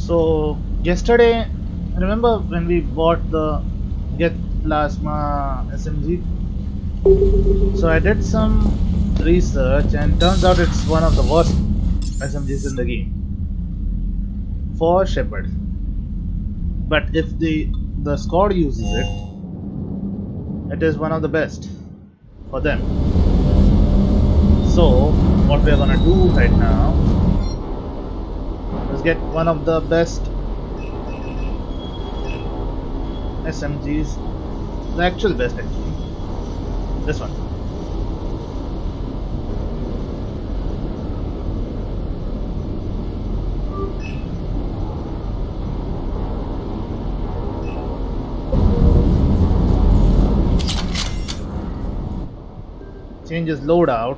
So yesterday, remember when we bought the Get Plasma SMG? So I did some research and turns out it's one of the worst SMGs in the game for Shepard. But if the squad uses it, it is one of the best for them. So what we are gonna do right now is get one of the best SMGs, the actual best actually, this one. Changes loadout.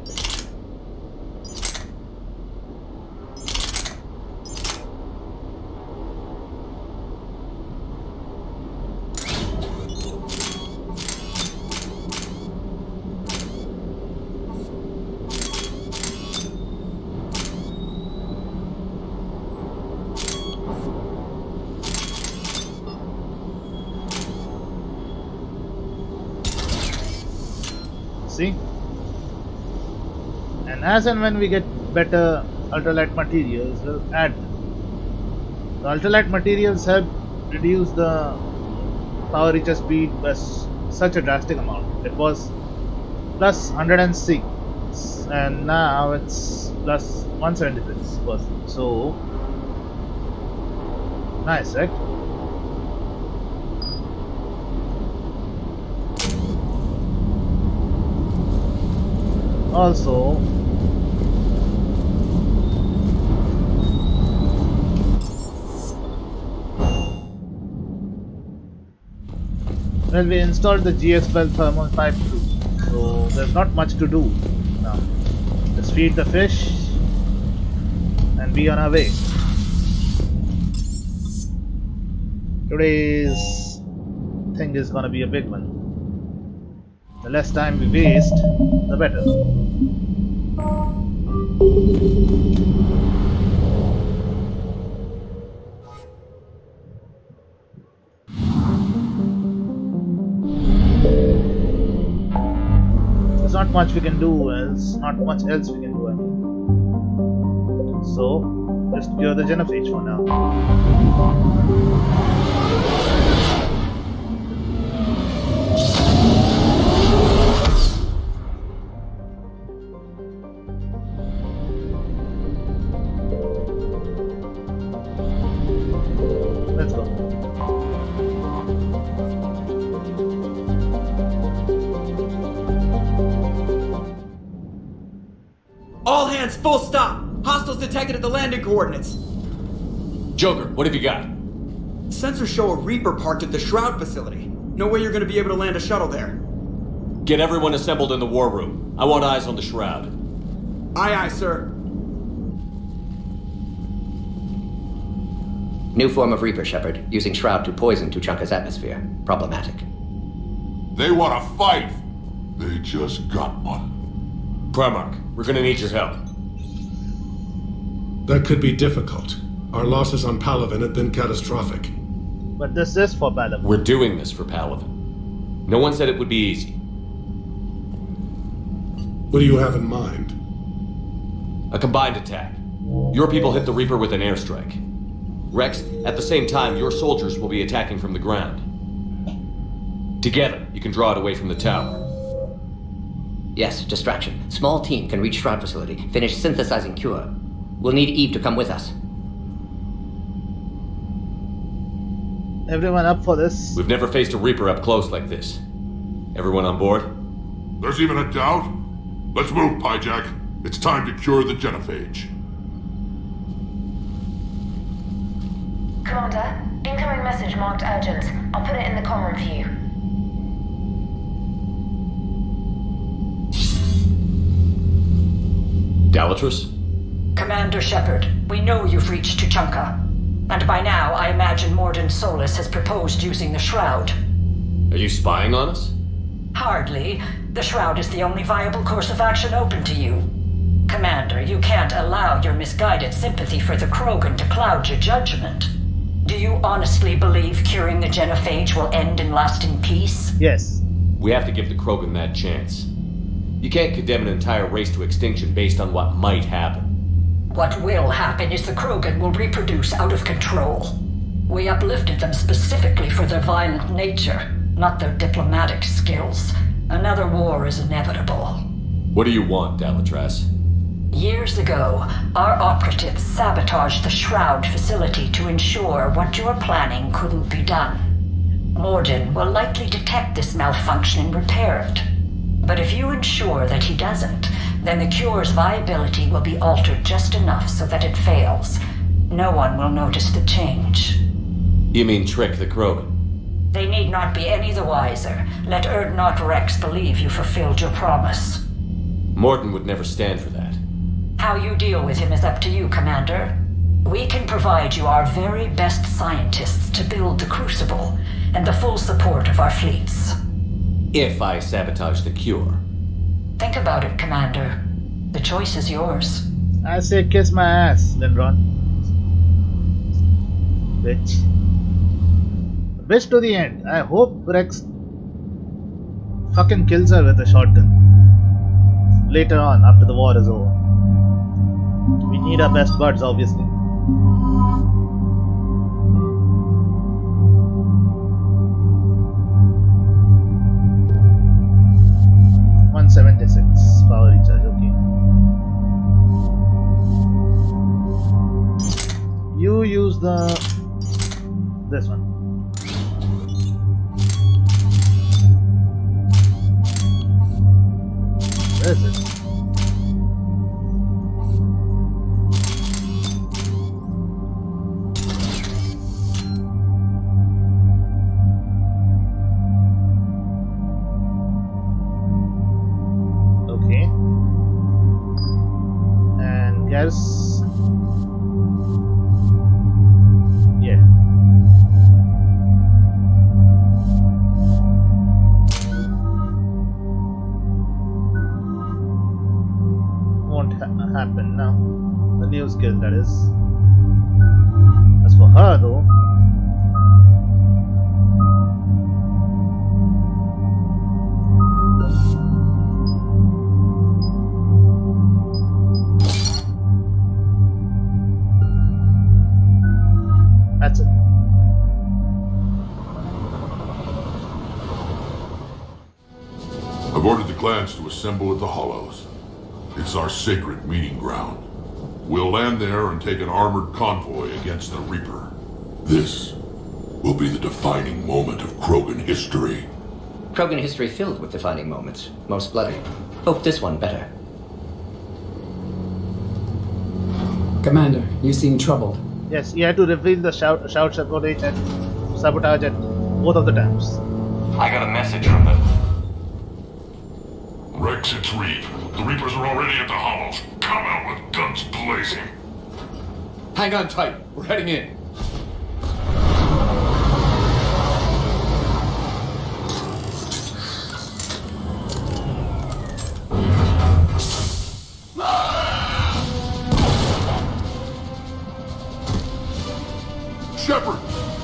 See? And as and when we get better ultralight materials, we'll add them. The ultralight materials help reduce the power reacher speed by such a drastic amount. It was plus 106 and now it's plus 176%. So nice, right? Also, well, we installed the GX12 thermal pipe too, so there's not much to do now. Just feed the fish and be on our way. Today's thing is gonna be a big one. The less time we waste, the better. There's not much we can do else, not much else we can do, I mean. So, just cure the genophage for now. Let's go. All hands, full stop! Hostiles detected at the landing coordinates. Joker, what have you got? Sensors show a Reaper parked at the Shroud facility. No way you're gonna be able to land a shuttle there. Get everyone assembled in the war room. I want eyes on the Shroud. Aye, aye, sir. New form of Reaper, Shepard, using Shroud to poison Tuchanka's atmosphere. Problematic. They want to fight. They just got one. Primarch, we're gonna need your help. That could be difficult. Our losses on Palaven have been catastrophic. But this is for Palaven. We're doing this for Palaven. No one said it would be easy. What do you have in mind? A combined attack. Your people hit the Reaper with an airstrike. Rex, at the same time, your soldiers will be attacking from the ground. Together, you can draw it away from the tower. Yes, distraction. Small team can reach Shroud facility, finish synthesizing cure. We'll need Eve to come with us. Everyone up for this? We've never faced a Reaper up close like this. Everyone on board? There's even a doubt? Let's move, Pyjack. It's time to cure the genophage. Commander, incoming message marked urgent. I'll put it in the comm room for you. Dalatrus? Commander Shepard, we know you've reached Tuchanka. And by now, I imagine Morden Solus has proposed using the Shroud. Are you spying on us? Hardly. The Shroud is the only viable course of action open to you. Commander, you can't allow your misguided sympathy for the Krogan to cloud your judgment. you honestly believe curing the genophage will end in lasting peace? Yes. We have to give the Krogan that chance. You can't condemn an entire race to extinction based on what might happen. What will happen is the Krogan will reproduce out of control. We uplifted them specifically for their violent nature, not their diplomatic skills. Another war is inevitable. What do you want, Dalatras? Years ago, our operatives sabotaged the Shroud facility to ensure what you are planning couldn't be done. Morden will likely detect this malfunction and repair it. But if you ensure that he doesn't, then the cure's viability will be altered just enough so that it fails. No one will notice the change. You mean trick the Krogan? They need not be any the wiser. Let Urdnot Rex believe you fulfilled your promise. Morden would never stand for that. How you deal with him is up to you, Commander. We can provide you our very best scientists to build the Crucible, and the full support of our fleets. If I sabotage the cure. Think about it, Commander. The choice is yours. I say kiss my ass, Lindron. Bitch. Bitch to the end. I hope Rex fucking kills her with a shotgun. Later on, after the war is over. We need our best buds, obviously. $176 power recharge, okay. You use this one. Where is it? Okay. And guess. Yeah. Won't happen now. The new skill, that is. As for her though, that's it. I've ordered the clans to assemble at the Hollows. It's our sacred meeting ground. We'll land there and take an armored convoy against the Reaper. This will be the defining moment of Krogan history. Krogan history filled with defining moments. Most bloody. Hope this one better. Commander, you seem troubled. Yes, you had to reveal the shout sabotage at both of the times. I got a message from them. Rex, it's Reap. The Reapers are already at the Hollows. Come out with guns blazing. Hang on tight. We're heading in. Shepard,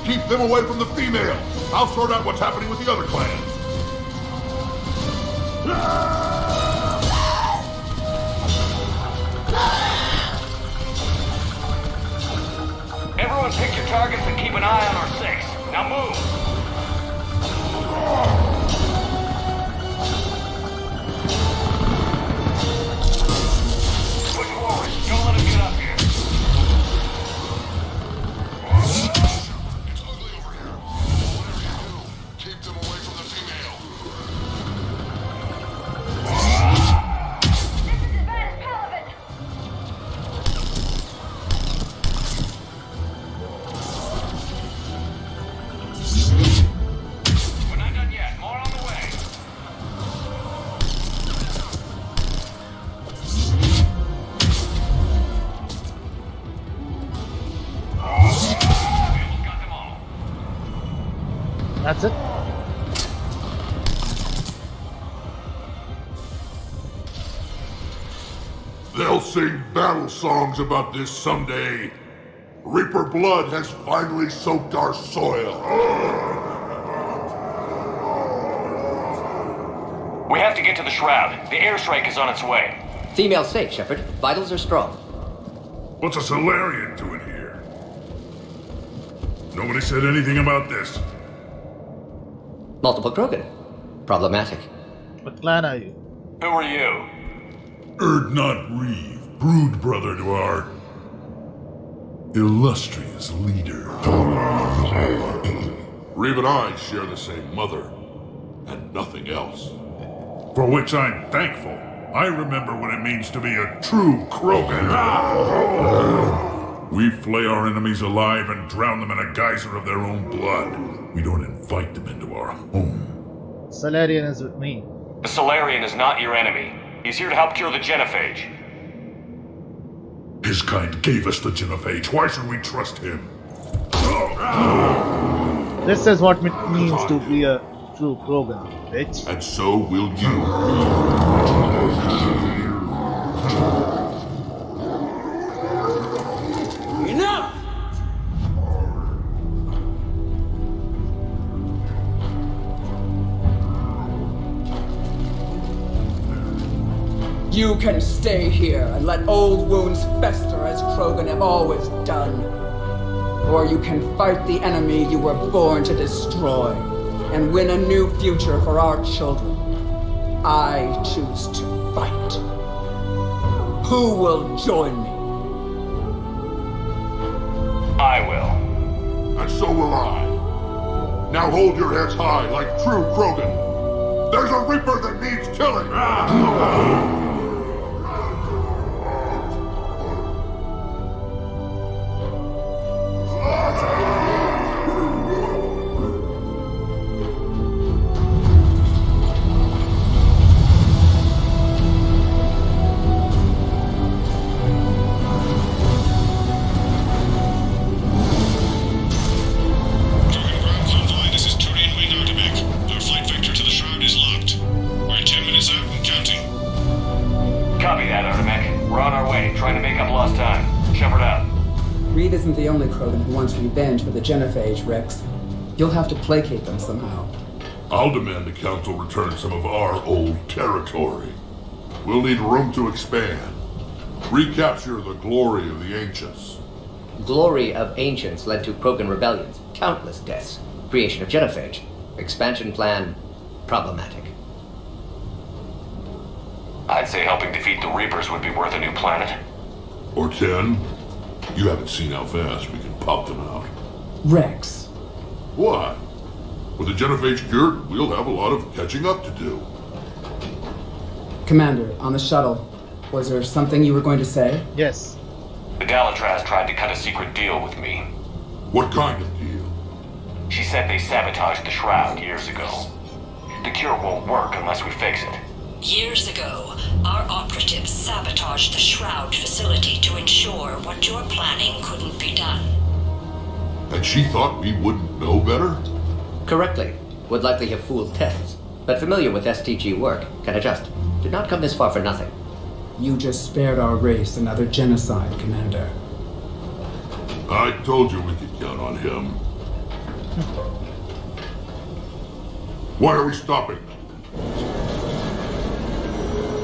keep them away from the female. I'll sort out what's happening with the other clans. Everyone pick your targets and keep an eye on our six. Now move! Push forward. Don't let him get up here. It's ugly over here. Whatever you do, keep them away from the female. We're not done yet. More on the way. Got them all. That's it. They'll sing battle songs about this someday. Reaper blood has finally soaked our soil. We have to get to the Shroud. The airstrike is on its way. Female safe, Shepard. Vitals are strong. What's a Solarian doing here? Nobody said anything about this. Multiple Krogan. Problematic. What clan are you? Who are you? Erdnot Reeve, brood brother to our illustrious leader. Reeve and I share the same mother, and nothing else. For which I'm thankful. I remember what it means to be a true Krogan. We flay our enemies alive and drown them in a geyser of their own blood. We don't invite them into our home. Salarian is with me. The Solarian is not your enemy. He's here to help cure the genophage. His kind gave us the genophage. Why should we trust him? This is what it means to be a true Krogan, bitch. And so will you. Enough! You can stay here and let old wounds fester as Krogan have always done. Or you can fight the enemy you were born to destroy and win a new future for our children. I choose to fight. Who will join me? I will. And so will I. Now hold your heads high like true Krogan. There's a Reaper that needs killing. Copy that, Artemek. We're on our way, trying to make up lost time. Shepard out. Reed isn't the only Krogan who wants revenge for the genophage, Rex. You'll have to placate them somehow. I'll demand the Council return some of our old territory. We'll need room to expand. Recapture the glory of the Ancients. Glory of Ancients led to Krogan rebellions, countless deaths, creation of genophage. Expansion plan, problematic. I'd say helping defeat the Reapers would be worth a new planet. Or 10. You haven't seen how fast we can pop them out. Rex. What? With the genophage cured, we'll have a lot of catching up to do. Commander, on the shuttle, was there something you were going to say? Yes. The Galatraz tried to cut a secret deal with me. What kind of deal? She said they sabotaged the Shroud years ago. The cure won't work unless we fix it. Years ago, our operatives sabotaged the Shroud facility to ensure what you're planning couldn't be done. And she thought we wouldn't know better? Correctly. Would likely have fooled tests, but familiar with STG work, can adjust. Did not come this far for nothing. You just spared our race another genocide, Commander. I told you we could count on him. Why are we stopping?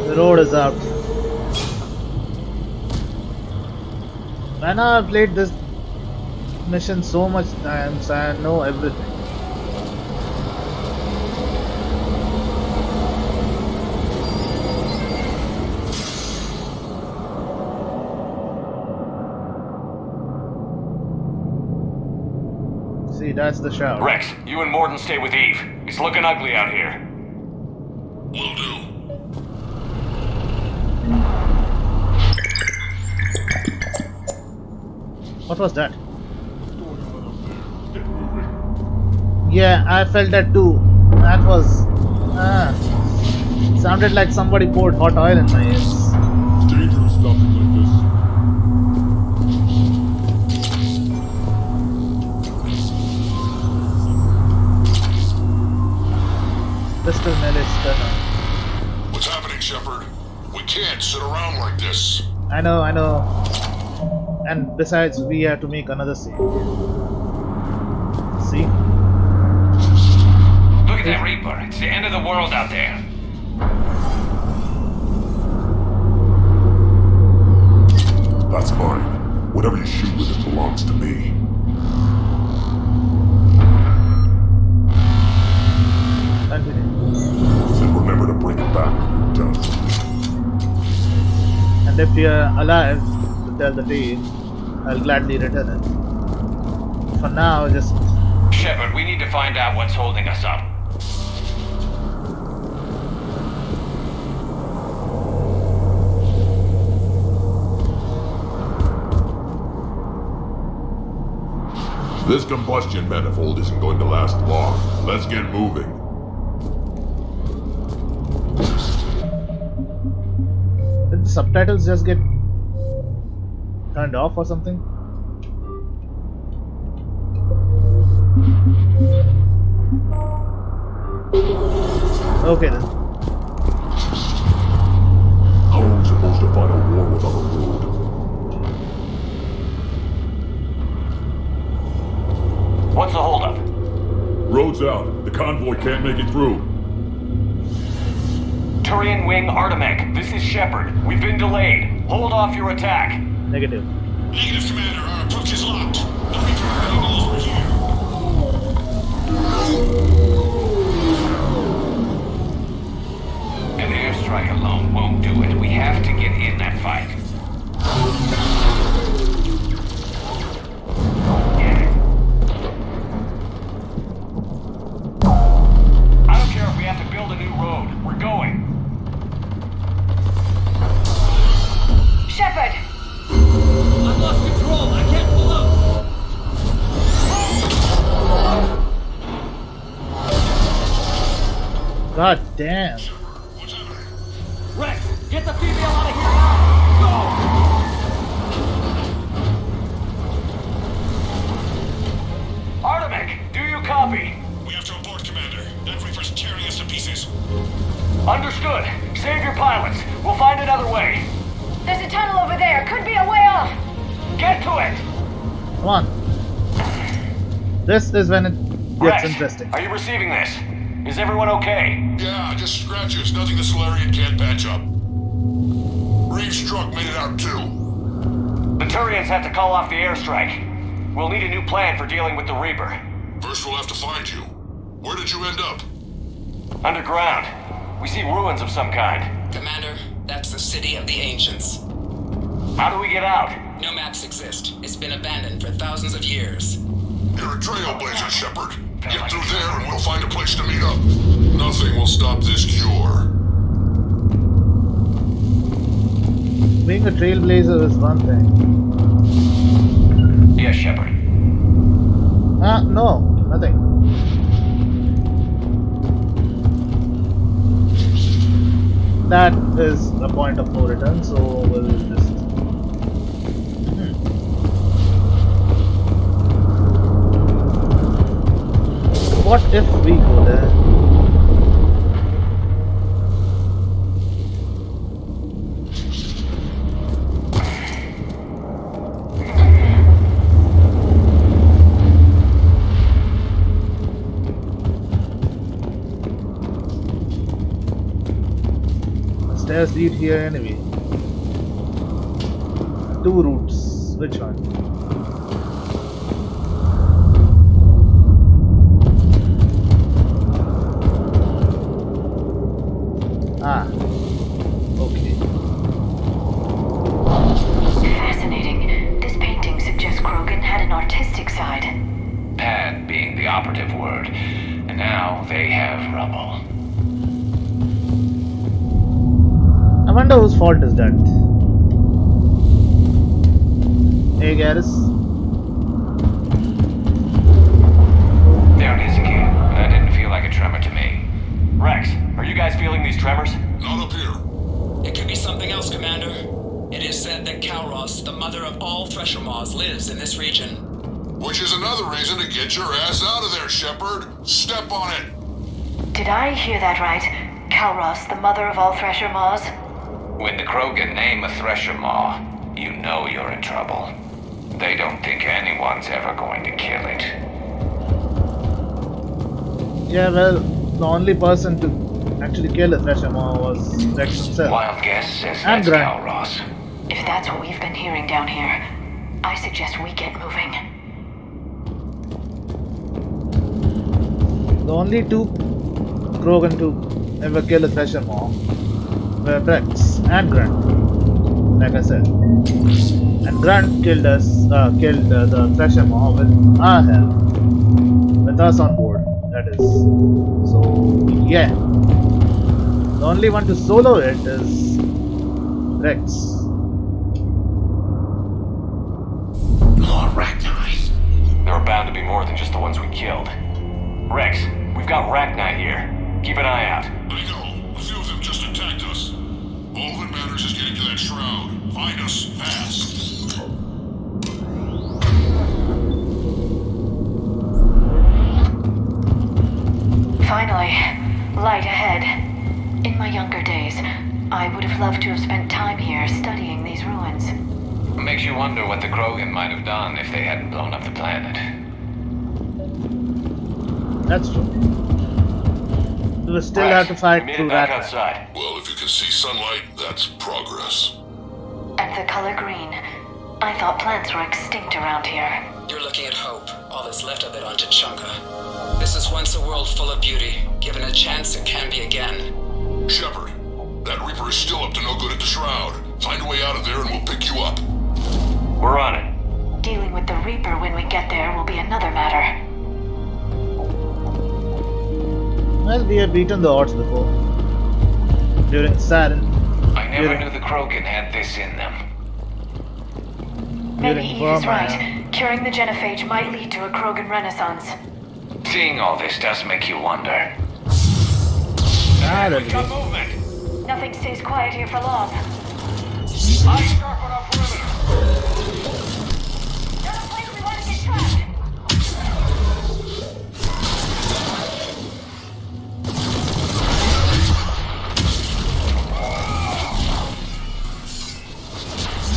The road is out. Man, I've played this mission so much times, I know everything. See, that's the Shroud. Rex, you and Morden stay with Eve. It's looking ugly out here. Will do. What was that? Yeah, I felt that too. That was... sounded like somebody poured hot oil in my ears. It's dangerous stopping like this. Pistol melee stunner. What's happening, Shepard? We can't sit around like this. I know. And besides, we have to make another save. See? Look at that Reaper. It's the end of the world out there. That's mine. Whatever you shoot with it belongs to me. Continue. Then remember to bring it back when you're done. And if we are alive to tell the tale, I'll gladly return it. For now, just... Shepard, we need to find out what's holding us up. This combustion manifold isn't going to last long. Let's get moving. Did the subtitles just get turned off or something? Okay then. How are we supposed to fight a war without a road? What's the holdup? Road's out. The convoy can't make it through. Turian Wing Artemech, this is Shepard. We've been delayed. Hold off your attack. Negative. Negative, Commander. Our approach is locked. The Reaper already knows we're here. An airstrike alone won't do it. We have to get in that fight. Get it. I don't care if we have to build a new road. We're going. Shepard! I've lost control. I can't pull up. God damn. Rex, get the female out of here now! Go! Artemech, do you copy? We have to abort, Commander. That Reaper's tearing us to pieces. Understood. Save your pilots. We'll find another way. There's a tunnel over there. Could be a way off. Get to it! Come on. This is when it gets Rex, interesting. are you receiving this? Is everyone okay? Yeah, just scratches. Nothing the Solarian can't patch up. Reeves' truck made it out too. The Turians have to call off the airstrike. We'll need a new plan for dealing with the Reaper. First we'll have to find you. Where did you end up? Underground. We see ruins of some kind. Commander, that's the City of the Ancients. How do we get out? No maps exist. It's been abandoned for thousands of years. You're a trailblazer, Shepard. Get through there and we'll find a place to meet up. Nothing will stop this cure. Being a trailblazer is one thing. Yes, Shepard. No, nothing. That is a point of no return, so we'll just... What if we go there? The stairs lead here anyway. Two routes. Which one? Ah, okay. Fascinating. This painting suggests Krogan had an artistic side. Pad being the operative word. And now they have rubble. I wonder whose fault is that? Hey, Garrus. There it is again. That didn't feel like a tremor to me. Rex, are you guys feeling these tremors? Not up here. It could be something else, Commander. It is said that Kalros, the mother of all Thresher Maws, lives in this region. Which is another reason to get your ass out of there, Shepard. Step on it. Did I hear that right? Kalros, the mother of all Thresher Maws? When the Krogan name a Thresher Maw, you know you're in trouble. They don't think anyone's ever going to kill it. Yeah, well, the only person to actually kill the Thresher Maw was Rex himself. Wild guess says And that's Grant. Calros. If that's what we've been hearing down here, I suggest we get moving. The only two Krogan to ever kill a Thresher Maw were Rex and Grunt, like I said. And Grunt killed the Thresher Maw with our help, with us on board, that is. So, yeah. The only one to solo it is Rex. More Rachni. There are bound to be more than just the ones we killed. Rex, we've got Rachni here. Keep an eye out. I know. A few of them just attacked us. All that matters is getting to that shroud. Find us fast. Finally, light ahead. In my younger days, I would have loved to have spent time here studying these ruins. Makes you wonder what the Krogan might have done if they hadn't blown up the planet. That's true. We will still have to fight we made through it back Rachni. outside. Well, if you can see sunlight, that's progress. And the color green. I thought plants were extinct around here. You're looking at hope, all that's left of it on Tachanka. This is once a world full of beauty. Given a chance, it can be again. Shepard, that Reaper is still up to no good at the Shroud. Find a way out of there and we'll pick you up. We're on it. Dealing with the Reaper when we get there will be another matter. Well, we have beaten the odds before. During Saturn. I never knew the Krogan had this in them. Maybe During Eve is Vermine. right. Curing the genophage might lead to a Krogan renaissance. Seeing all this does make you wonder. Ah, We got movement. Nothing stays quiet here for long. Eyes sharp on our perimeter. Not a place we want to get trapped.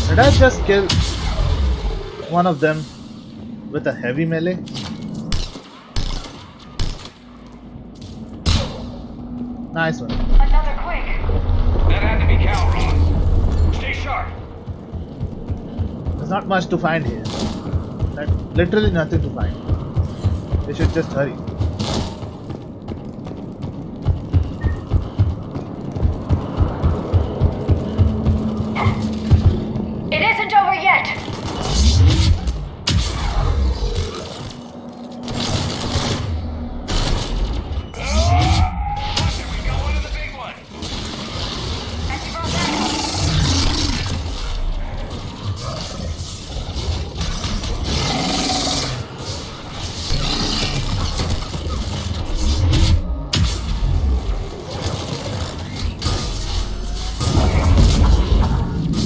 Did I just kill one of them with a heavy melee? Nice one. Another quake. That had to be Calros. Stay sharp. There's not much to find here. Like, literally nothing to find. We should just hurry. It isn't over yet.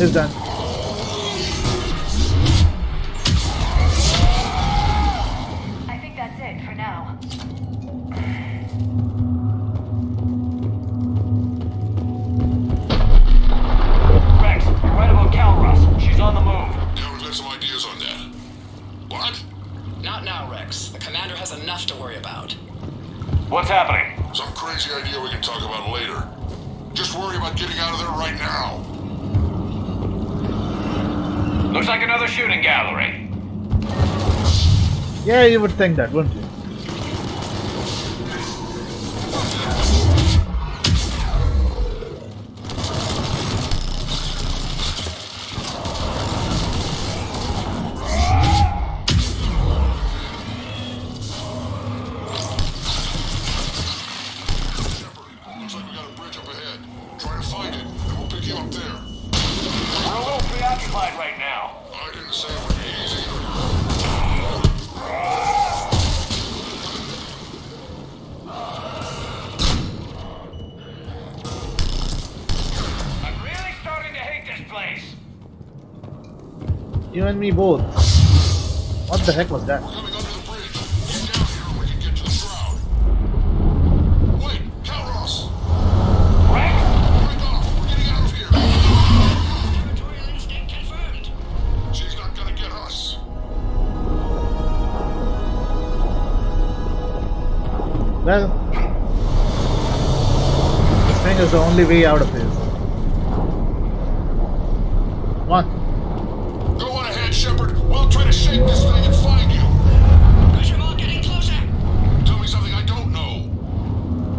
It's done. I think that's it for now. Rex, you're right about Calros. She's on the move. Yeah, we've got some ideas on that. What? Not now, Rex. The commander has enough to worry about. What's happening? Some crazy idea we can talk about later. Just worry about getting out of there right now. Looks like another shooting gallery. Yeah, you would think that, wouldn't you? Looks like we got a bridge up ahead. Try to find it, and we'll pick you up there. We're a little preoccupied right now. I didn't say it would be easy. I'm really starting to hate this place. You and me both. What the heck was that? We're coming under the bridge. Get down here and we can get to the Shroud. Wait, Calros! Rex? Break off! We're getting out of here! Territorial instinct confirmed. She's not gonna get us. Well, this thing is the only way out of this. Come on. Go on ahead, Shepard. We'll try to shake this thing and find you. Thresher Maws getting closer. Tell me something I don't know.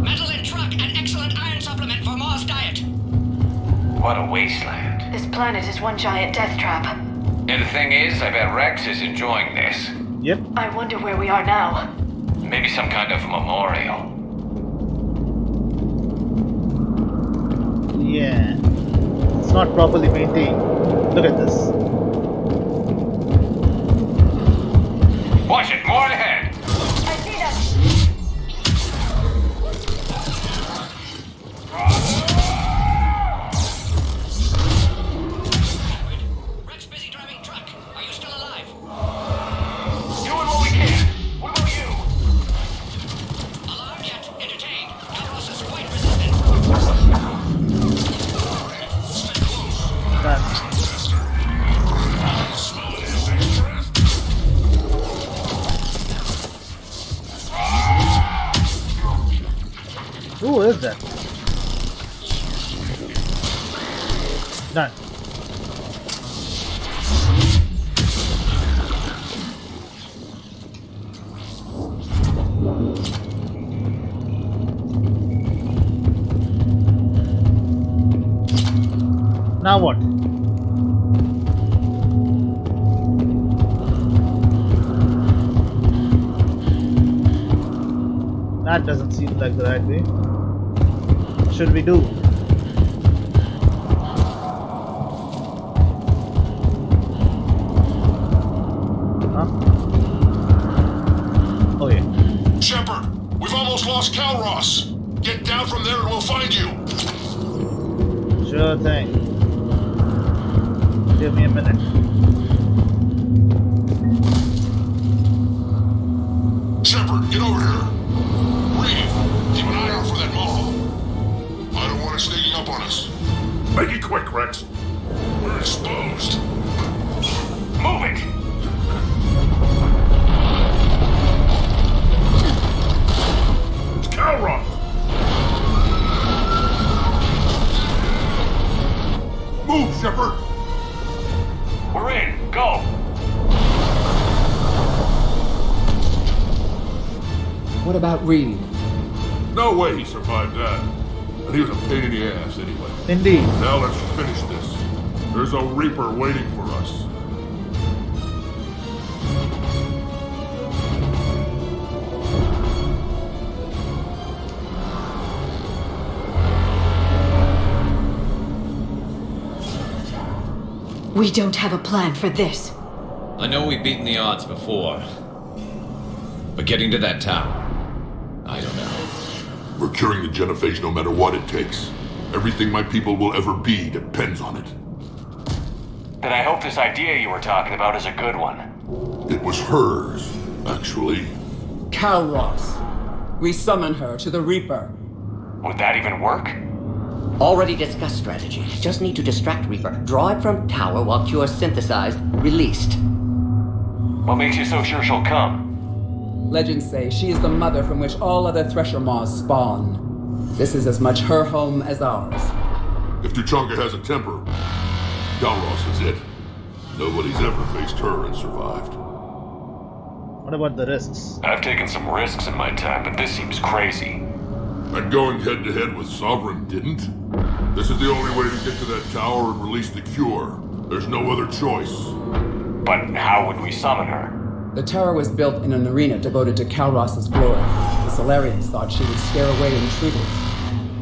Metal in truck, an excellent iron supplement for Maws' diet. What a wasteland. This planet is one giant death trap. And the thing is, I bet Rex is enjoying this. Yep. I wonder where we are now. Maybe some kind of memorial. Yeah. It's not properly maintained. Look at this. Watch it, more ahead. I see them. Rex busy driving truck. Are you still alive? Doing what we can. What about you? Alarmed yet? Entertained. Kairos is quite resistant. Done. Who is that? Done. Now what? That doesn't seem like the right way. What should we do? Huh? Oh yeah. Shepard, we've almost lost Calros. Get down from there and we'll find you. Sure thing. Give me a minute. Shepard, get over here. Reeve, keep an eye out for that Maw. I don't want it sneaking up on us. Make it quick, Rex. We're exposed. Move it! It's Calron! Move, Shepard! We're in. Go! What about Reed? No way he survived that. And he was a pain in the ass anyway. Indeed. Now let's finish this. There's a Reaper waiting for us. We don't have a plan for this. I know we've beaten the odds before. But getting to that tower, I don't know. We're curing the genophage no matter what it takes. Everything my people will ever be depends on it. Then I hope this idea you were talking about is a good one. It was hers, actually. Calros. We summon her to the Reaper. Would that even work? Already discussed strategy. Just need to distract Reaper. Draw it from tower while Cure synthesized, released. What makes you so sure she'll come? Legends say she is the mother from which all other Thresher Maws spawn. This is as much her home as ours. If Tuchanka has a temper, Galros is it. Nobody's ever faced her and survived. What about the risks? I've taken some risks in my time, but this seems crazy. And going head-to-head with Sovereign didn't? This is the only way to get to that tower and release the cure. There's no other choice. But how would we summon her? The tower was built in an arena devoted to Calros' glory. The Solarians thought she would scare away intruders.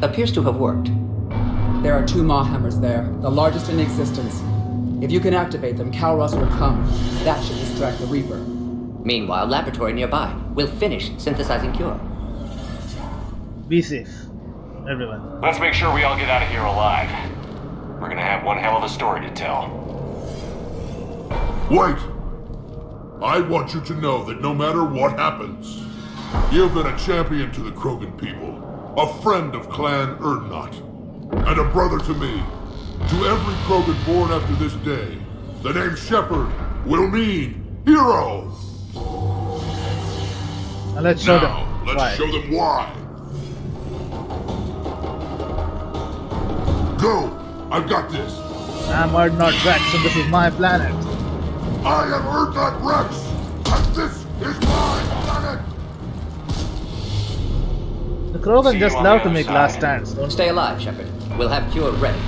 Appears to have worked. There are 2 Maw hammers there, the largest in existence. If you can activate them, Calros will come. That should distract the Reaper. Meanwhile, laboratory nearby. We'll finish synthesizing Cure. Be safe, everyone. Let's make sure we all get out of here alive. We're gonna have one hell of a story to tell. Wait! I want you to know that no matter what happens, you've been a champion to the Krogan people, a friend of Clan Erdnot, and a brother to me. To every Krogan born after this day, the name Shepard will mean hero! And let's show them. Now, Let's Why? show them why. Go! I've got this. I'm not Rex and this is my planet. I am Urdnot Rex, and this is my planet. The Krogan See just you on the love to other make side. last stands, don't Stay alive, Shepard. We'll have cure ready.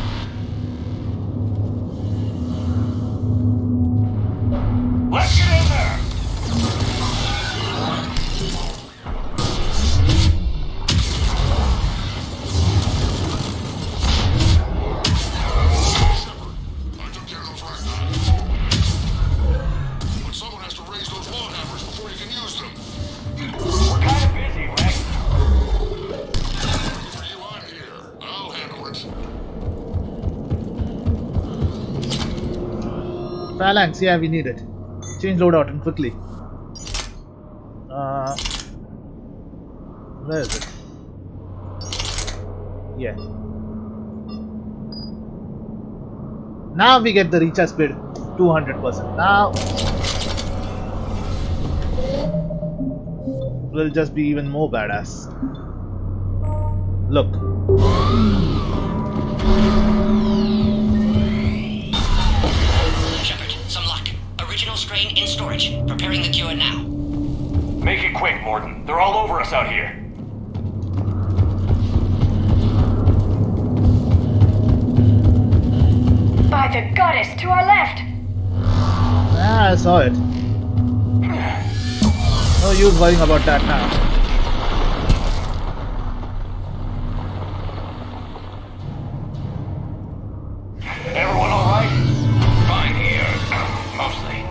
Let's get in there! I took care of those last time. But someone has to raise those lawn hammers before you can use them. We're kind of busy, Rex. For you, I'm here. I'll handle it. Phalanx, yeah, we need it. Change loadout and quickly. Where is it? Yeah. Now we get the recharge speed 200%. Now we'll just be even more badass. Look. Shepard, some luck. Original strain in storage. Preparing the cure now. Make it quick, Morden. They're all over us out here. By the goddess, to our left! Ah, I saw it. No use worrying about that now. Everyone all right? Fine here. Mostly.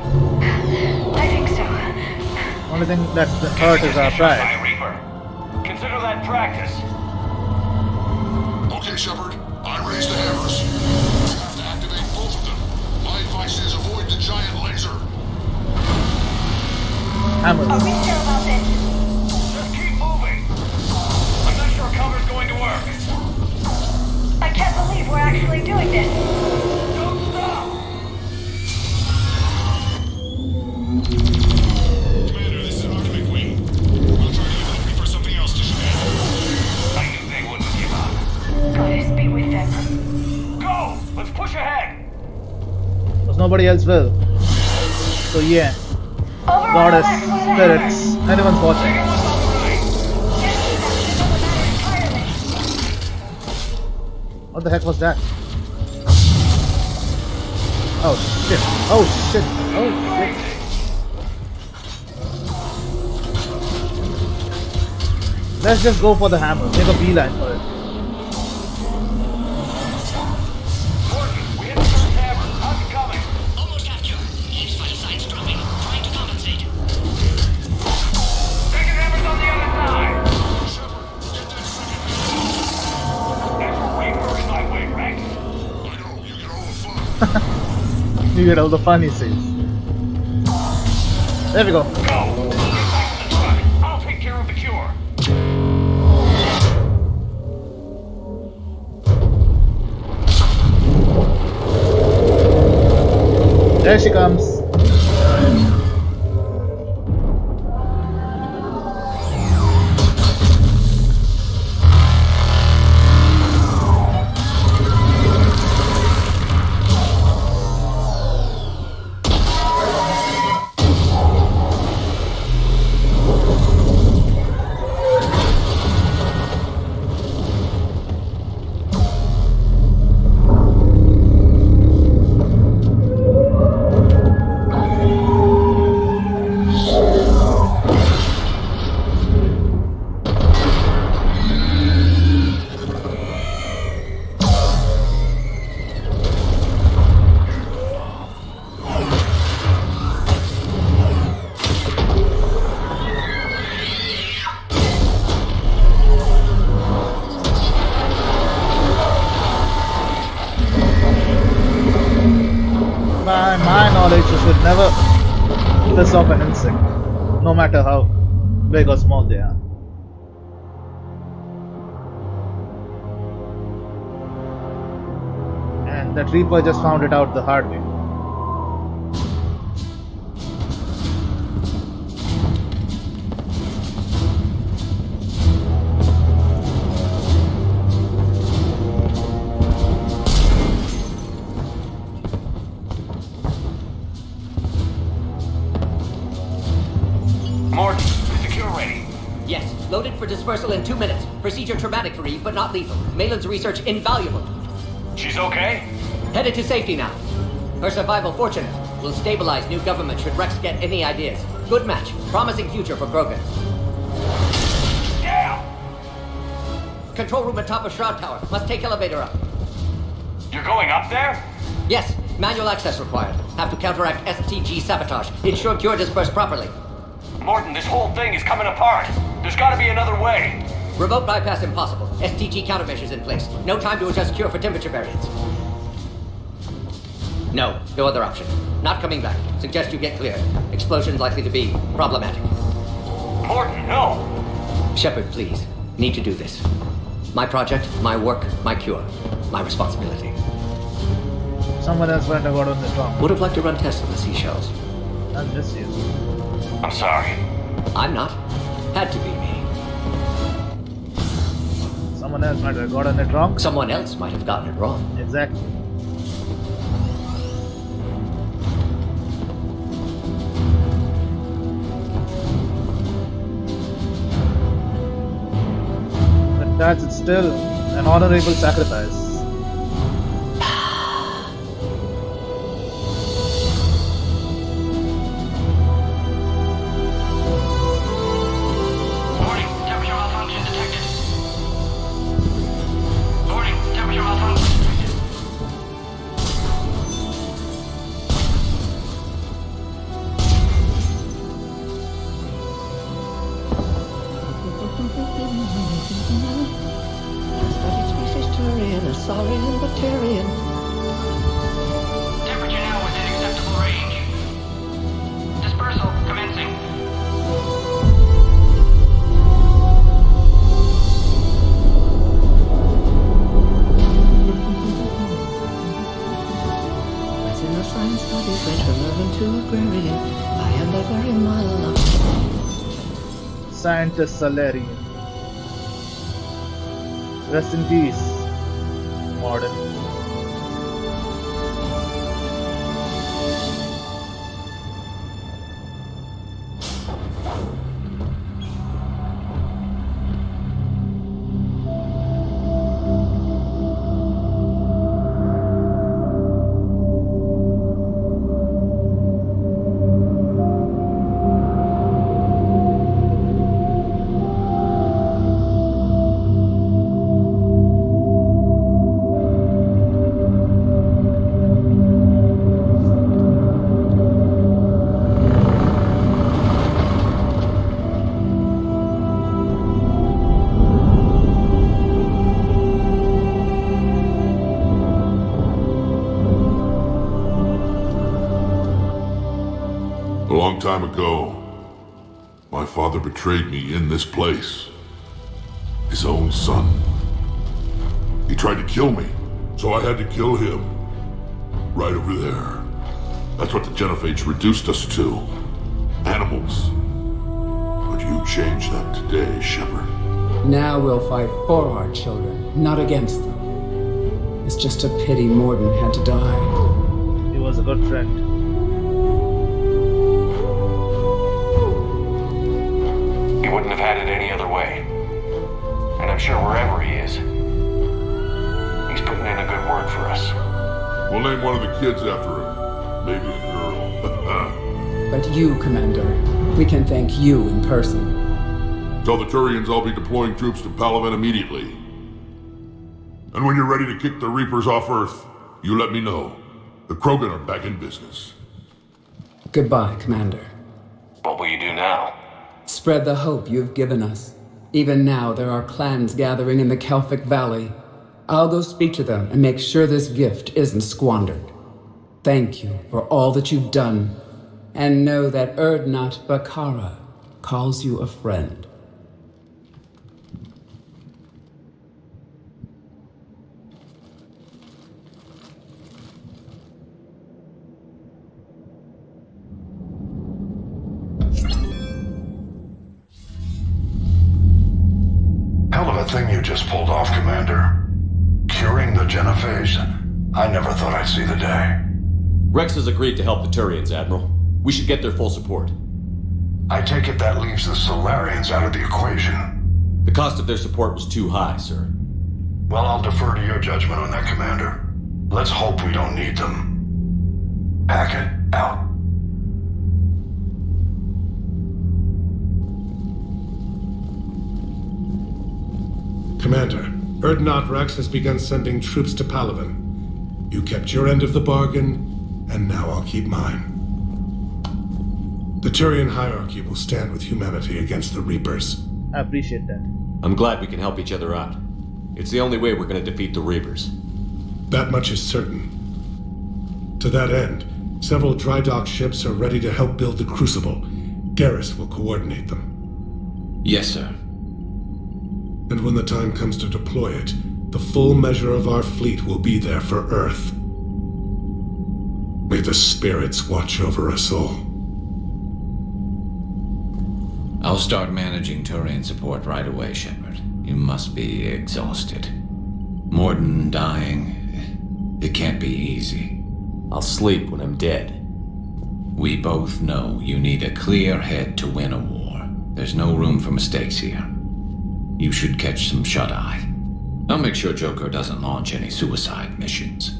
I think so. Only thing that's hurt is our By pride. a Reaper. Consider that practice. Okay, Shepard. I raised the hammers. You have to activate both of them. My advice is avoid the giant laser. Hammer. Are we sure about this? Just keep moving. I'm not sure cover's going to work. I can't believe we're actually doing this. Don't stop! Commander, this is Archimate Wing. We'll try to get the Reaper something else to shoot at. I knew they wouldn't give up. Goddess be with them. Go! Let's push ahead! Because nobody else will. So yeah. Over on the Goddess, left, where the hammer. spirits, anyone's watching. What the heck was that? Oh shit. Oh shit. Oh shit. Let's just go for the hammer. Make a beeline for it. Morden, we hit the first hammer. How's it coming? Almost have cure. Use vital signs dropping. Trying to compensate. Second hammer's on the other side. There's a Reaper in my way, Rex. I know, you get all the fun. You get all the fun, he says. There we go. Go! Get back to the truck. I'll take care of the cure. There she comes. By my knowledge, you should never piss off an insect, no matter how big or small they are. And that Reaper just found it out the hard way. Yes, loaded for dispersal in 2 minutes. Procedure traumatic for Eve, but not lethal. Maelon's research invaluable. She's okay? Headed to safety now. Her survival fortunate. Will stabilize new government should Rex get any ideas. Good match. Promising future for Krogan. Yeah! Control room atop of Shroud Tower. Must take elevator up. You're going up there? Yes, manual access required. Have to counteract STG sabotage. Ensure cure dispersed properly. Morton, this whole thing is coming apart. There's gotta be another way. Remote bypass impossible. STG countermeasures in place. No time to adjust cure for temperature variance. No other option. Not coming back. Suggest you get clear. Explosion likely to be problematic. Morton, no! Shepard, please. Need to do this. My project, my work, my cure. My responsibility. Someone else might have got on the trunk. Would have liked to run tests on the seashells. I'll miss you. I'm sorry. I'm not. Had to be me. Someone else might have got on the trunk. Someone else might have gotten it wrong. Exactly. But that's still an honorable sacrifice. Warning, temperature malfunction detected. Warning, temperature malfunction detected. Temperature now within acceptable range. Dispersal commencing. As in the science studies went from urban to agrarian, I am the very Maelon. Scientist Salarian. Rest in peace, Modern. A long time ago, my father betrayed me in this place. His own son. He tried to kill me, so I had to kill him. Right over there. That's what the genophage reduced us to. Animals. But you changed that today, Shepard. Now we'll fight for our children, not against them. It's just a pity Morden had to die. He was a good friend. He wouldn't have had it any other way. And I'm sure wherever he is, he's putting in a good word for us. We'll name one of the kids after him. Maybe a girl. But you, Commander, we can thank you in person. Tell the Turians I'll be deploying troops to Palaven immediately. And when you're ready to kick the Reapers off Earth, you let me know. The Krogan are back in business. Goodbye, Commander. What will you do now? Spread the hope you've given us. Even now, there are clans gathering in the Kelphic Valley. I'll go speak to them and make sure this gift isn't squandered. Thank you for all that you've done, and know that Erdnot Bakara calls you a friend. Hell of a thing you just pulled off, Commander. Curing the genophage. I never thought I'd see the day. Rex has agreed to help the Turians, Admiral. We should get their full support. I take it that leaves the Solarians out of the equation. The cost of their support was too high, sir. Well, I'll defer to your judgment on that, Commander. Let's hope we don't need them. Hackett, out. Commander, Erdnot Rex has begun sending troops to Palaven. You kept your end of the bargain, and now I'll keep mine. The Turian hierarchy will stand with humanity against the Reapers. I appreciate that. I'm glad we can help each other out. It's the only way we're going to defeat the Reapers. That much is certain. To that end, several dry dock ships are ready to help build the Crucible. Garrus will coordinate them. Yes, sir. And when the time comes to deploy it, the full measure of our fleet will be there for Earth. May the spirits watch over us all. I'll start managing Turian support right away, Shepard. You must be exhausted. Morden dying, it can't be easy. I'll sleep when I'm dead. We both know you need a clear head to win a war. There's no room for mistakes here. You should catch some shut-eye. I'll make sure Joker doesn't launch any suicide missions.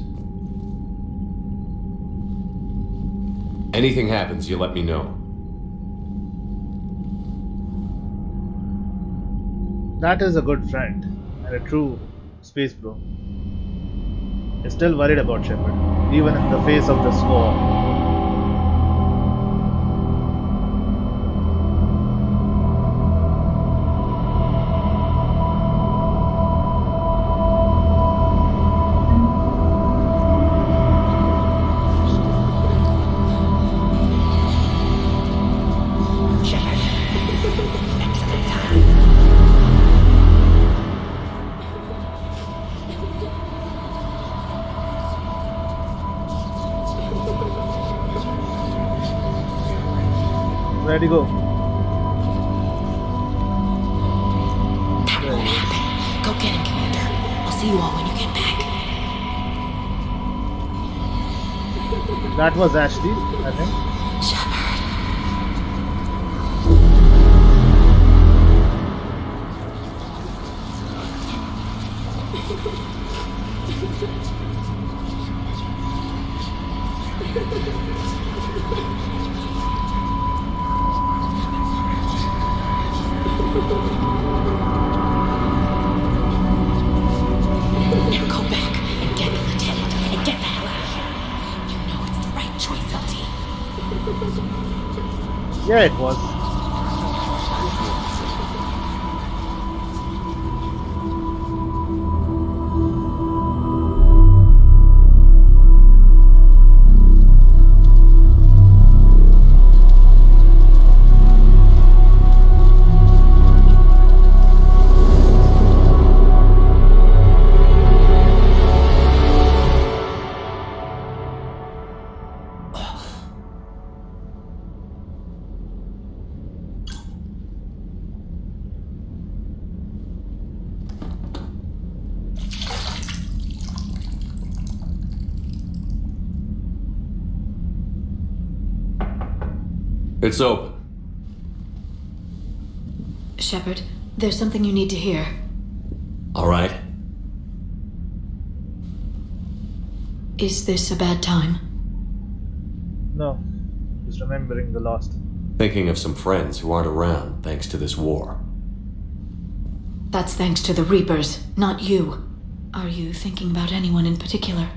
Anything happens, you let me know. That is a good friend and a true space bro. You're still worried about Shepard, even in the face of this war. Ready to go. That won't happen. Go get him, Commander. I'll see you all when you get back. That was Ashley, I think. Now go back and get the lieutenant and get the hell out of here. You know it's the right choice, LT. Yeah, it was. It's open. Shepard, there's something you need to hear. All right. Is this a bad time? No, just remembering the lost. Thinking of some friends who aren't around thanks to this war. That's thanks to the Reapers, not you. Are you thinking about anyone in particular?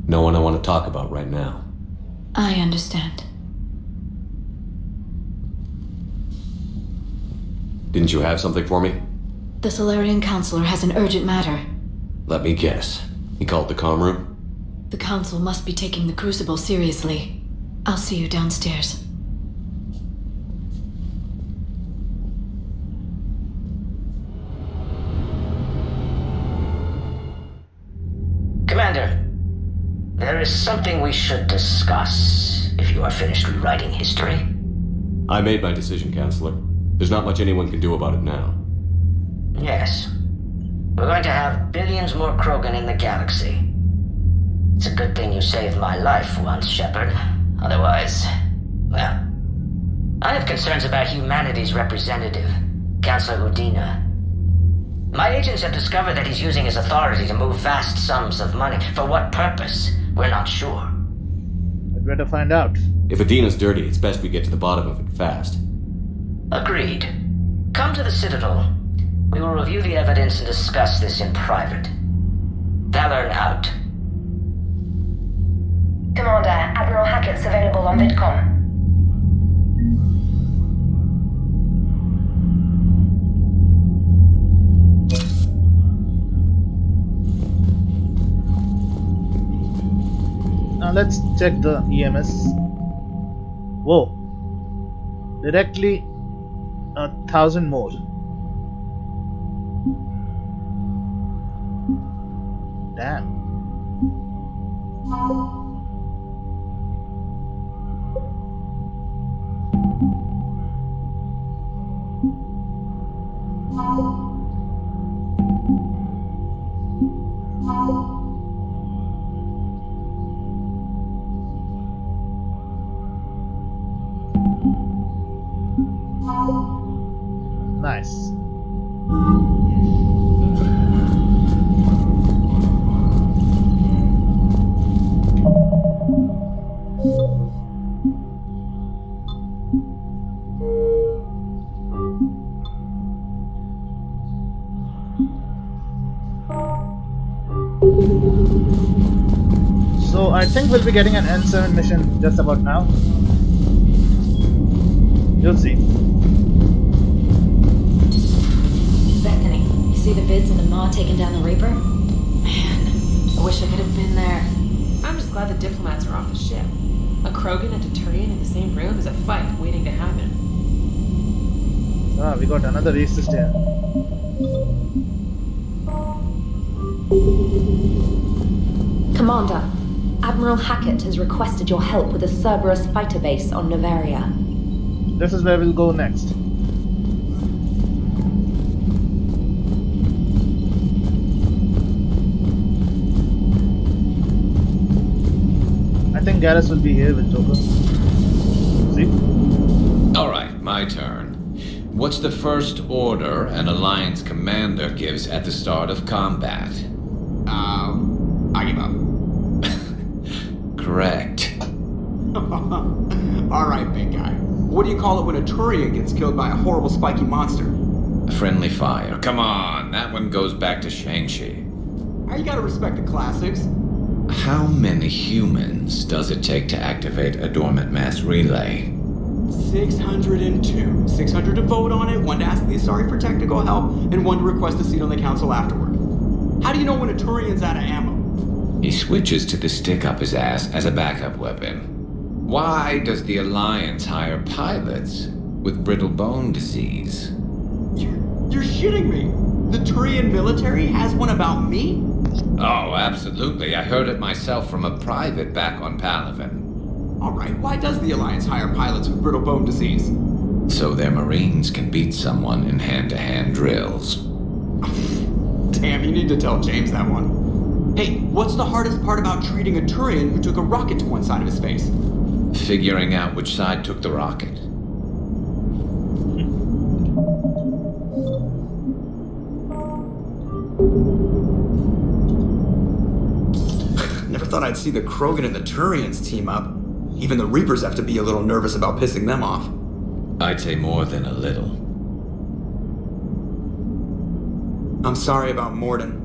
No one I want to talk about right now. I understand. Didn't you have something for me? The Solarian Counselor has an urgent matter. Let me guess. He called the comm room? The Council must be taking the Crucible seriously. I'll see you downstairs. Commander, there is something we should discuss, if you are finished rewriting history. I made my decision, Counselor. There's not much anyone can do about it now. Yes. We're going to have billions more Krogan in the galaxy. It's a good thing you saved my life once, Shepard. Otherwise, well, I have concerns about humanity's representative, Councillor Udina. My agents have discovered that he's using his authority to move vast sums of money. For what purpose? We're not sure. I'd better find out. If Adina's dirty, it's best we get to the bottom of it fast. Agreed. Come to the Citadel. We will review the evidence and discuss this in private. Valorn out. Commander, Admiral Hackett's available on VidCom. Now let's check the EMS. Whoa. Directly 1,000 more. Damn. Nice. So I think we'll be getting an N7 mission just about now. You'll see. Bethany, you see the vids of the Maw taking down the Reaper? Man, I wish I could have been there. I'm just glad the diplomats are off the ship. A Krogan and a Turian in the same room is a fight waiting to happen. Ah, we got another racist here. Commander, Admiral Hackett has requested your help with a Cerberus fighter base on Novaria. This is where we'll go next. I think Garrus will be here with Joker. See? Alright, my turn. What's the first order an Alliance commander gives at the start of combat? I give up. Correct. Alright, big guy. What do you call it when a Turian gets killed by a horrible spiky monster? Friendly fire. Come on, that one goes back to Shang-Chi. You gotta respect the classics. How many humans does it take to activate a dormant mass relay? 602. 600 to vote on it, 1 to ask the Asari for technical help, and 1 to request a seat on the council afterward. How do you know when a Turian's out of ammo? He switches to the stick up his ass as a backup weapon. Why does the Alliance hire pilots with brittle bone disease? You're shitting me! The Turian military has one about me? Oh, absolutely. I heard it myself from a private back on Palaven. Alright, why does the Alliance hire pilots with brittle bone disease? So their Marines can beat someone in hand-to-hand drills. Damn, you need to tell James that one. Hey, what's the hardest part about treating a Turian who took a rocket to one side of his face? Figuring out which side took the rocket. Never thought I'd see the Krogan and the Turians team up. Even the Reapers have to be a little nervous about pissing them off. I'd say more than a little. I'm sorry about Morden.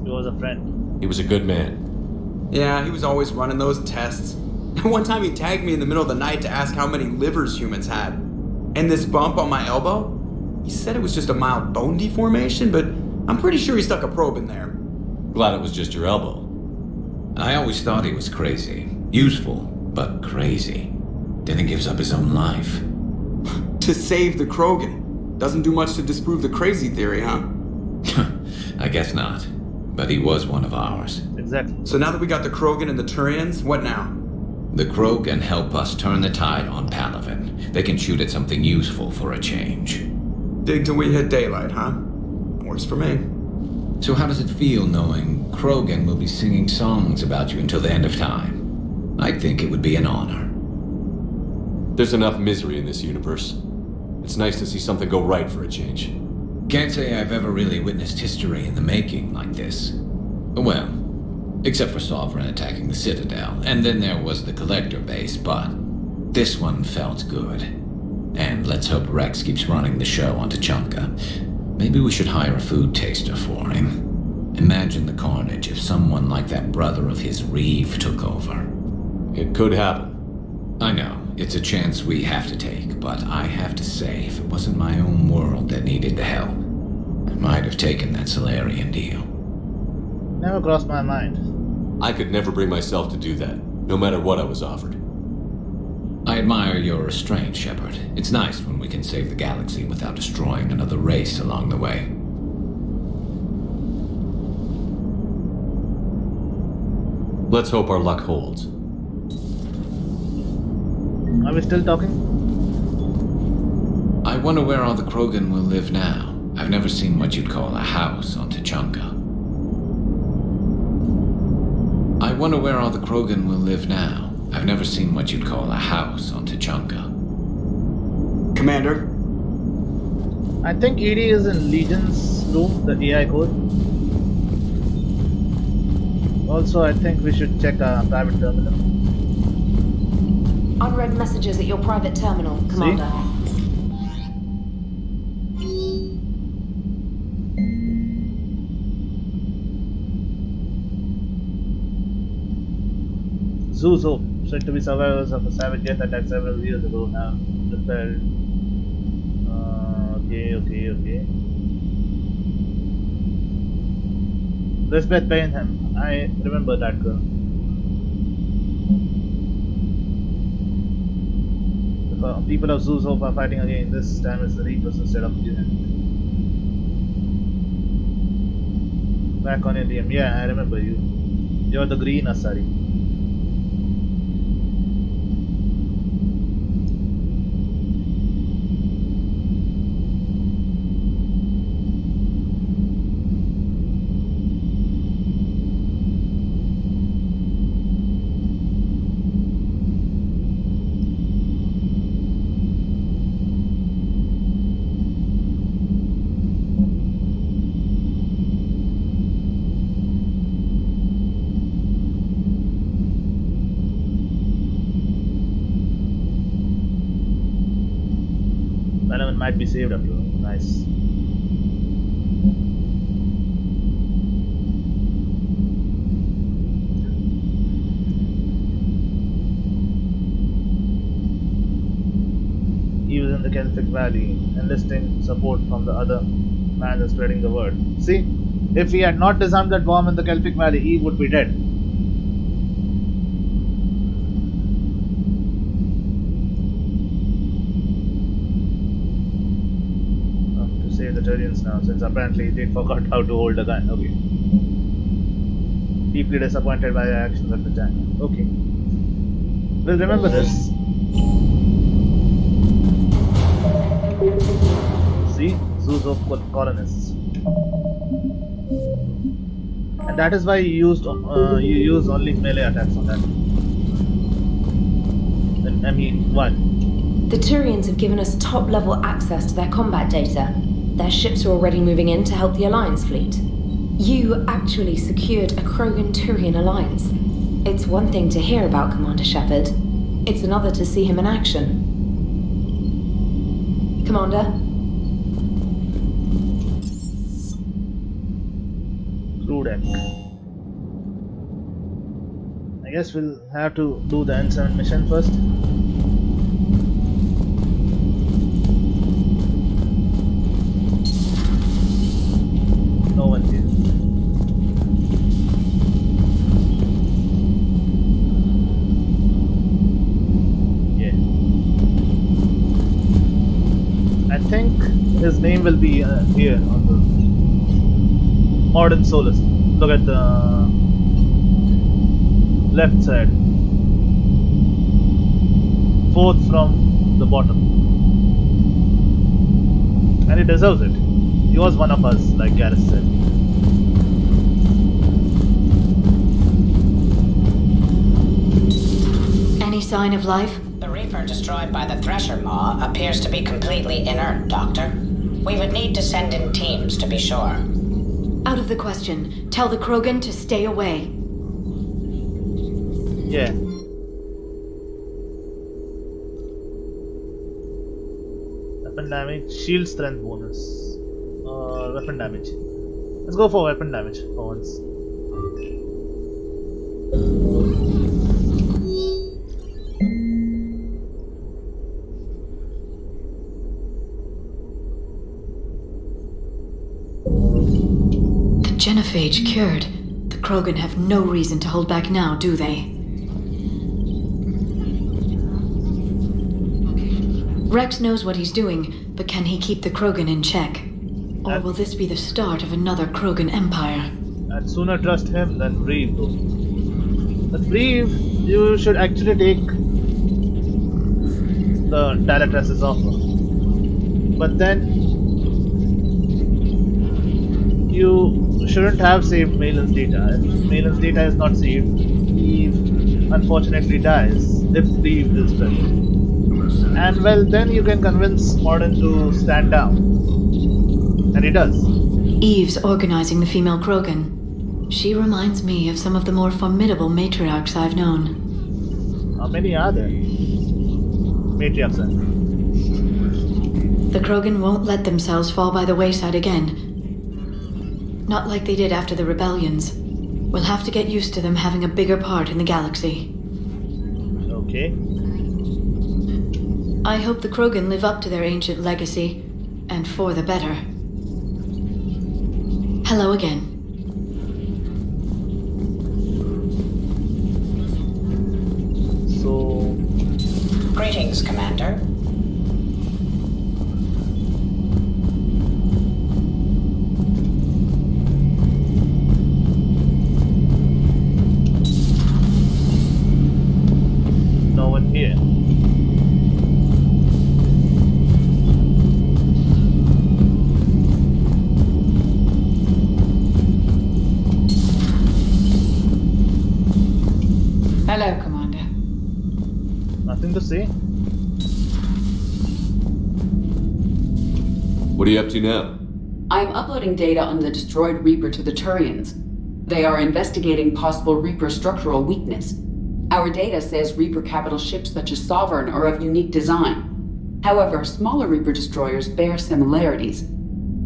He was a friend. He was a good man. Yeah, he was always running those tests. One time he tagged me in the middle of the night to ask how many livers humans had. And this bump on my elbow? He said it was just a mild bone deformation, but I'm pretty sure he stuck a probe in there. Glad it was just your elbow. I always thought he was crazy. Useful, but crazy. Then he gives up his own life. To save the Krogan. Doesn't do much to disprove the crazy theory, huh? I guess not. But he was one of ours. Exactly. So now that we got the Krogan and the Turians, what now? The Krogan help us turn the tide on Palaven. They can shoot at something useful for a change. Dig till we hit daylight, huh? Works for me. So how does it feel knowing Krogan will be singing songs about you until the end of time? I think it would be an honor. There's enough misery in this universe. It's nice to see something go right for a change. Can't say I've ever really witnessed history in the making like this. Well, except for Sovereign attacking the Citadel, and then there was the Collector base, but this one felt good. And let's hope Rex keeps running the show on Tuchanka. Maybe we should hire a food taster for him. Imagine the carnage if someone like that brother of his, Reeve, took over. It could happen. I know, it's a chance we have to take, but I have to say, if it wasn't my own world that needed the help, I might have taken that Solarian deal. Never crossed my mind. I could never bring myself to do that, no matter what I was offered. I admire your restraint, Shepard. It's nice when we can save the galaxy without destroying another race along the way. Let's hope our luck holds. Are we still talking? I wonder where all the Krogan will live now. I've never seen what you'd call a house on Tuchanka. I wonder where all the Krogan will live now. I've never seen what you'd call a house on Tuchanka. Commander? I think ED is in Legion's room, the AI code. Also, I think we should check our private terminal. Unread messages at your private terminal, Commander. Zuzo, said to be survivors of a savage death attack several years ago, have repelled. Okay. Lisbeth Bainham, I remember that girl. The people of Zuzhope are fighting again. This time it's the Reapers instead of the Back on Indium. Yeah, I remember you. You're the green Asari. Maelon might be saved after all. Nice. He was in the Celtic Valley, enlisting support from the other man and spreading the word. See, if he had not disarmed that bomb in the Celtic Valley, he would be dead. Save the Turians now, since apparently they forgot how to hold a gun. Okay. Deeply disappointed by their actions at the time. Okay. We'll remember this. See? Zoos of colonists. And that is why you use only melee attacks on that. I mean, one. The Turians have given us top-level access to their combat data. Their ships are already moving in to help the Alliance fleet. You actually secured a Krogan-Turian alliance. It's one thing to hear about Commander Shepard. It's another to see him in action. Commander? Crew deck. I guess we'll have to do the N7 mission first. No one here. Yeah. I think his name will be here on the Modern Solus. Look at the left side. Fourth from the bottom. And he deserves it. He was one of us, like Gareth said. sign of life? The Reaper destroyed by the Thresher Maw appears to be completely inert, Doctor. We would need to send in teams to be sure. Out of the question. Tell the Krogan to stay away. Yeah. Weapon damage, shield strength bonus. Weapon damage. Let's go for weapon damage for once. The genophage cured. The Krogan have no reason to hold back now, do they? Rex knows what he's doing, but can he keep the Krogan in check? Or will this be the start of another Krogan empire? I'd sooner trust him than Breve, though. But Breve, you should actually take the Talatress's offer. But then, you shouldn't have saved Maelon's data. If Maelon's data is not saved, Eve unfortunately dies if Breve is present. And well, then you can convince Morden to stand down. And he does. Eve's organizing the female Krogan. She reminds me of some of the more formidable matriarchs I've known. How many are there? Matriarchs are. The Krogan won't let themselves fall by the wayside again. Not like they did after the rebellions. We'll have to get used to them having a bigger part in the galaxy. Okay. I hope the Krogan live up to their ancient legacy, and for the better. Hello again. So... Greetings, Commander. No one here. Hello, Commander. Nothing to say. What are you up to now? I'm uploading data on the destroyed Reaper to the Turians. They are investigating possible Reaper structural weakness. Our data says Reaper capital ships such as Sovereign are of unique design. However, smaller Reaper destroyers bear similarities.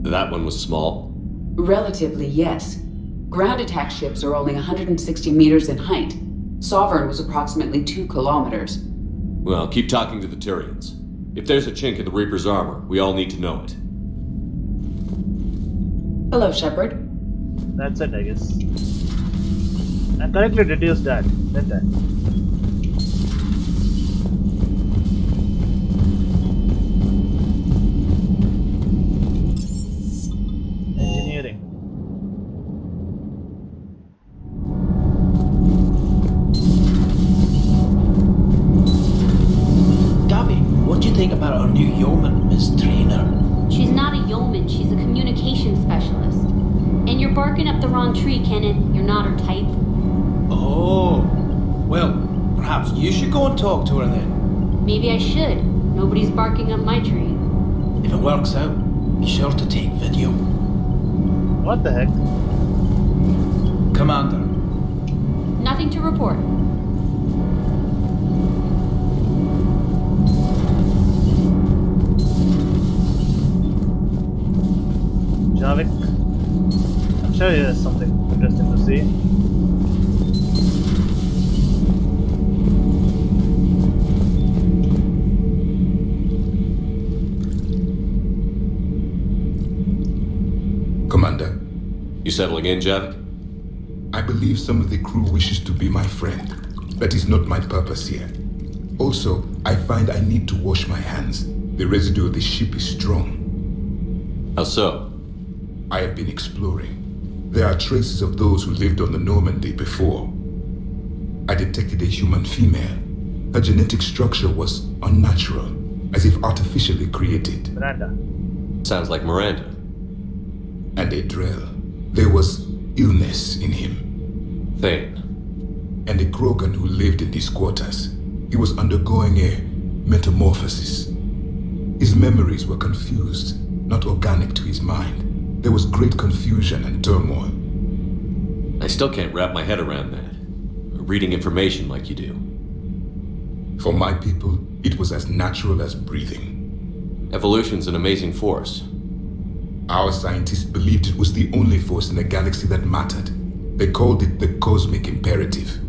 That one was small. Relatively, yes. Ground attack ships are only 160 meters in height. Sovereign was approximately 2 kilometers. Well, keep talking to the Turians. If there's a chink in the Reaper's armor, we all need to know it. Hello, Shepard. That's it, I guess. I correctly deduced that, didn't I? Engineering. Gabby, what do you think about our new yeoman, Miss Trainer? She's not a yeoman, she's a communication specialist. And you're barking up the wrong tree, Kenneth. You're not her type. Oh, well, perhaps you should go and talk to her then. Maybe I should. Nobody's barking up my tree. If it works out, be sure to take video. What the heck? Commander. Nothing to report. Javik. I'm sure he has something interesting to say. Commander. You settling in, Javik? I believe some of the crew wishes to be my friend. That is not my purpose here. Also, I find I need to wash my hands. The residue of the ship is strong. How so? I have been exploring. There are traces of those who lived on the Normandy before. I detected a human female. Her genetic structure was unnatural, as if artificially created. Miranda. Sounds like Miranda. And a Drell. There was illness in him. Thane. And a Krogan who lived in these quarters. He was undergoing a metamorphosis. His memories were confused, not organic to his mind. There was great confusion and turmoil. I still can't wrap my head around that. Reading information like you do. For my people, it was as natural as breathing. Evolution's an amazing force. Our scientists believed it was the only force in the galaxy that mattered. They called it the cosmic imperative.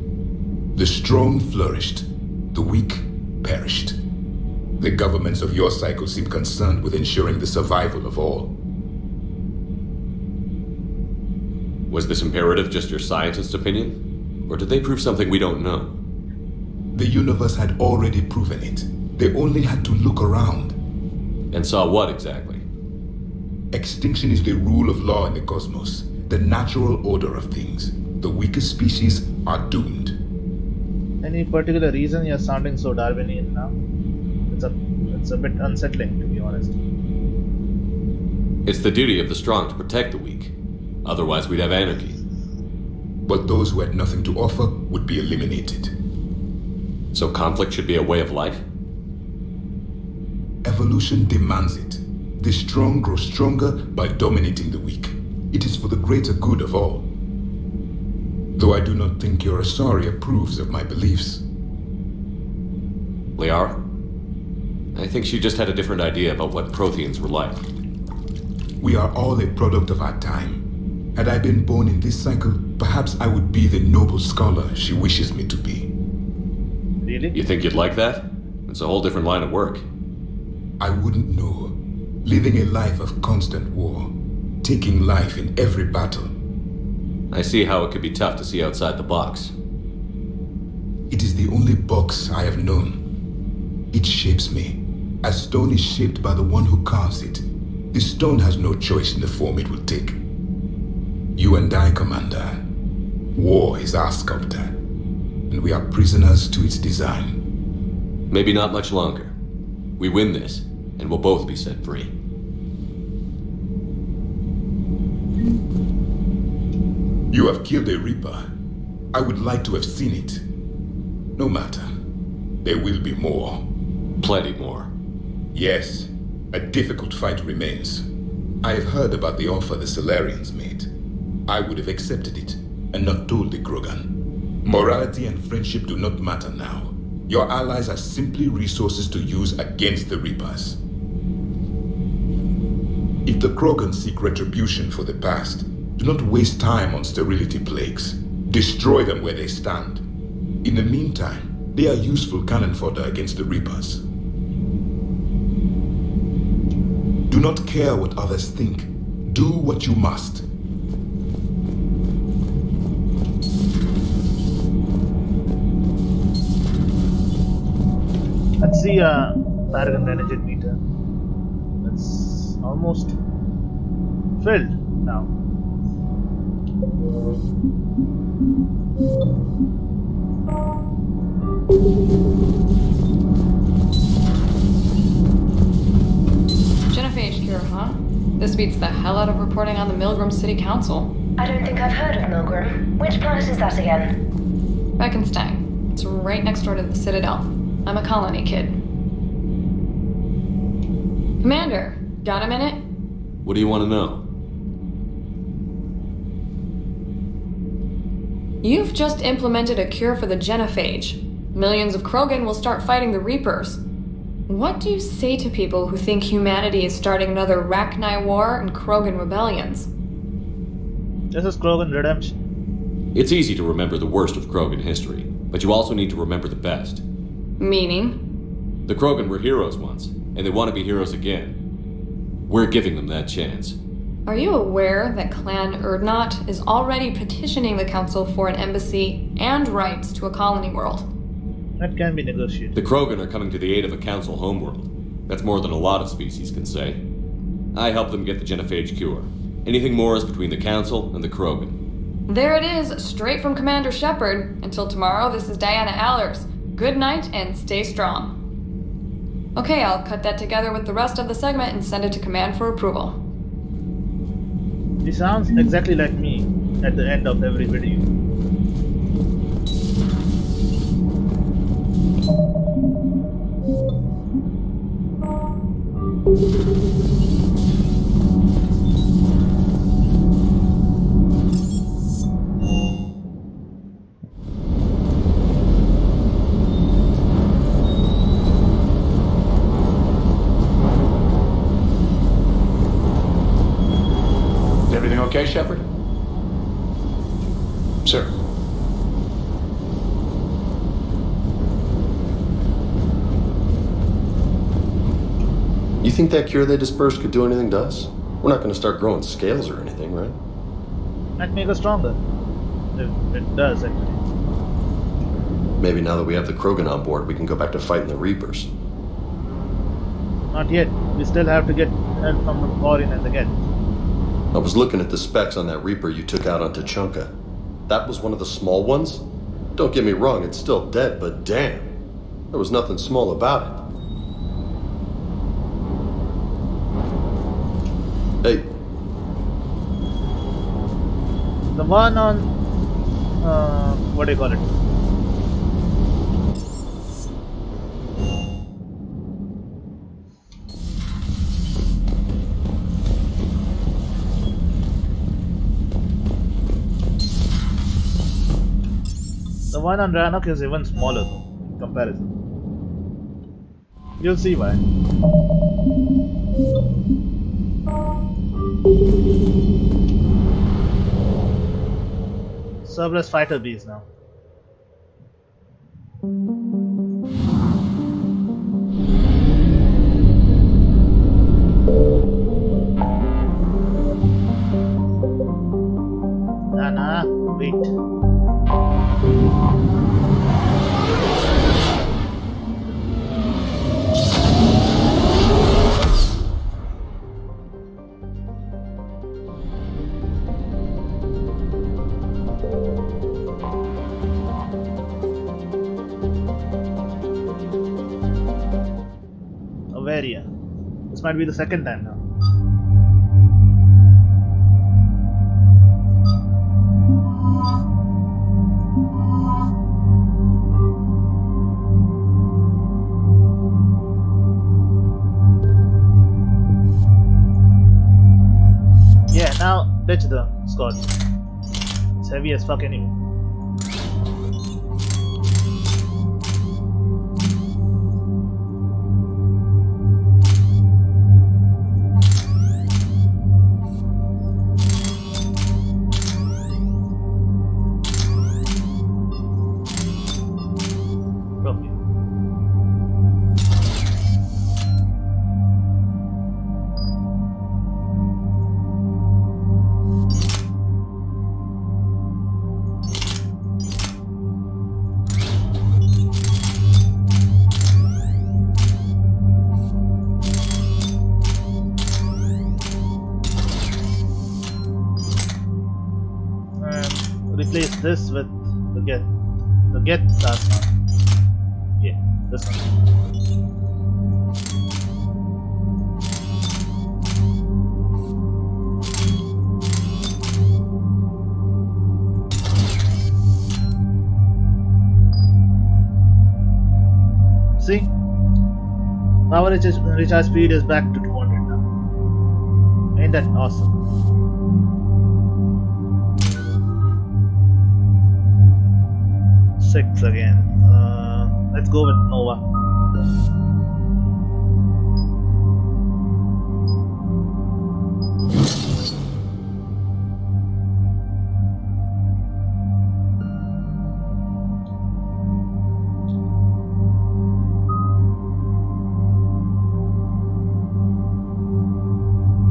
The strong flourished, the weak perished. The governments of your cycle seem concerned with ensuring the survival of all. Was this imperative just your scientist's opinion? Or did they prove something we don't know? The universe had already proven it. They only had to look around. And saw what exactly? Extinction is the rule of law in the cosmos, the natural order of things. The weakest species are doomed. Any particular reason you're sounding so Darwinian now? It's a bit unsettling, to be honest. It's the duty of the strong to protect the weak. Otherwise, we'd have anarchy. But those who had nothing to offer would be eliminated. So conflict should be a way of life? Evolution demands it. The strong grow stronger by dominating the weak. It is for the greater good of all. Though I do not think your Asari approves of my beliefs. Liara? I think she just had a different idea about what Protheans were like. We are all a product of our time. Had I been born in this cycle, perhaps I would be the noble scholar she wishes me to be. Really? You think you'd like that? It's a whole different line of work. I wouldn't know. Living a life of constant war. Taking life in every battle. I see how it could be tough to see outside the box. It is the only box I have known. It shapes me, as stone is shaped by the one who carves it. The stone has no choice in the form it will take. You and I, Commander. War is our sculptor, and we are prisoners to its design. Maybe not much longer. We win this, and we'll both be set free. You have killed a Reaper. I would like to have seen it. No matter. There will be more. Plenty more. Yes. A difficult fight remains. I have heard about the offer the Solarians made. I would have accepted it, and not told the Krogan. Morality and friendship do not matter now. Your allies are simply resources to use against the Reapers. If the Krogan seek retribution for the past, do not waste time on sterility plagues. Destroy them where they stand. In the meantime, they are useful cannon fodder against the Reapers. Do not care what others think. Do what you must. Let's see Paragon energy meter. It's almost filled now. Genophage cure, huh? This beats the hell out of reporting on the Milgram City Council. I don't think I've heard of Milgram. Which planet is that again? Beckenstein. It's right next door to the Citadel. I'm a colony kid. Commander, got a minute? What do you want to know? You've just implemented a cure for the genophage. Millions of Krogan will start fighting the Reapers. What do you say to people who think humanity is starting another Rachni war and Krogan rebellions? This is Krogan redemption. It's easy to remember the worst of Krogan history, but you also need to remember the best. Meaning? The Krogan were heroes once, and they want to be heroes again. We're giving them that chance. Are you aware that Clan Urdnot is already petitioning the Council for an embassy and rights to a colony world? That can be negotiated. The Krogan are coming to the aid of a Council homeworld. That's more than a lot of species can say. I helped them get the genophage cure. Anything more is between the Council and the Krogan. There it is, straight from Commander Shepard. Until tomorrow, this is Diana Allers. Good night and stay strong. Okay, I'll cut that together with the rest of the segment and send it to Command for approval. He sounds exactly like me at the end of every video. Everything okay, Shepard? Sir. You think that cure they dispersed could do anything to us? We're not going to start growing scales or anything, right? Might make us stronger. If it does, actually. Maybe now that we have the Krogan on board, we can go back to fighting the Reapers. Not yet. We still have to get help from the Quarian and the Geth. I was looking at the specs on that Reaper you took out on Tuchanka. That was one of the small ones? Don't get me wrong, it's still dead, but damn. There was nothing small about it. Hey. The one on... what do you call it? The one on Rannoch is even smaller though, in comparison. You'll see why. Cerberus fighter bees now. Nah, wait. This might be the second time now. Yeah, now ditch the Scott. It's heavy as fuck anyway. Replace this with the Geth plasma. Yeah, this one. See? Power recharge speed is back to 200 now. Ain't that awesome? Six again. Let's go with Nova.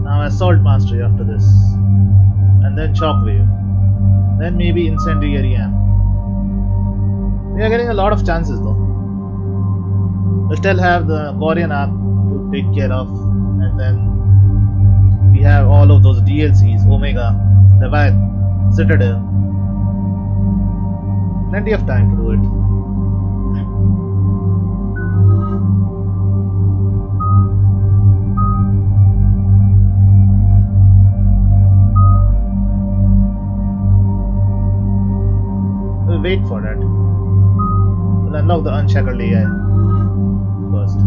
Now Assault Mastery after this. And then Shockwave. Then maybe Incendiary Amp. We are getting a lot of chances though. We still have the Quarian app to take care of, and then we have all of those DLCs, Omega, Leviathan, Citadel. Plenty of time to do it. We'll wait for that. We'll unlock the Unshackled AI first.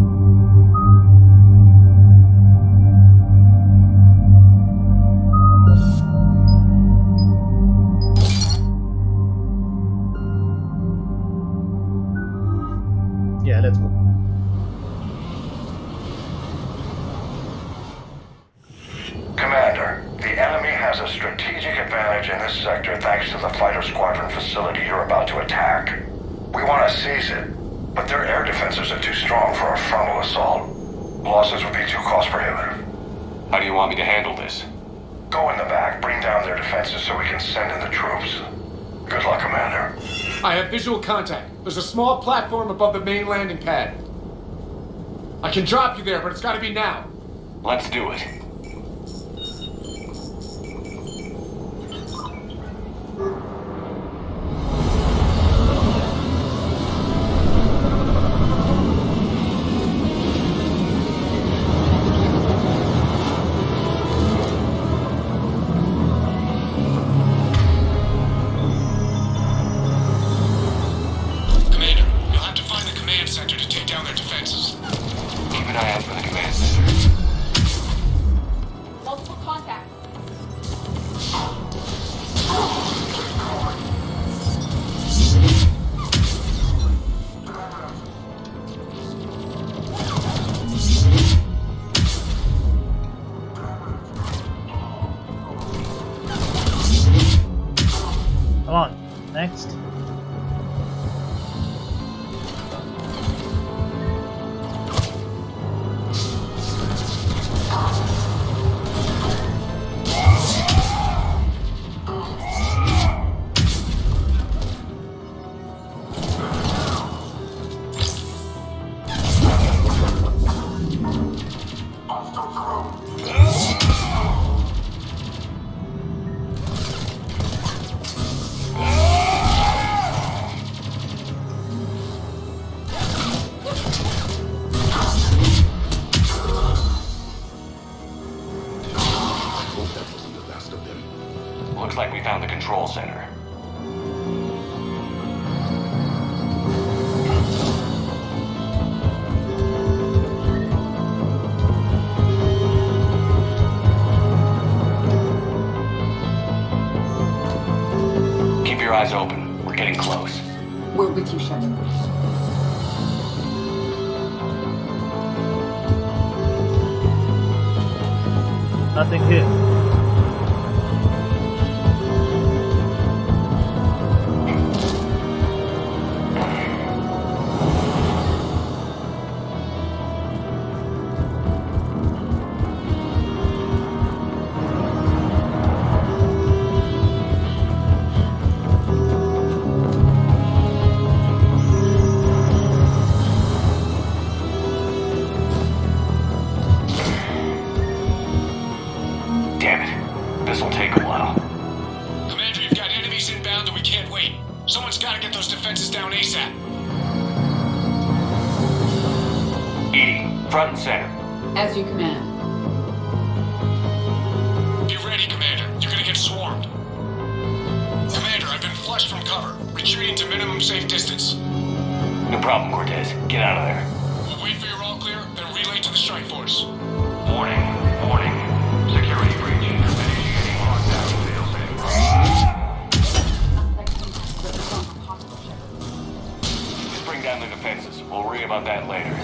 has a strategic advantage in this sector thanks to the fighter squadron facility you're about to attack. We want to seize it, but their air defenses are too strong for a frontal assault. Losses would be too cost-prohibitive. How do you want me to handle this? Go in the back, bring down their defenses so we can send in the troops. Good luck, Commander. I have visual contact. There's a small platform above the main landing pad. I can drop you there, but it's gotta be now. Let's do it. Come on, next. Looks like we found the control center. Keep your eyes open. We're getting close. We're with you, Shepard. Nothing here. Front and center. As you command. Be ready, Commander. You're gonna get swarmed. Commander, I've been flushed from cover. Retreating to minimum safe distance. No problem, Cortez. Get out of there. We'll wait for your all clear, then relay to the strike force. Warning. Warning. Security breach. Initiating lockdown. Failsafe. Just bring down the defenses. We'll worry about that later.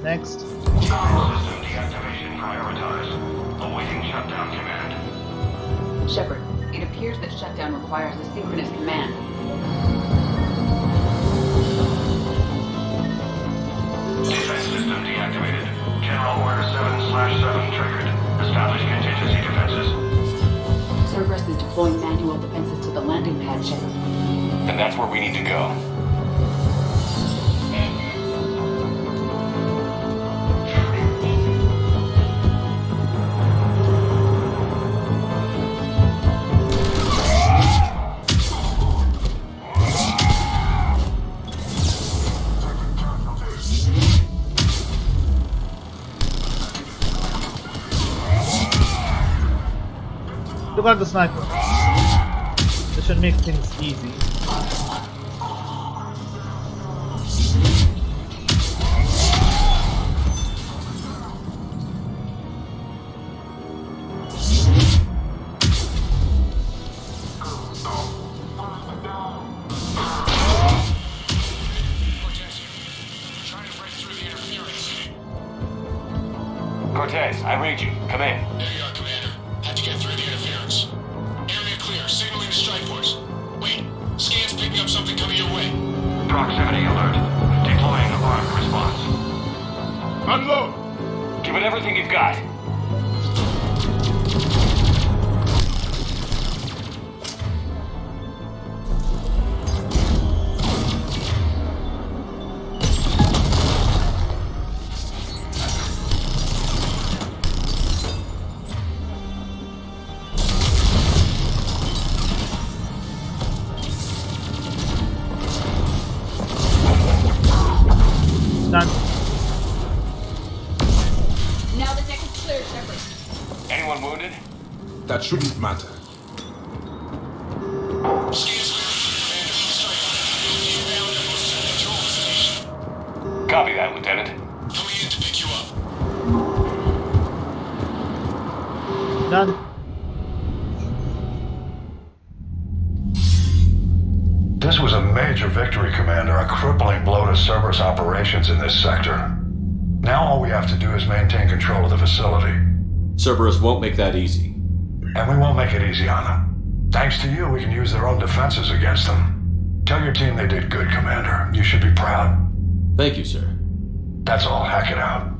Next. System deactivation prioritized. Awaiting shutdown command. Shepard, it appears that shutdown requires a synchronous command. Defense system deactivated. General Order 7/7 triggered. Establish contingency defenses. Cerberus is deploying manual defenses to the landing pad, Shepard. And that's where we need to go. Look at the sniper. This should make things easy. Cortez, I read you. Come in. There you are, Commander. Had to get through the interference. Area clear. Signaling to strike force. Wait. Scans picking up something coming your way. Proximity alert. Deploying armed response. Unload! Give it everything you've got. Done. Now the deck is clear, Shepard. Anyone wounded? That shouldn't matter. Copy that, Lieutenant. Coming in to pick you up. Done. This was a major victory, Commander. A crippling blow to Cerberus operations in this sector. Now all we have to do is maintain control of the facility. Cerberus won't make that easy. And we won't make it easy on them. Thanks to you, we can use their own defenses against them. Tell your team they did good, Commander. You should be proud. Thank you, sir. That's all. Hack it out.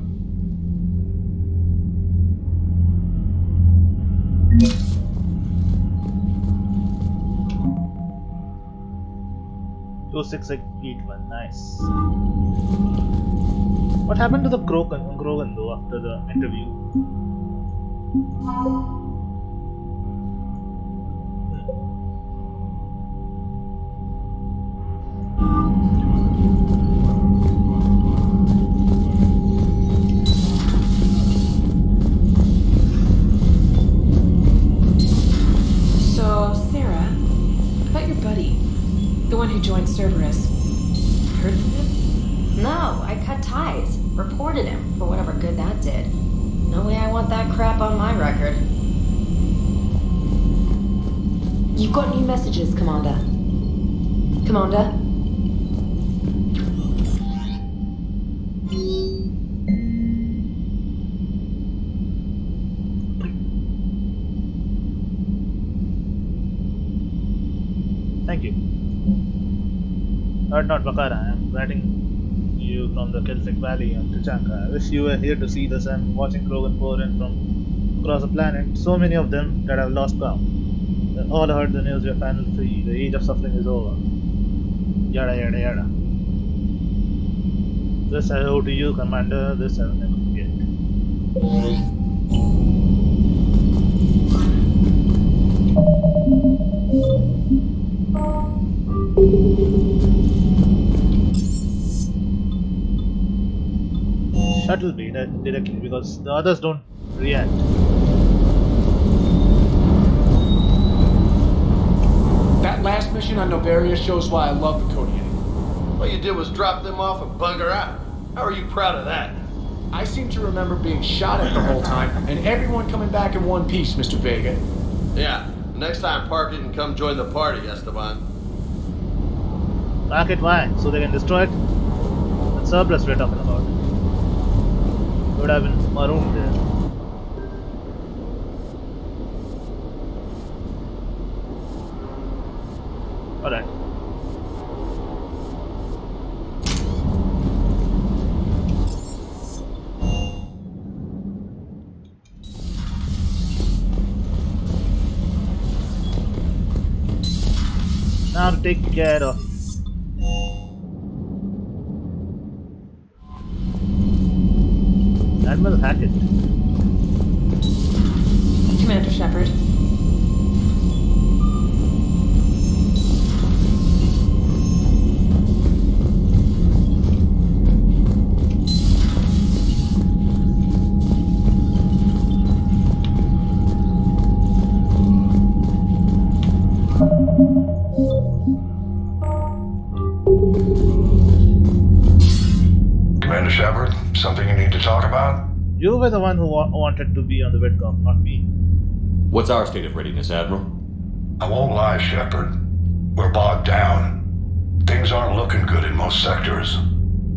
Two 681, nice. What happened to the Krogan though after the interview? So, Sarah, about your buddy, the one who joined Cerberus. Heard from him? No, I cut ties. Reported him for whatever good that did. No way I want that crap on my record. You've got new messages, Commander. Commander? Thank you. Not Bakara, I am writing you from the Kelsic Valley on Tuchanka. I wish you were here to see this. I'm watching Krogan pour in from across the planet. So many of them that have lost count. They all heard the news you're finally free. The age of suffering is over. Yada yada yada. This I owe to you, Commander. This I will never forget. Shuttle me directly because the others don't react. That last mission on Novaria shows why I love the Kodiak. All you did was drop them off and bugger out. How are you proud of that? I seem to remember being shot at the whole time, and everyone coming back in one piece, Mr. Vega. Yeah, next time park it and come join the party, Esteban. Park it, why? So they can destroy it? That Cerberus we're talking about. Would have been marooned there. Alright. Now to take care of Admiral Hackett. Commander Shepard. Commander Shepard, something you need to talk about? You were the one who wanted to be on the Vidcom, not me. What's our state of readiness, Admiral? I won't lie, Shepard. We're bogged down. Things aren't looking good in most sectors.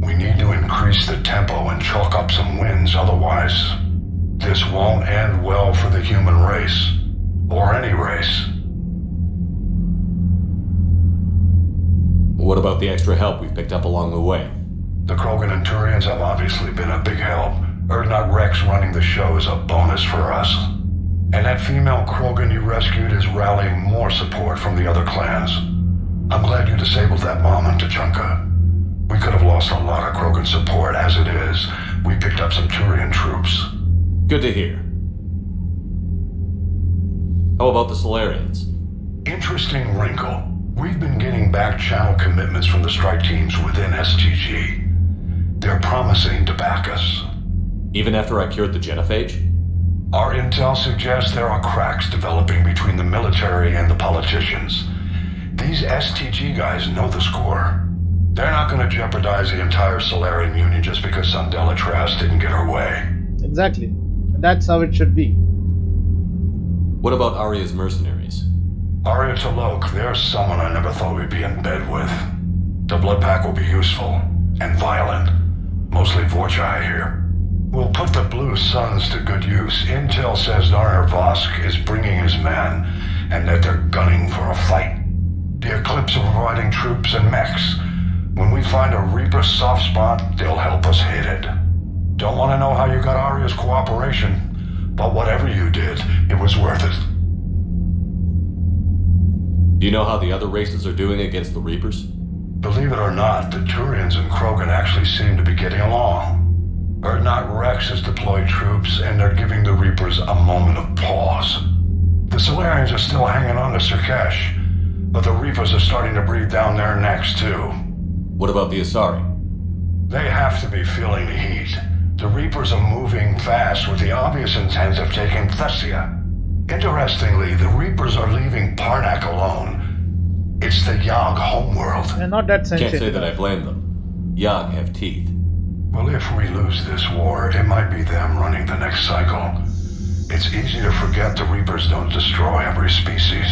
We need to increase the tempo and chalk up some wins, otherwise, this won't end well for the human race. Or any race. What about the extra help we've picked up along the way? The Krogan and Turians have obviously been a big help. Urdnot Rex running the show is a bonus for us. And that female Krogan you rescued is rallying more support from the other clans. I'm glad you disabled that bomb on Tachanka. We could have lost a lot of Krogan support as it is. We picked up some Turian troops. Good to hear. How about the Solarians? Interesting wrinkle. We've been getting back channel commitments from the strike teams within STG. They're promising to back us. Even after I cured the genophage? Our intel suggests there are cracks developing between the military and the politicians. These STG guys know the score. They're not going to jeopardize the entire Solarian Union just because some Delatras didn't get her way. Exactly. That's how it should be. What about Arya's mercenaries? Arya T'Lok, they're someone I never thought we'd be in bed with. The blood pack will be useful. And violent. Mostly Vorchai here. We'll put the Blue Suns to good use. Intel says Narner Vosk is bringing his men, and that they're gunning for a fight. The Eclipse are providing troops and mechs. When we find a Reaper soft spot, they'll help us hit it. Don't want to know how you got Arya's cooperation, but whatever you did, it was worth it. Do you know how the other races are doing against the Reapers? Believe it or not, the Turians and Krogan actually seem to be getting along. Urdnot Rex has deployed troops, and they're giving the Reapers a moment of pause. The Solarians are still hanging on to Surkesh, but the Reapers are starting to breathe down their necks too. What about the Asari? They have to be feeling the heat. The Reapers are moving fast with the obvious intent of taking Thessia. Interestingly, the Reapers are leaving Parnak alone. It's the Yag homeworld. They're not that sentient. Can't say that I blame them. Yag have teeth. Well, if we lose this war, it might be them running the next cycle. It's easy to forget the Reapers don't destroy every species.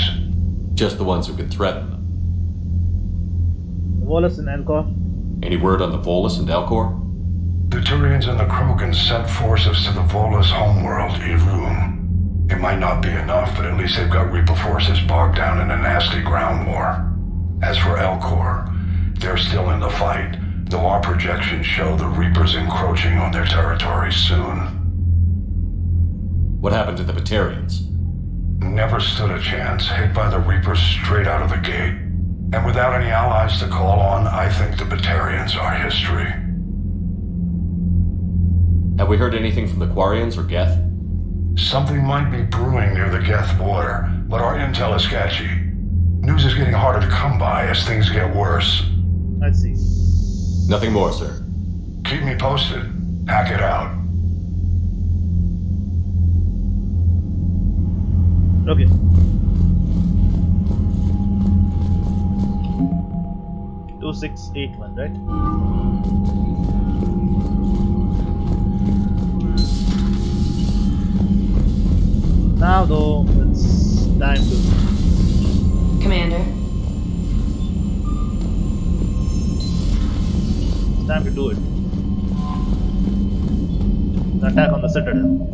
Just the ones who could threaten them. Volus and Elcor? Any word on the Volus and Elcor? The Turians and the Krogan sent forces to the Volus homeworld, Irum. It might not be enough, but at least they've got Reaper forces bogged down in a nasty ground war. As for Elcor, they're still in the fight, though our projections show the Reapers encroaching on their territory soon. What happened to the Batarians? Never stood a chance, hit by the Reapers straight out of the gate. And without any allies to call on, I think the Batarians are history. Have we heard anything from the Quarians or Geth? Something might be brewing near the Geth border, but our intel is sketchy. News is getting harder to come by as things get worse. I see. Nothing more, sir. Keep me posted. Hack it out. Okay. Two 681, right? Now though, it's time to... Commander. It's time to do it. The attack on the Citadel.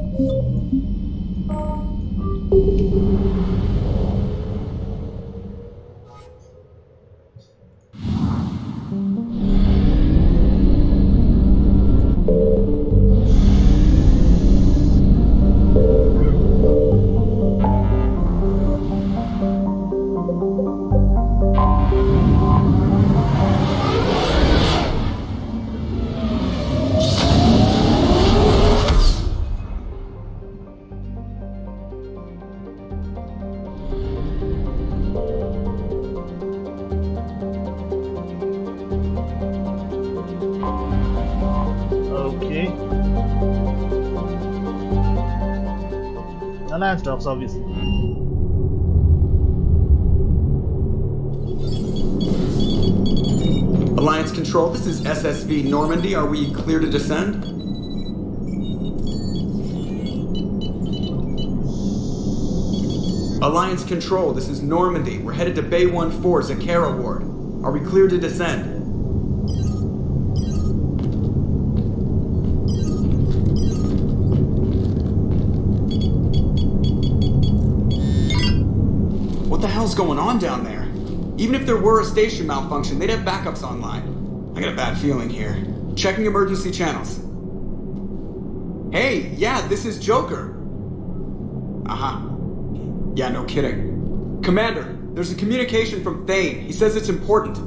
Alliance talks, obviously. Alliance Control, this is SSV Normandy. Are we clear to descend? Alliance Control, this is Normandy. We're headed to Bay 1-4, Zakara Ward. Are we clear to descend? hell's going on down there? Even if there were a station malfunction, they'd have backups online. I got a bad feeling here. Checking emergency channels. Hey, yeah, this is Joker. Yeah, no kidding. Commander, there's a communication from Thane. He says it's important.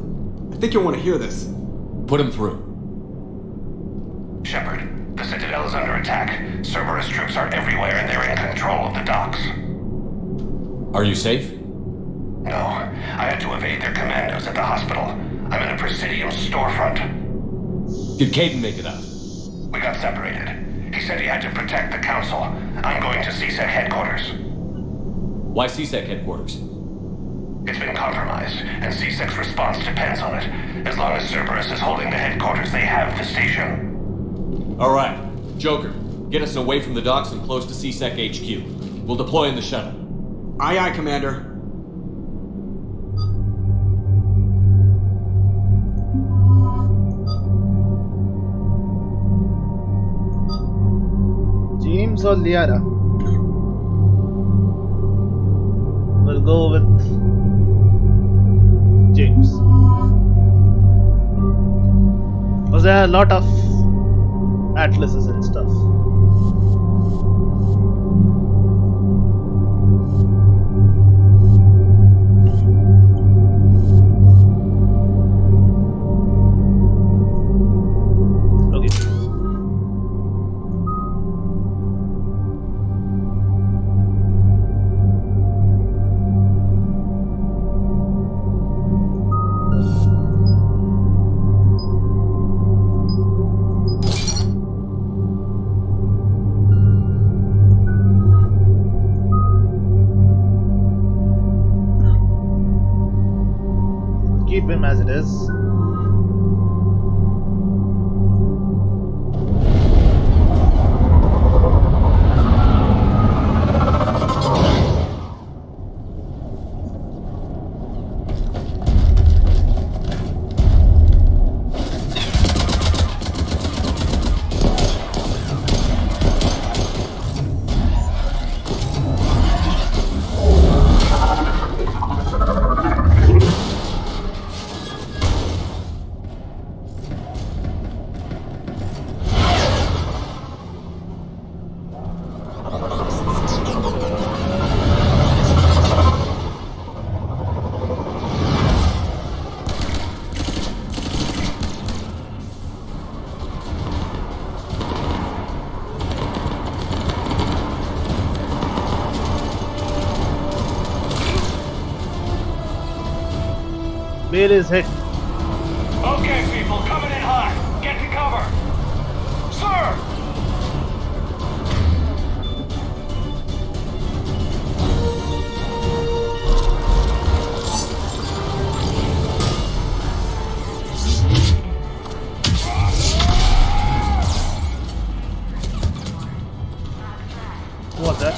I think you'll want to hear this. Put him through. Shepard, the Citadel is under attack. Cerberus troops are everywhere and they're in control of the docks. Are you safe? No, I had to evade their commandos at the hospital. I'm in a Presidium storefront. Did Kaidan make it out? We got separated. He said he had to protect the Council. I'm going to CSEC headquarters. Why CSEC headquarters? It's been compromised, and CSEC's response depends on it. As long as Cerberus is holding the headquarters, they have the station. Alright, Joker, get us away from the docks and close to CSEC HQ. We'll deploy in the shuttle. Aye, aye, Commander. James or Liara? We'll go with James. Was there a lot of atlases and stuff? Keep him as it is. Where is it? Okay, people, coming in hot. Get to cover. Sir! What's that?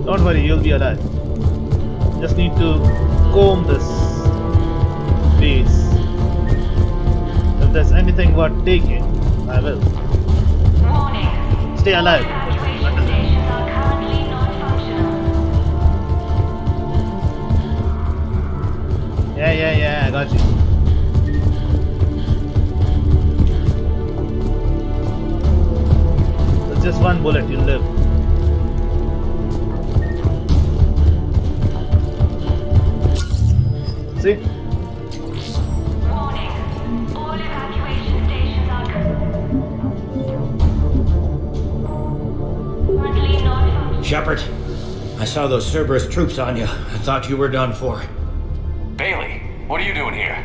Don't worry, you'll be alright. Just need to comb this base. If there's anything worth taking, I will. Warning. Stay alive. Evacuation stations are currently non-functional. Yeah, I got you. It's just one bullet, you'll live. See? Warning. All evacuation stations are Shepard. I saw those Cerberus troops on you. I thought you were done for. Bailey, what are you doing here?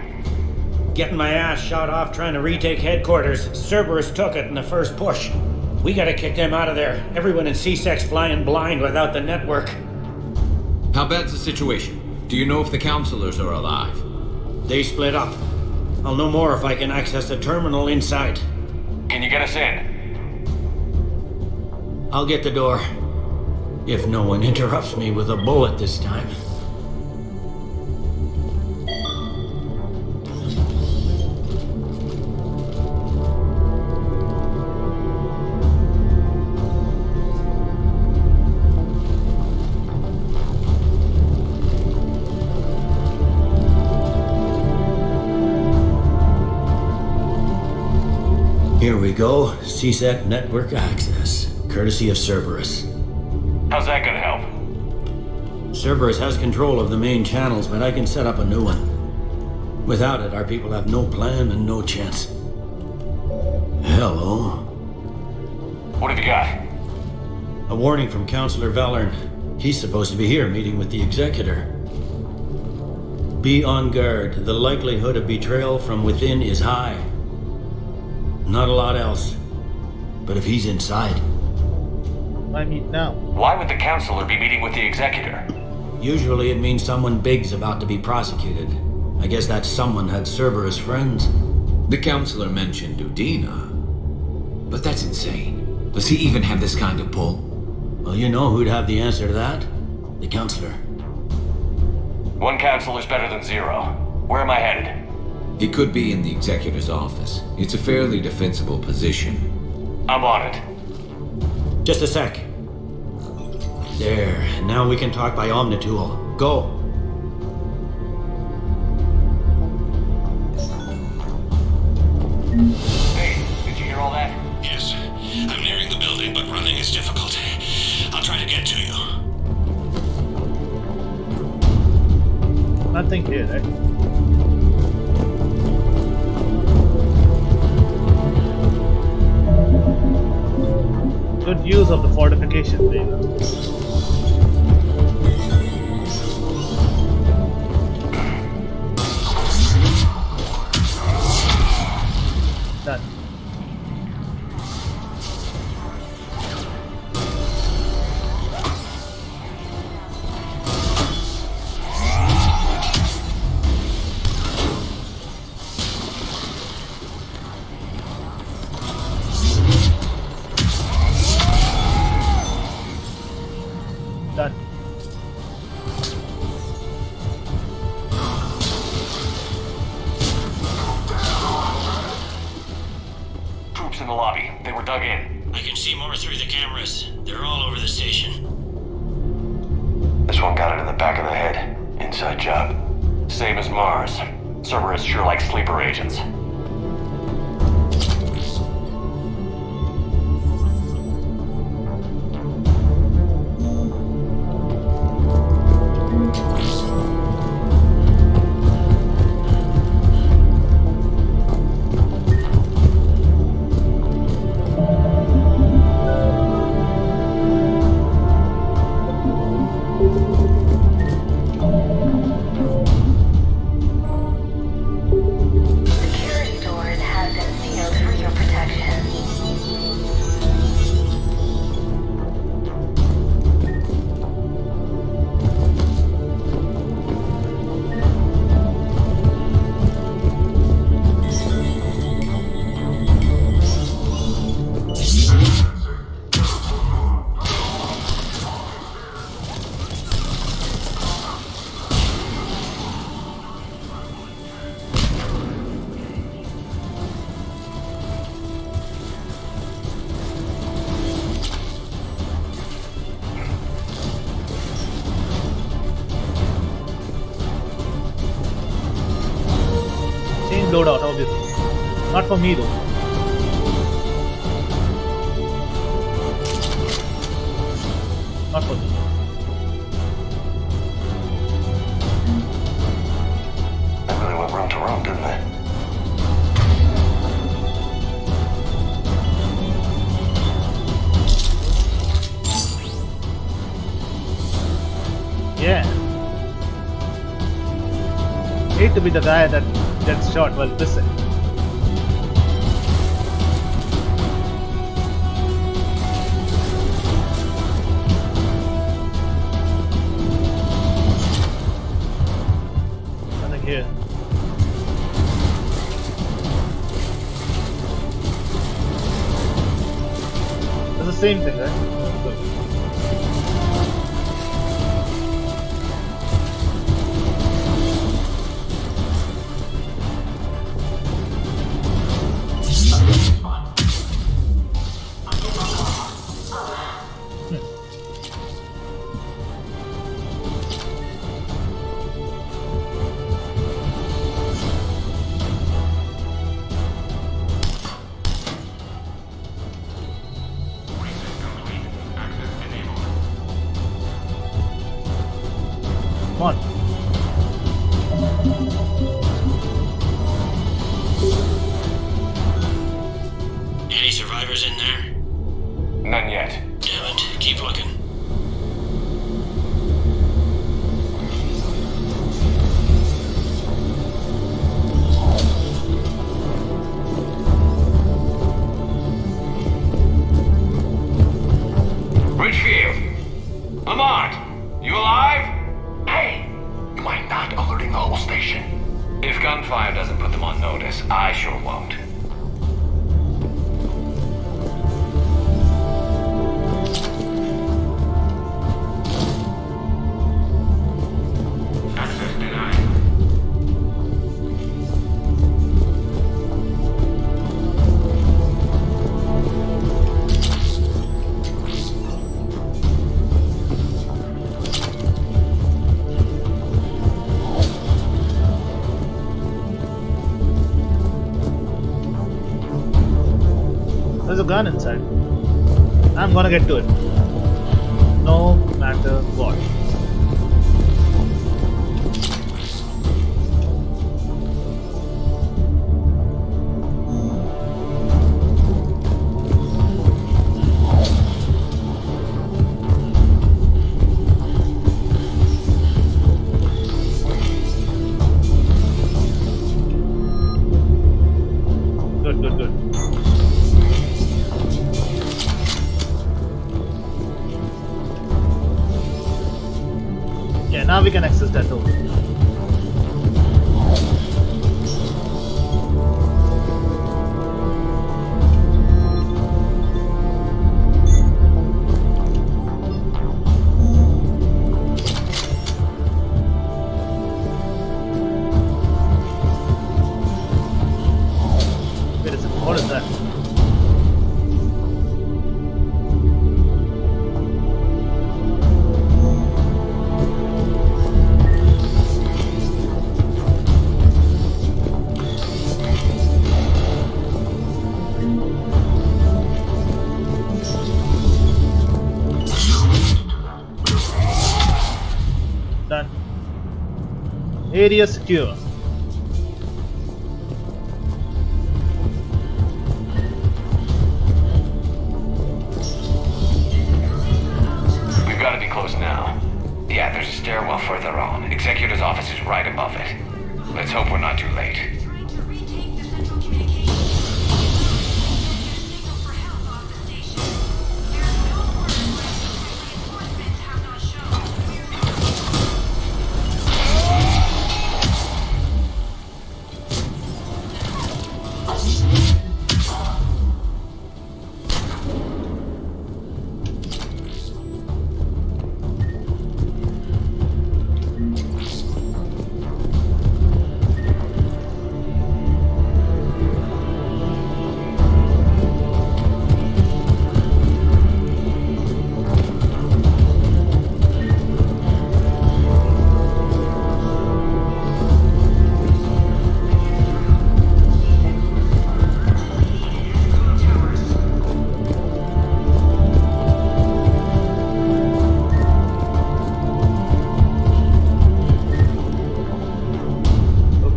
Getting my ass shot off trying to retake headquarters. Cerberus took it in the first push. We gotta kick them out of there. Everyone in C-Sec's flying blind without the network. How bad's the situation? Do you know if the counselors are alive? They split up. I'll know more if I can access the terminal inside. Can you get us in? I'll get the door. If no one interrupts me with a bullet this time. Here we go. C-Sec network access. Courtesy of Cerberus. How's that gonna help? Cerberus has control of the main channels, but I can set up a new one. Without it, our people have no plan and no chance. Hello. What have you got? A warning from Counselor Valern. He's supposed to be here meeting with the Executor. Be on guard. The likelihood of betrayal from within is high. Not a lot else. But if he's inside... Why meet now? Why would the Counselor be meeting with the Executor? Usually it means someone big's about to be prosecuted. I guess that someone had Cerberus friends. The Counselor mentioned Udina. But that's insane. Does he even have this kind of pull? Well, you know who'd have the answer to that? The Counselor. One Counselor's better than zero. Where am I headed? He could be in the Executor's office. It's a fairly defensible position. I'm on it. Just a sec. There. Now we can talk by Omnitool. Go. Hey, did you hear all that? Yes. I'm nearing the building, but running is difficult. I'll try to get to you. Nothing here, right? Good use of the fortification, Vega. Done. Done. Troops in the lobby. They were dug in. I can see more through the cameras. They're all over the station. This one got it in the back of the head. Inside job. Same as Mars. Cerberus sure likes sleeper agents. Loadout, obviously. Not for me though. Not for me. They really went room to room, didn't they? Hate to be the guy that gets shot while pissing. Nothing here. It's the same thing, right? Good. Come on. Any survivors in there? None yet. Damn it. Keep looking. Richfield! Lamont! You alive? Hey! You mind not alerting the whole station? If gunfire doesn't put them on notice, I sure won't. Access denied. There's a gun inside. I'm gonna get to it. No matter what. Good, good, good. Yeah, now we can access that door. Wait a second, what is that? Done. Area secure. We've got to be close now. Yeah, there's a stairwell further on. Executor's office is right above it. Let's hope we're not too late.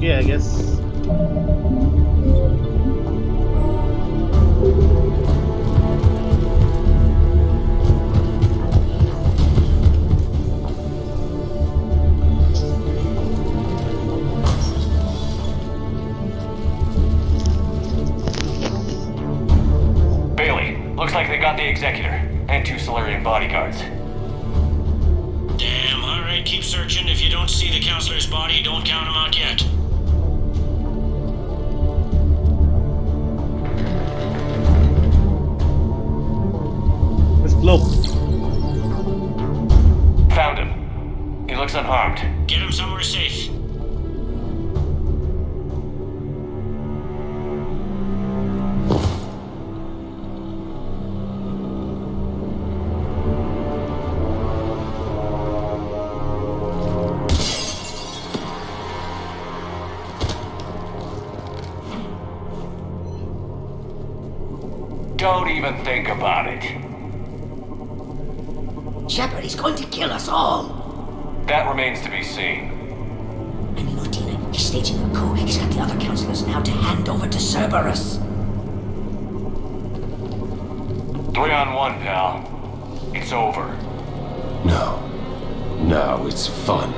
I guess. Found the Executor and 2 Solarian bodyguards. Damn, alright, keep searching. If you don't see the counselor's body, don't count him out yet. His cloak. Found him. He looks unharmed. Get him somewhere safe. Don't even think about it. Shepard, he's going to kill us all. That remains to be seen. I mean, Lieutenant, he's staging a coup. He's got the other counselors now to hand over to Cerberus. 3-on-1, pal. It's over. No. No, it's fun.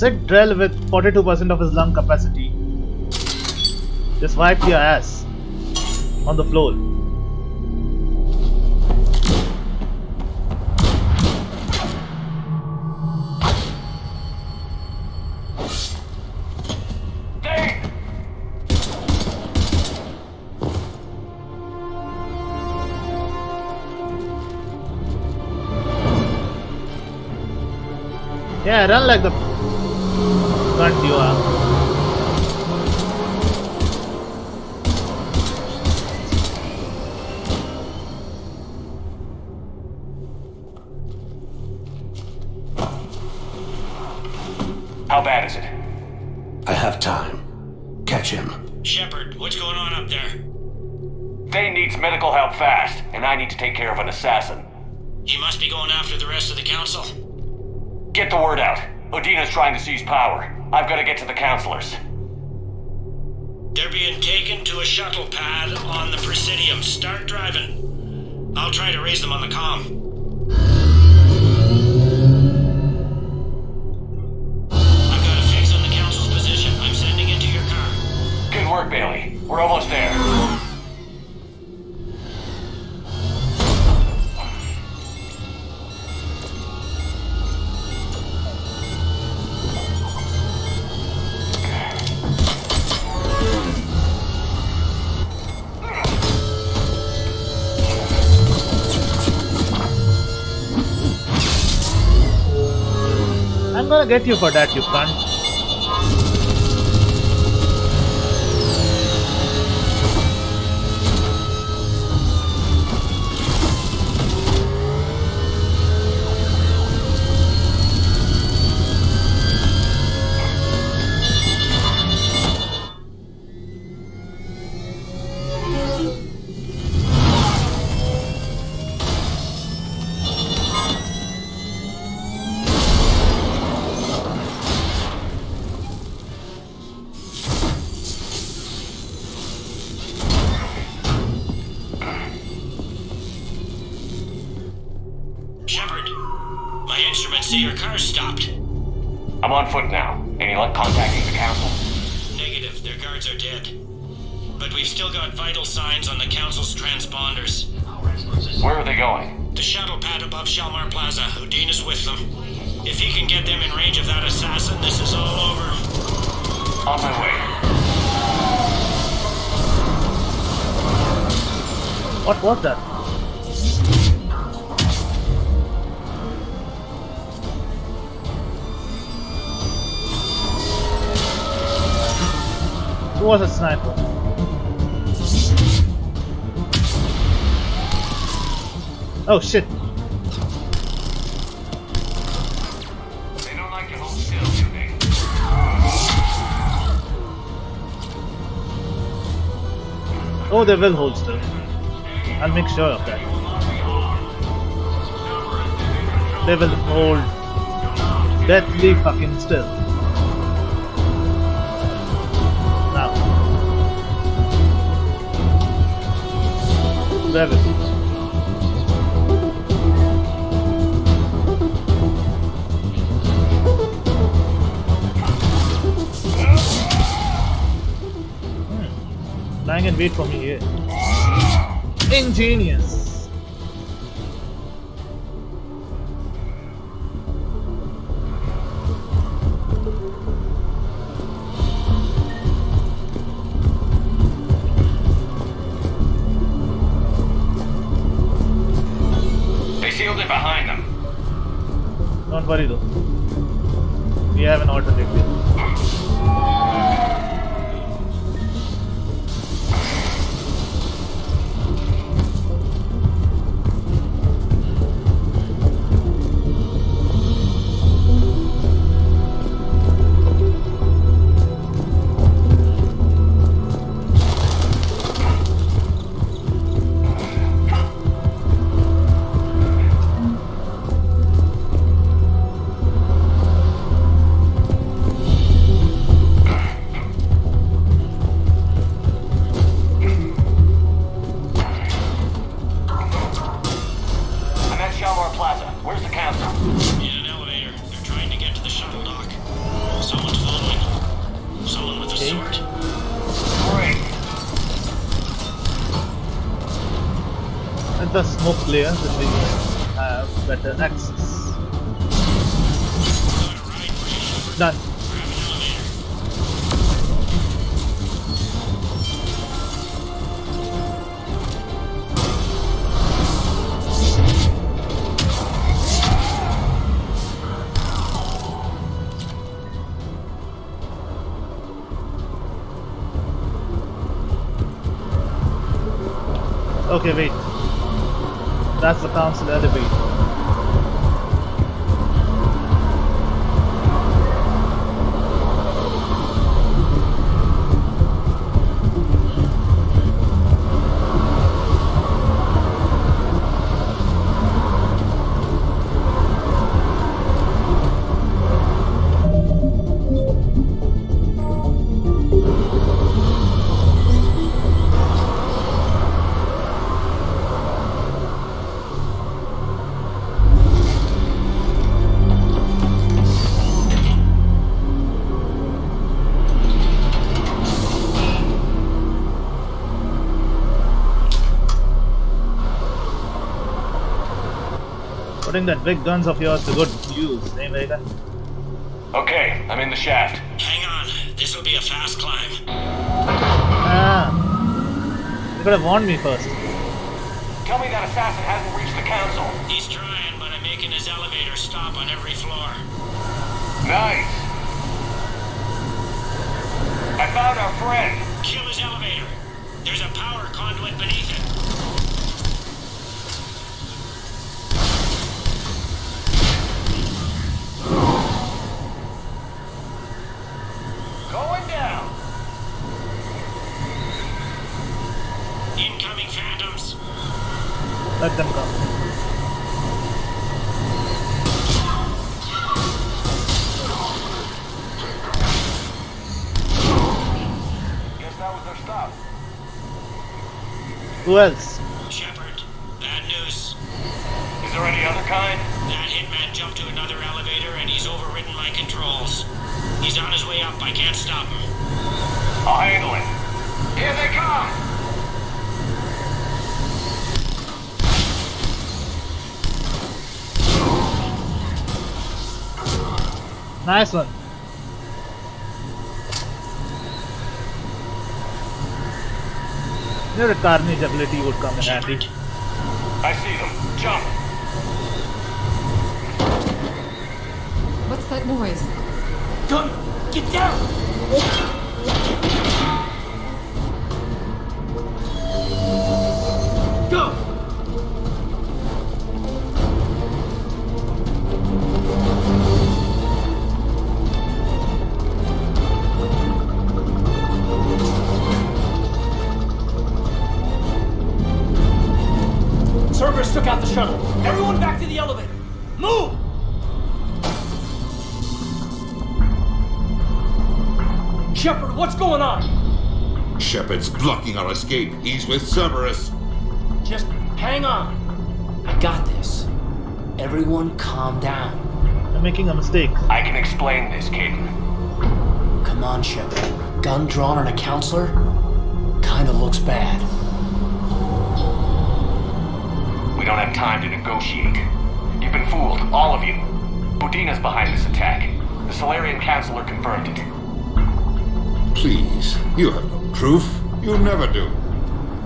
Sick Drell with 42% of his lung capacity just wiped your ass on the floor. Yeah, run like the cunt you are. How bad is it? I have time. Catch him. Shepard, what's going on up there? Dane needs medical help fast, and I need to take care of an assassin. He must be going after the rest of the council. Get the word out. Udina's trying to seize power. I've got to get to the counselors. They're being taken to a shuttle pad on the Presidium. Start driving. I'll try to raise them on the comm. I've got a fix on the council's position. I'm sending it to your car. Good work, Bailey. We're almost there. I'm gonna get you for that, you cunt. See, your car's stopped. I'm on foot now. Any luck contacting the council? Negative. Their guards are dead. But we've still got vital signs on the council's transponders. Where are they going? The shuttle pad above Shelmar Plaza. Udina's with them. If he can get them in range of that assassin, this is all over. On my way. What was that? Who was a sniper? Oh shit. They don't like to hold still, do they? Oh, they will hold still. I'll make sure of that. They will hold deathly fucking still. Now. Where is it? Lying and wait for me here. Ingenious. They sealed it behind them. Don't worry though. We have an alternative. The smoke clear, then we have better access. Done. Okay, wait. That's the council elevator. Putting that big guns of yours to good use, eh, Vega? Okay, I'm in the shaft. Hang on, this will be a fast climb. Ah, you could have warned me first. Tell me that assassin hasn't reached the council. He's trying, but I'm making his elevator stop on every floor. Nice. I found our friend. Kill his elevator. There's a power conduit beneath it. Going down. Incoming phantoms. Let them come. Guess that was their stop. Who else? Shepard, bad news. Is there any other kind? That hitman jumped to another elevator and he's overridden my controls. He's on his way up. I can't stop him. I'll handle it. Here they come! Nice one. Your carnage ability would come in handy. I see them. Jump! What's that noise? Don't get down! Go! Cerberus took out the shuttle. Everyone back to the elevator. Move! Shepard, what's going on? Shepard's blocking our escape. He's with Cerberus. Just hang on. I got this. Everyone calm down. I'm making a mistake. I can explain this, Kaidan. Come on, Shepard. Gun drawn on a counselor? Kinda looks bad. We don't have time to negotiate. You've been fooled, all of you. Udina's behind this attack. The Solarian Counselor confirmed it. Please, you have no proof. You never do.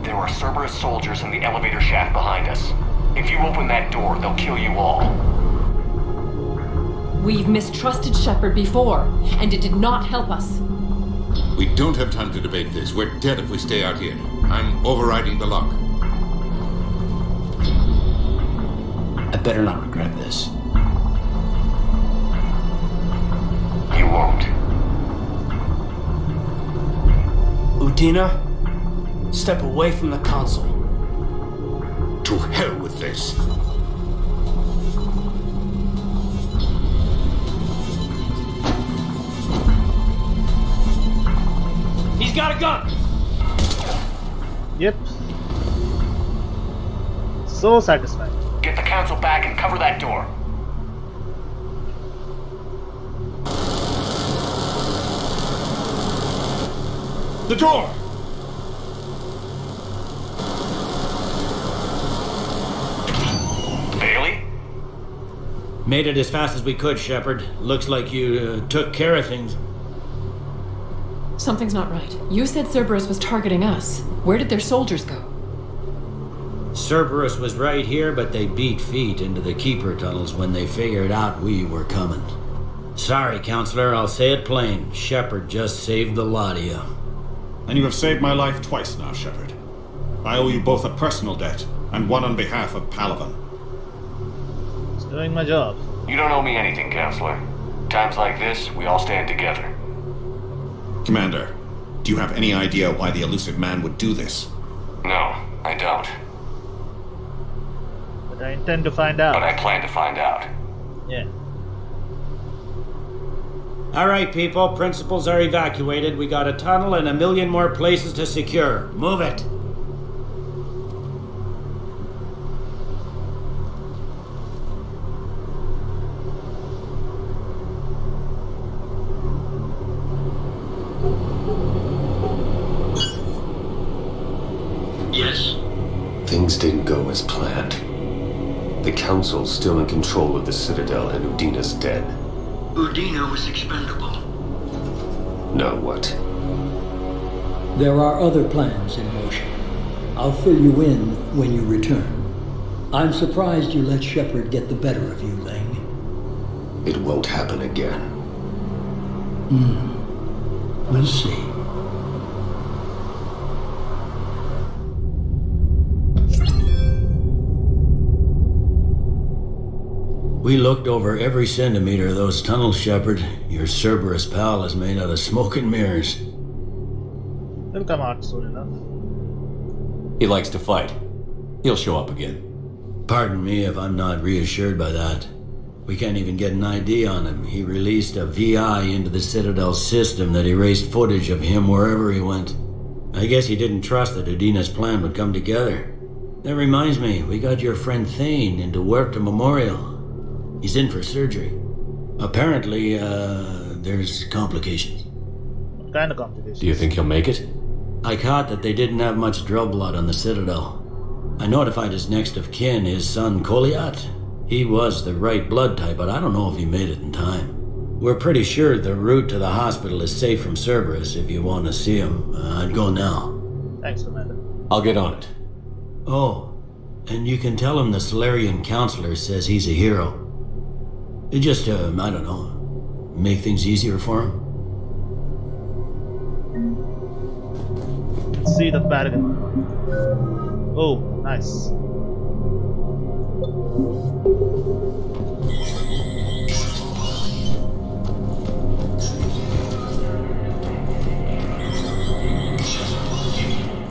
There are Cerberus soldiers in the elevator shaft behind us. If you open that door, they'll kill you all. We've mistrusted Shepard before, and it did not help us. We don't have time to debate this. We're dead if we stay out here. I'm overriding the lock. I better not regret this. You won't. Udina, step away from the console. To hell with this. He's got a gun! Yep. So satisfying. Get the Council back and cover that door. The door! Bailey? Made it as fast as we could, Shepard. Looks like you took care of things. Something's not right. You said Cerberus was targeting us. Where did their soldiers go? Cerberus was right here, but they beat feet into the Keeper tunnels when they figured out we were coming. Sorry, Counselor, I'll say it plain. Shepard just saved the lot of you. And you have saved my life twice now, Shepard. I owe you both a personal debt, and one on behalf of Palaven. It's doing my job. You don't owe me anything, Counselor. Times like this, we all stand together. Commander, do you have any idea why the elusive man would do this? No, I don't. But I intend to find out. But I plan to find out. Yeah. Alright, people, principals are evacuated. We got a tunnel and 1 million more places to secure. Move it! Yes? Things didn't go as planned. The Council's still in control of the Citadel and Udina's dead. Udina was expendable. Now what? There are other plans in motion. I'll fill you in when you return. I'm surprised you let Shepard get the better of you, Lang. It won't happen again. We'll see. We looked over every centimeter of those tunnels, Shepard. Your Cerberus pal is made out of smoke and mirrors. They'll come out soon enough. He likes to fight. He'll show up again. Pardon me if I'm not reassured by that. We can't even get an ID on him. He released a VI into the Citadel system that erased footage of him wherever he went. I guess he didn't trust that Udina's plan would come together. That reminds me, we got your friend Thane into Huerta Memorial. He's in for surgery. Apparently, there's complications. What kind of complications? Do you think he'll make it? I caught that they didn't have much drill blood on the Citadel. I notified his next of kin, his son Koliat. He was the right blood type, but I don't know if he made it in time. We're pretty sure the route to the hospital is safe from Cerberus. If you want to see him, I'd go now. Thanks, Commander. I'll get on it. Oh, and you can tell him the Solarian Counselor says he's a hero. It just, I don't know, make things easier for him. Let's see the Paragon. Oh, nice.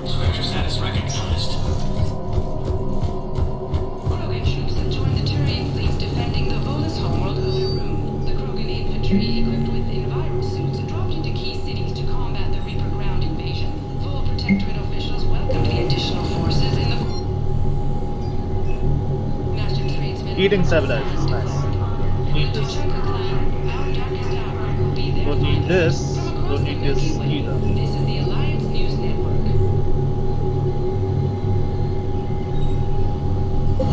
Spectre status recognized. Krogan troops have joined the Turian fleet defending the Volus homeworld Ulu Room. The Krogan infantry, equipped with enviro suits, dropped into key cities to combat the heating stabilizers. Nice. Need this. Don't need this. Don't need this either. This is the Alliance News Network.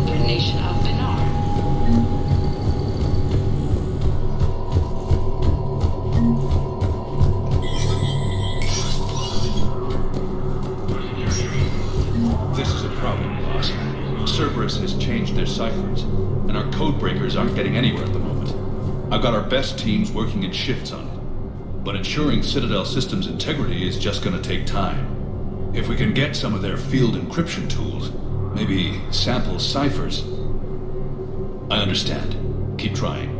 For Nation of Benar. This is a problem, boss. Cerberus has changed their ciphers, and our code breakers aren't getting anywhere at the moment. I've got our best teams working in shifts on it, but ensuring Citadel systems integrity is just gonna take time. If we can get some of their field encryption tools, maybe sample ciphers. I understand. Keep trying.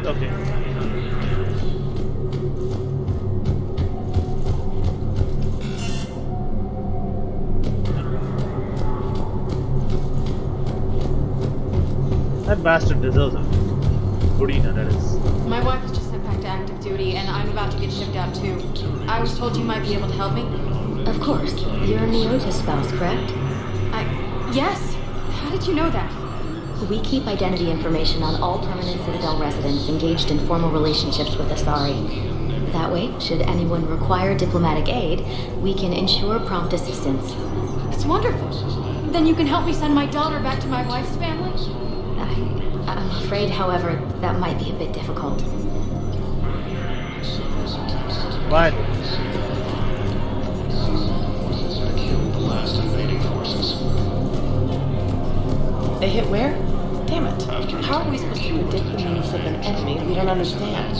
Okay. That bastard deserves it. Budina, that is. My wife was just sent back to active duty, and I'm about to get shipped out too. I was told you might be able to help me. Of course. You're Neota's spouse, correct? Yes. How did you know that? We keep identity information on all permanent Citadel residents engaged in formal relationships with Asari. That way, should anyone require diplomatic aid, we can ensure prompt assistance. It's wonderful. Then you can help me send my daughter back to my wife's family? I'm afraid, however, that might be a bit difficult. What? The last invading forces. They hit where? Damn it. How are we supposed to predict the moves of an enemy we don't understand?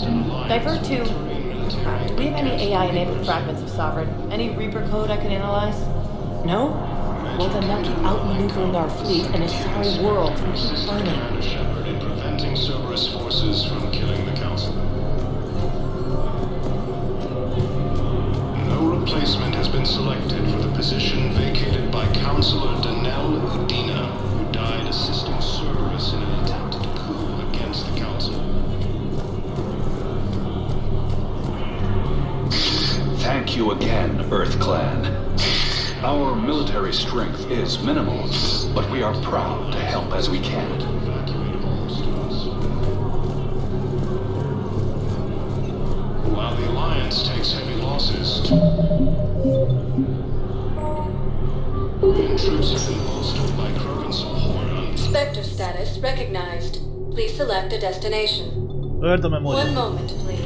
Divert to... Do we have any AI-enabled fragments of Sovereign? Any Reaper code I can analyze? No? Well, then they'll keep outmaneuvering our fleet and Asari worlds and keep burning. In preventing Cerberus forces from killing the Council. No replacement has been selected for the position vacated by Councilor Danelle Udina, who died assisting Cerberus in an attempted coup against the Council. Thank you again, Earth Clan. Our military strength is minimal, but we are proud to help as we can. While the Alliance takes heavy losses, and troops have been bolstered by Krogan support. Spectre status recognized. Please select a destination. Where the memorial? One moment, please.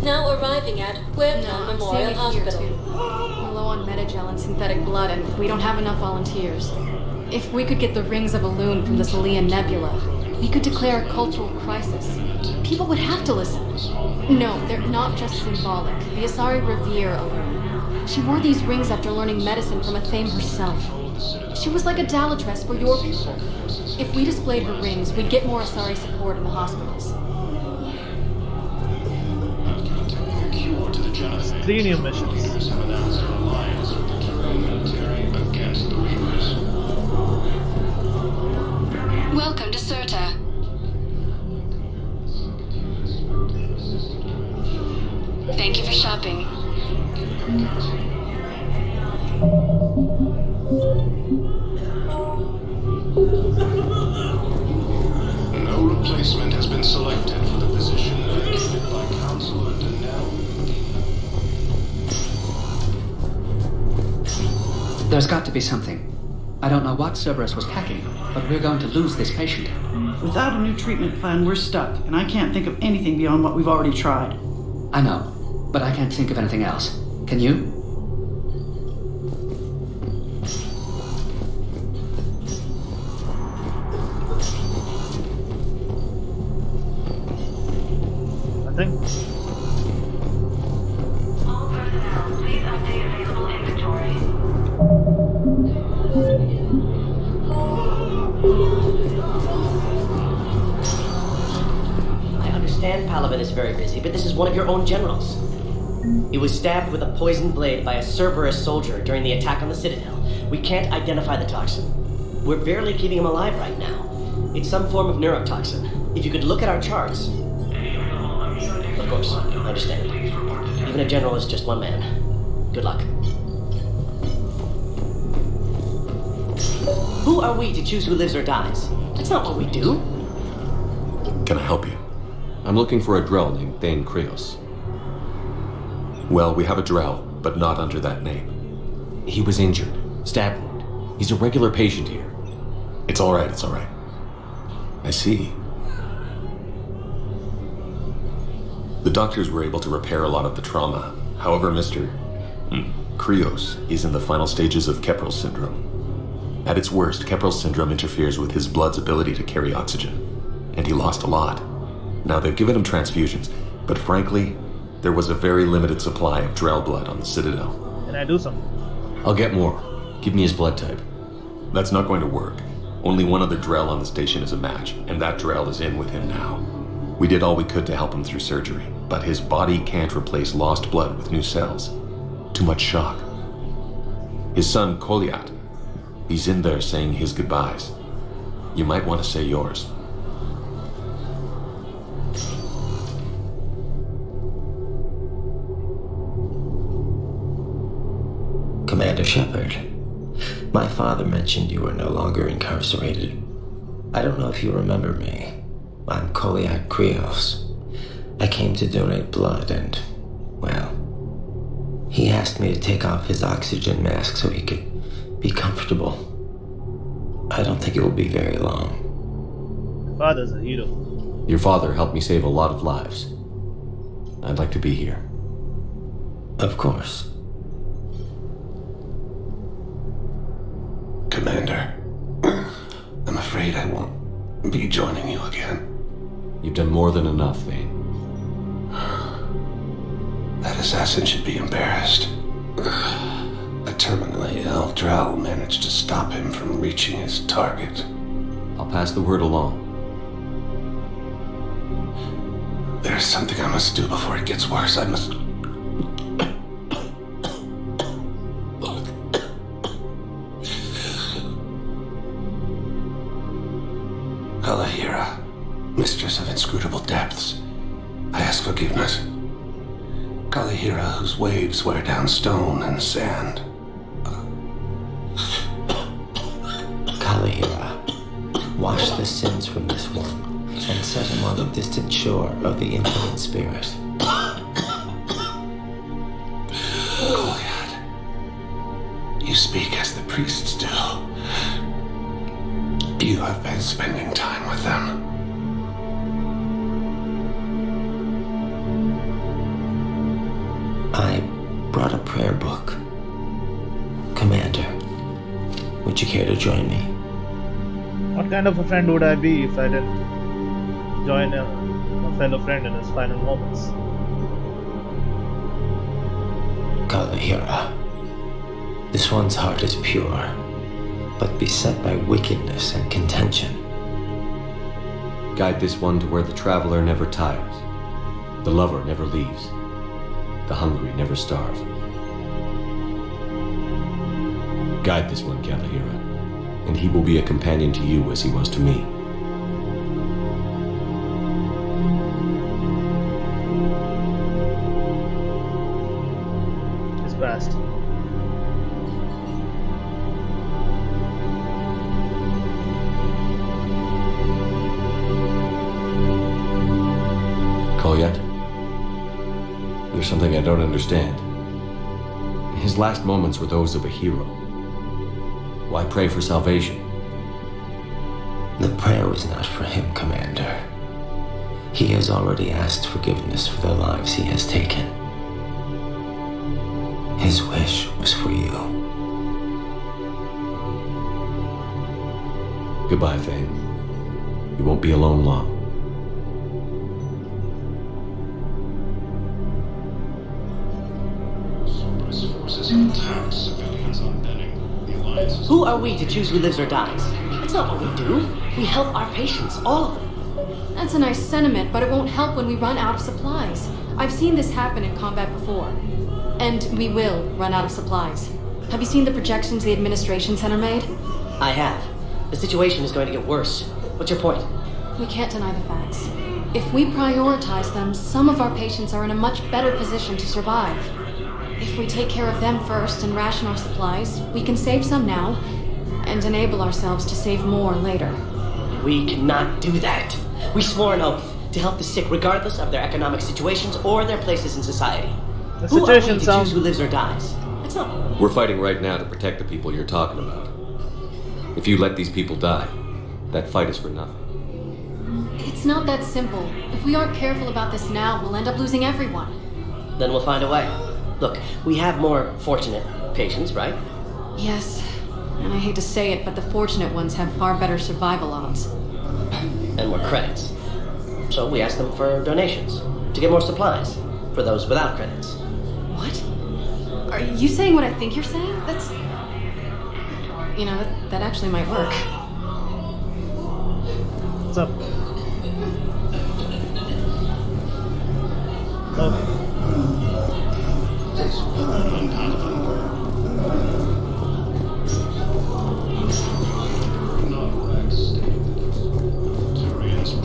Now arriving at Huerta Memorial Hospital. We're low on metagel and synthetic blood, and we don't have enough volunteers. If we could get the rings of Elune from the Salian Nebula, we could declare a cultural crisis. People would have to listen. No, they're not just symbolic. The Asari revere Elune. She wore these rings after learning medicine from a Thame herself. She was like a Dalatress for your people. If we displayed her rings, we'd get more Asari support in the hospitals. 3 new missions. Have announced an alliance with the Krogan military against the Reapers. Welcome to Certa. Thank you for shopping. No replacement has been selected for the position vacated by Councilor Danelle. There's got to be something. I don't know what Cerberus was packing, but we're going to lose this patient. Without a new treatment plan, we're stuck, and I can't think of anything beyond what we've already tried. I know, but I can't think of anything else. Can you? Nothing? All personnel, please update available inventory. I understand Palaven is very busy, but this is one of your own generals. He was stabbed with a poisoned blade by a Cerberus soldier during the attack on the Citadel. We can't identify the toxin. We're barely keeping him alive right now. It's some form of neurotoxin. If you could look at our charts... Of course, I understand. Even a general is just one man. Good luck. Who are we to choose who lives or dies? That's not what we do. Can I help you? I'm looking for a Drell named Thane Krios. Well, we have a Drell, but not under that name. He was injured. Stab wound. He's a regular patient here. It's all right, it's all right. I see. The doctors were able to repair a lot of the trauma. However, Mr. Krios is in the final stages of Keprel syndrome. At its worst, Keprel syndrome interferes with his blood's ability to carry oxygen, and he lost a lot. Now, they've given him transfusions, but frankly, there was a very limited supply of Drell blood on the Citadel. Can I do something? I'll get more. Give me his blood type. That's not going to work. Only one other Drell on the station is a match, and that Drell is in with him now. We did all we could to help him through surgery, but his body can't replace lost blood with new cells. Too much shock. His son, Koliat, he's in there saying his goodbyes. You might want to say yours. Commander Shepard, my father mentioned you were no longer incarcerated. I don't know if you remember me. I'm Koliak Krios. I came to donate blood and, well, he asked me to take off his oxygen mask so he could be comfortable. I don't think it will be very long. My father's a hero. Your father helped me save a lot of lives. I'd like to be here. Of course. Commander, I'm afraid I won't be joining you again. You've done more than enough, Thane. That assassin should be embarrassed. A terminally ill Drell managed to stop him from reaching his target. I'll pass the word along. There's something I must do before it gets worse. I must... Kalahira, mistress of inscrutable depths, I ask forgiveness. Kalahira, whose waves wear down stone and sand. Kalahira, wash the sins from this one and set him on the distant shore of the infinite spirit. Goliath, you speak as the priests do. You have been spending time with them. I brought a prayer book. Commander, would you care to join me? What kind of a friend would I be if I didn't join a fellow friend in his final moments? Kalahira, this one's heart is pure, but beset by wickedness and contention. Guide this one to where the traveler never tires, the lover never leaves, the hungry never starve. Guide this one, Kalahira, and he will be a companion to you as he was to me. It's vast. Koliat? There's something I don't understand. His last moments were those of a hero. Why pray for salvation? The prayer was not for him, Commander. He has already asked forgiveness for the lives he has taken. His wish was for you. Goodbye, Thane. You won't be alone long. Who are we to choose who lives or dies? That's not what we do. We help our patients, all of them. That's a nice sentiment, but it won't help when we run out of supplies. I've seen this happen in combat before. And we will run out of supplies. Have you seen the projections the administration center made? I have. The situation is going to get worse. What's your point? We can't deny the facts. If we prioritize them, some of our patients are in a much better position to survive. If we take care of them first and ration our supplies, we can save some now, and enable ourselves to save more later. We cannot do that. We swore an oath to help the sick regardless of their economic situations or their places in society. The Who are we situation to sounds... choose who lives or dies? That's not... We're fighting right now to protect the people you're talking about. If you let these people die, that fight is for nothing. It's not that simple. If we aren't careful about this now, we'll end up losing everyone. Then we'll find a way. Look, we have more fortunate patients, right? Yes, and I hate to say it, but the fortunate ones have far better survival odds. And more credits. So we ask them for donations, to get more supplies, for those without credits. What? Are you saying what I think you're saying? That's... You know, that actually might work. What's up? Okay.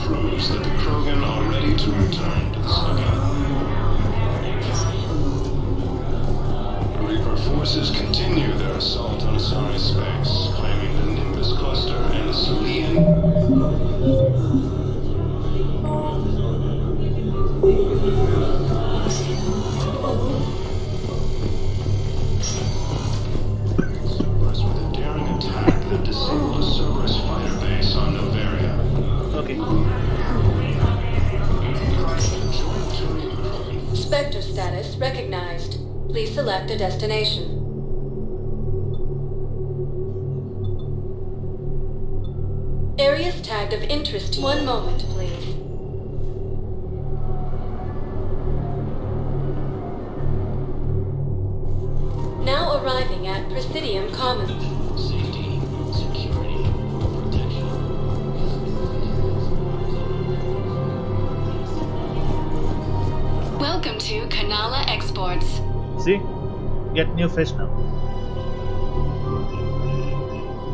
Proves that the Krogan are ready to return to the Citadel. Reaper forces continue their assault on Asari space, claiming the Nimbus cluster and the Silian. With a daring attack that disabled a Cerberus fighter base on Novaria. Okay. Spectre status recognized. Please select a destination. Areas tagged of interest. One moment, please. Now arriving at Presidium Commons. Safety, security, protection. Welcome to Kanala Exports. See? Get new fish now.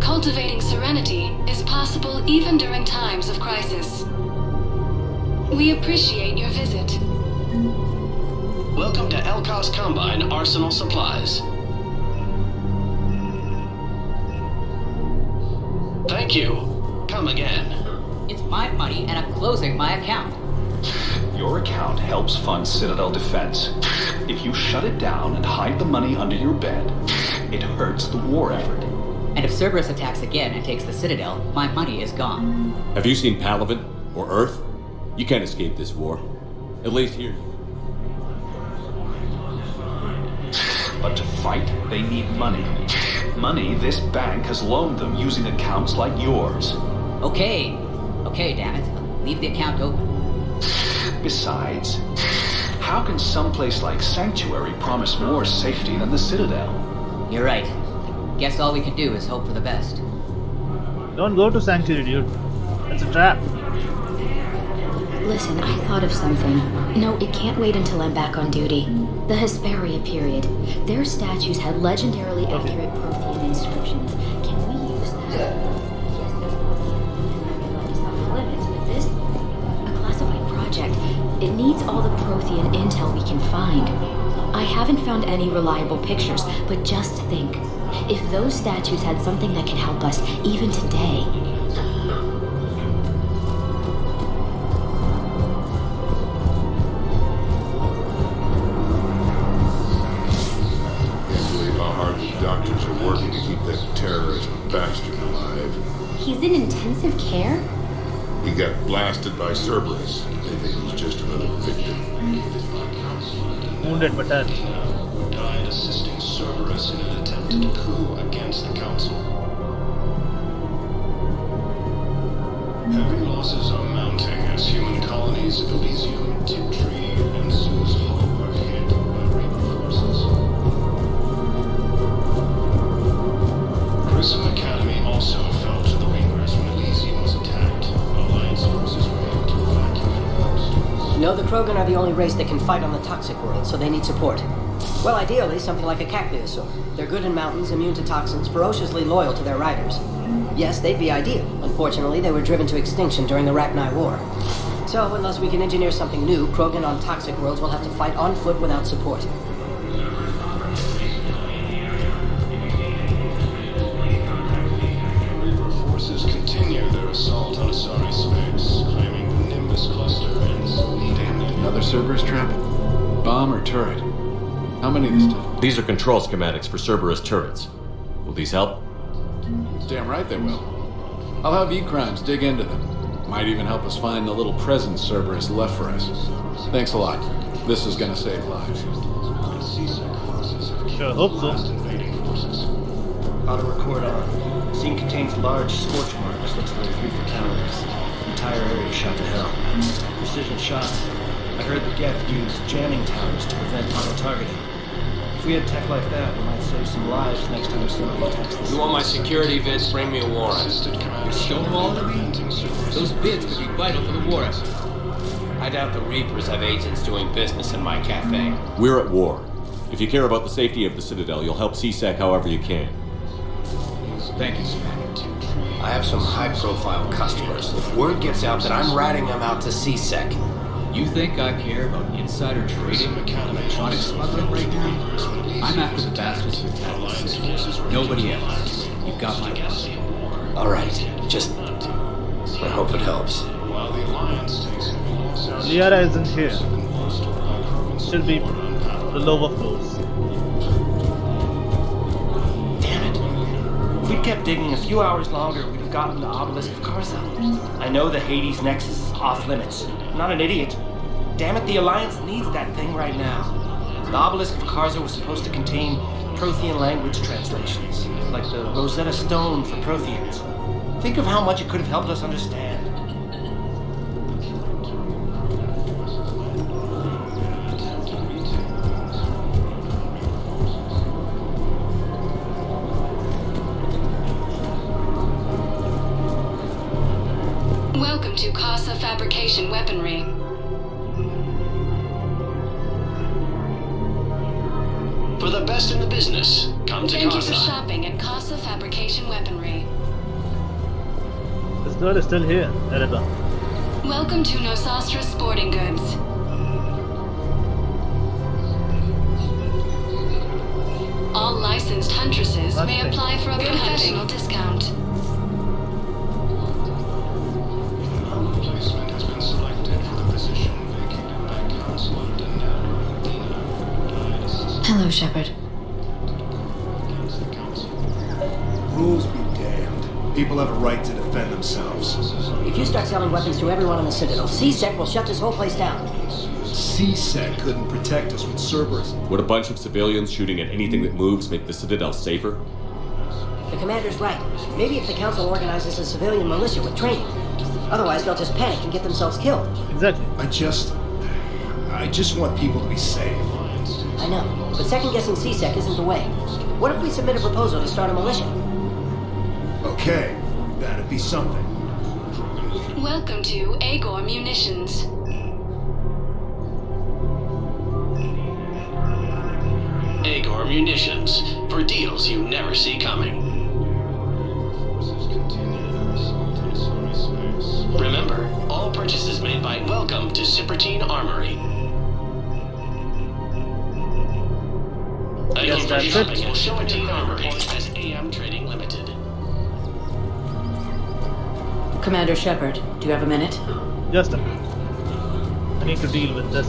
Cultivating serenity is possible even during times of crisis. We appreciate your visit. Welcome to Elkos Combine Arsenal Supplies. Thank you. Come again. It's my money and I'm closing my account. Your account helps fund Citadel defense. If you shut it down and hide the money under your bed, it hurts the war effort. And if Cerberus attacks again and takes the Citadel, my money is gone. Have you seen Palaven or Earth? You can't escape this war. At least here. But to fight, they need money. Money this bank has loaned them using accounts like yours. Okay, damn it. Leave the account open. Besides, how can someplace like Sanctuary promise more safety than the Citadel? You're right. Guess all we can do is hope for the best. Don't go to Sanctuary, dude. It's a trap. Listen, I thought of something. No, it can't wait until I'm back on duty. The Hesperia period. Their statues had legendarily accurate Prothean inscriptions. Can we use that? Yes, there's some limits, but this... a classified project. It needs all the Prothean intel we can find. I haven't found any reliable pictures, but just think. If those statues had something that can help us, even today... Doctors are working to keep that terrorist bastard alive. He's in intensive care? He got blasted by Cerberus. They think he's just another victim. Wounded but dead. Died assisting Cerberus in an attempted coup against the Council. Heavy losses are mounting as human colonies of Elysium, Tiptree, and Suzo are hit by Reaper forces. Grissom Academy also fell to the Reapers when Elysium was attacked. Alliance forces were able to evacuate most. No, the Krogan are the only race that can fight on the toxic world, so they need support. Well, ideally, something like a cacliosaur. They're good in mountains, immune to toxins, ferociously loyal to their riders. Yes, they'd be ideal. Unfortunately, they were driven to extinction during the Rachni War. So, unless we can engineer something new, Krogan on toxic worlds will have to fight on foot without support. assault on Asari space, claiming the Nimbus cluster and Damn it, another Cerberus trap? Bomb or turret? How many this time? These are control schematics for Cerberus turrets. Will these help? Damn right they will. I'll have E-Crimes dig into them. Might even help us find the little presents Cerberus left for us. Thanks a lot. This is gonna save lives. Sure, hope so. Auto record on. Scene contains large scorch marks. Looks like 3 fatalities. Entire area shot to hell. Precision shots. I heard the Geth use jamming towers to prevent auto-targeting. If we had tech like that, we might save some lives next time somebody attacks the You want my security vids? Bring me a warrant. You're stonewalling me? Those bids could be vital for the war effort. I doubt the Reapers have agents doing business in my cafe. We're at war. If you care about the safety of the Citadel, you'll help CSEC however you can. Thank you, sir. I have some high-profile customers. If word gets out that I'm ratting them out to CSEC, You think I care about insider trading and electronic smuggling right now? I'm after the bastards who attacked the Citadel. Nobody else. You've got my guess. all right. Just I hope it helps. while the Alliance takes Liara isn't here. Should be the lower floors. Damn it. If we'd kept digging a few hours longer, we'd have gotten the Obelisk of Karza. I know the Hades Nexus is off limits. I'm not an idiot. Damn it, the Alliance needs that thing right now. The Obelisk of Karza was supposed to contain Prothean language translations, like the Rosetta Stone for Protheans. Think of how much it could have helped us understand. Welcome to Casa Fabrication Weaponry. For the best in the business, come to Thank you Casa. for shopping at Casa Fabrication Weaponry. This girl is still here, Erida. Welcome to Nosastra Sporting Goods. All licensed huntresses may apply for a professional discount. Placement has been selected for the position vacated by Counselor Danelle. Hello, Shepard. Rules be damned. People have a right to defend themselves. If you start selling weapons to everyone on the Citadel, CSEC will shut this whole place down. CSEC couldn't protect us with Cerberus. Would a bunch of civilians shooting at anything that moves make the Citadel safer? The commander's right. Maybe if the Council organizes a civilian militia with training. Otherwise, they'll just panic and get themselves killed. Exactly. I just want people to be safe. I know, but second-guessing CSEC isn't the way. What if we submit a proposal to start a militia? Okay, that'd be something. Welcome to Agor Munitions. Agor Munitions, for deals you never see coming. Remember, all purchases made by Welcome to Cipertine Armory. Again, for shopping at Cipertine Armory as AM Trading Limited. Commander Shepard, do you have a minute? Just a minute. I need to deal with this.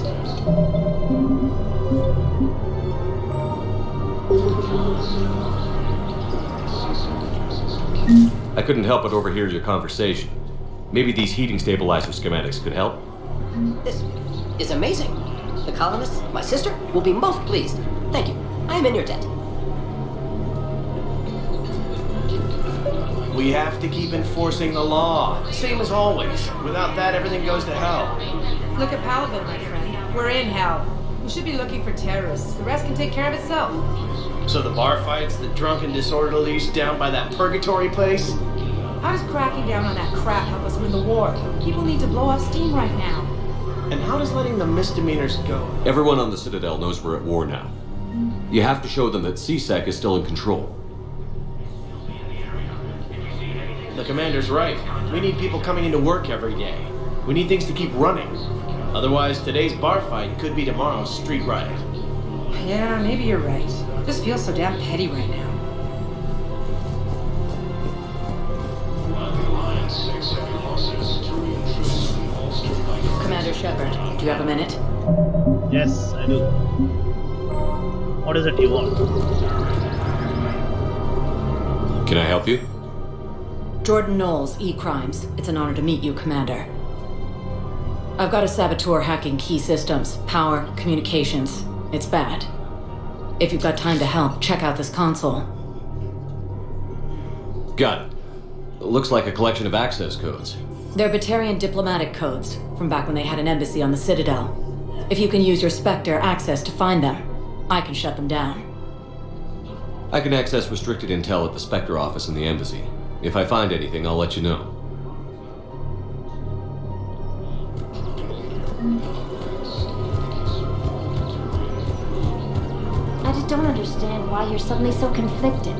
I couldn't help but overhear your conversation. Maybe these heating stabilizer schematics could help? This is amazing. The colonists, my sister, will be most pleased. Thank you. I am in your debt. We have to keep enforcing the law. Same as always. Without that, everything goes to hell. Look at Paladin, my friend. We're in hell. We should be looking for terrorists. The rest can take care of itself. So the bar fights, the drunken disorderlies down by that purgatory place? How does cracking down on that crap help us win the war? People need to blow off steam right now. And how does letting the misdemeanors go? Everyone on the Citadel knows we're at war now. You have to show them that CSEC is still in control. The commander's right. We need people coming into work every day. We need things to keep running. Otherwise, today's bar fight could be tomorrow's street riot. Yeah, maybe you're right. This feels so damn petty right now. While the Alliance takes Commander Shepard, do you have a minute? Yes, I do. What is it you want? Can I help you? Jordan Knowles, E-Crimes. It's an honor to meet you, Commander. I've got a saboteur hacking key systems, power, communications. It's bad. If you've got time to help, check out this console. Got it. Looks like a collection of access codes. They're Batarian diplomatic codes, from back when they had an embassy on the Citadel. If you can use your Spectre access to find them, I can shut them down. I can access restricted intel at the Spectre office in the embassy. If I find anything, I'll let you know. I just don't understand why you're suddenly so conflicted.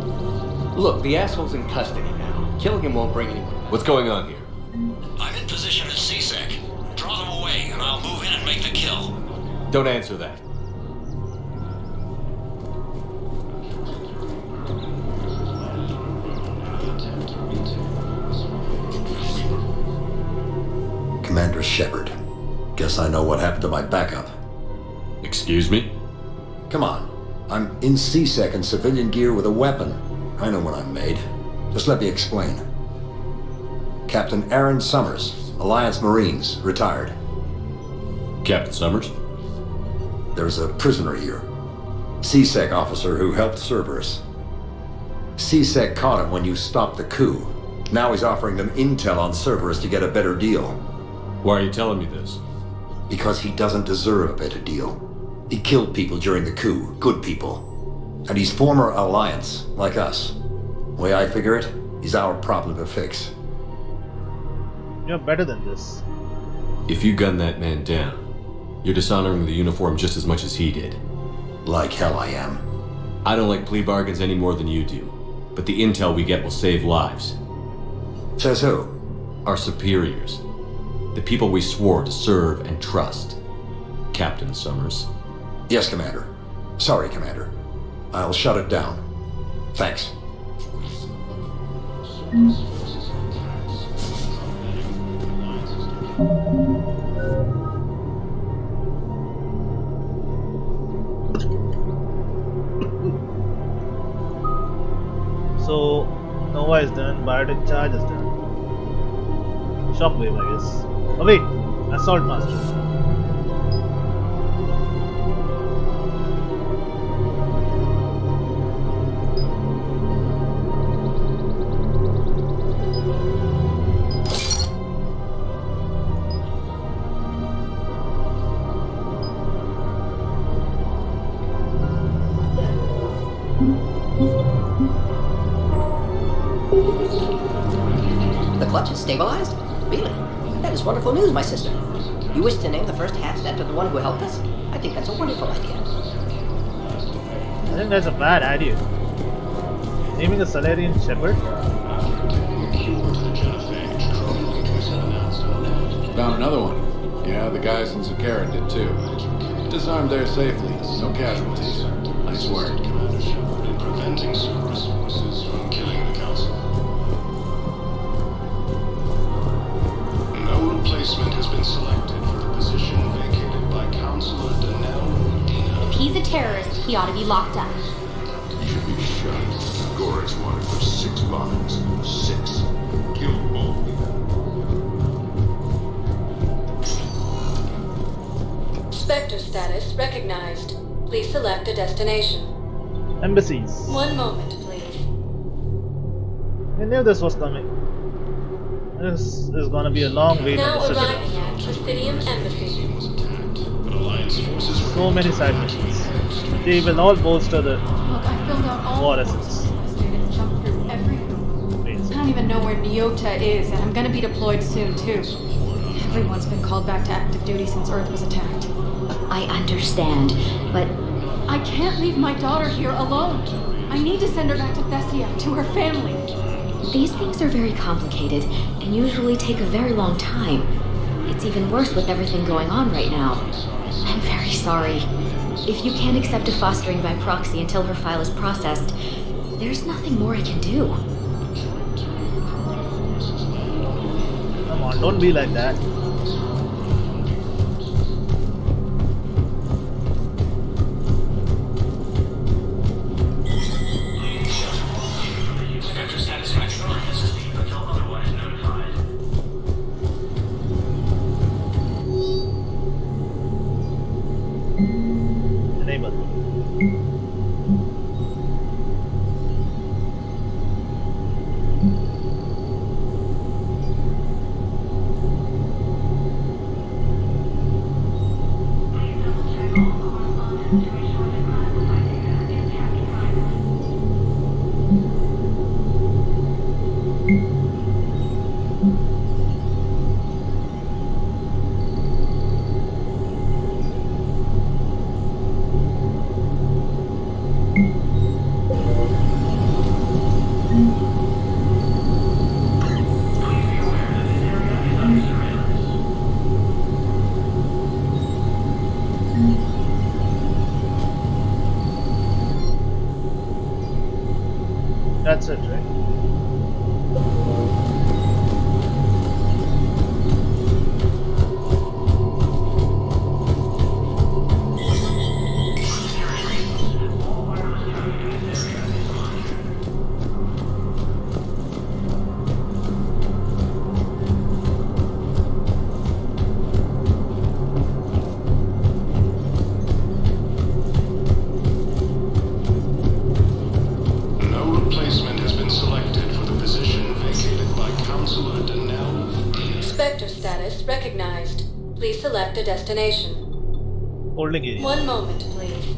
Look, the asshole's in custody now. Killing him won't bring anyone. What's going on here? I'm in position at CSEC. Draw them away, and I'll move in and make the kill. Don't answer that. Commander Shepard. Guess I know what happened to my backup. Excuse me? Come on. I'm in CSEC in civilian gear with a weapon. I know what I'm made. Just let me explain. Captain Aaron Summers, Alliance Marines, retired. Captain Summers? There's a prisoner here. CSEC officer who helped Cerberus. CSEC caught him when you stopped the coup. Now he's offering them intel on Cerberus to get a better deal. Why are you telling me this? Because he doesn't deserve a better deal. He killed people during the coup, good people. And he's former Alliance, like us. Way I figure it, he's our problem to fix. You're better than this. If you gun that man down, you're dishonoring the uniform just as much as he did. Like hell I am. I don't like plea bargains any more than you do. But the intel we get will save lives. Says who? Our superiors. The people we swore to serve and trust. Captain Summers. Yes, Commander. Sorry, Commander. I'll shut it down. Thanks. So, Nova is done, Biotic Charge is done. Shockwave, I guess. Oh wait, Assault Master. The clutch is stabilized? Really? That is wonderful news, my sister. You wish to name the first half after the one who helped us? I think that's a wonderful idea. I think that's a bad idea. Naming a Salarian Shepherd? Found another one. Yeah, the guys in Zakara did too. Disarmed there safely. No casualties. Nice work. Preventing Cerberus forces from killing the Council. No replacement has been selected for the position vacated by Councilor Danelle Medina. If he's a terrorist, he ought to be locked up. He should be shot. Gorex wanted for 6 bombings. 6. Killed both of them. Spectre status recognized. Please select a destination. Embassies. 1 moment, please. I knew this was coming. This is gonna be a long wait Now on the Citadel. arriving at Presidium Embassy. So many side missions. They will all bolster the Look, I filled out all war the assets. forms and jumped through every hoop. I don't even know where Nyota is, and I'm gonna be deployed soon, too. Everyone's been called back to active duty since Earth was attacked. I understand, but I can't leave my daughter here alone. I need to send her back to Thessia, to her family. these things are very complicated and usually take a very long time. It's even worse with everything going on right now. I'm very sorry. If you can't accept a fostering by proxy until her file is processed, there's nothing more I can do. Come on, don't be like that. That's it, right? No replacement has been selected for the position vacated by Councilor Danell. Spectre status recognized. Please select a destination. Holding area. One moment, please.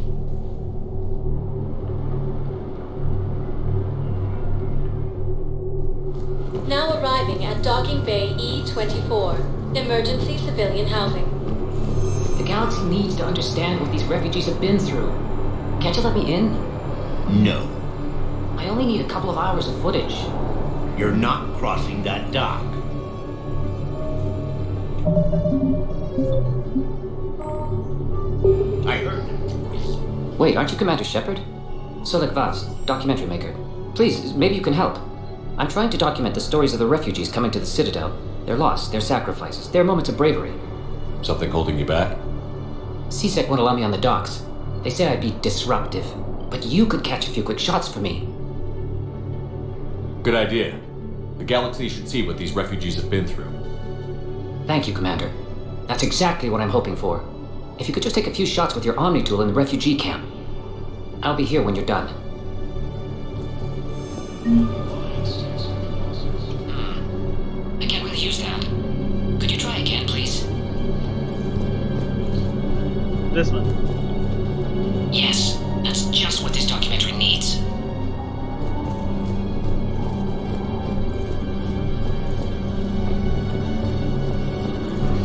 Now arriving at Docking Bay E-24. Emergency civilian housing. The galaxy needs to understand what these refugees have been through. Can't you let me in? No. I only need a couple of hours of footage. You're not crossing that dock. I heard. Wait, aren't you Commander Shepard? Solik Vaz, documentary maker. Please, maybe you can help. I'm trying to document the stories of the refugees coming to the Citadel. Their loss, their sacrifices, their moments of bravery. Something holding you back? CSEC won't allow me on the docks. They say I'd be disruptive. But you could catch a few quick shots for me. Good idea. The galaxy should see what these refugees have been through. Thank you, Commander. That's exactly what I'm hoping for. If you could just take a few shots with your Omni tool in the refugee camp. I'll be here when you're done. I can't really use that. Could you try again, please? This one. Yes, that's just what this documentary needs.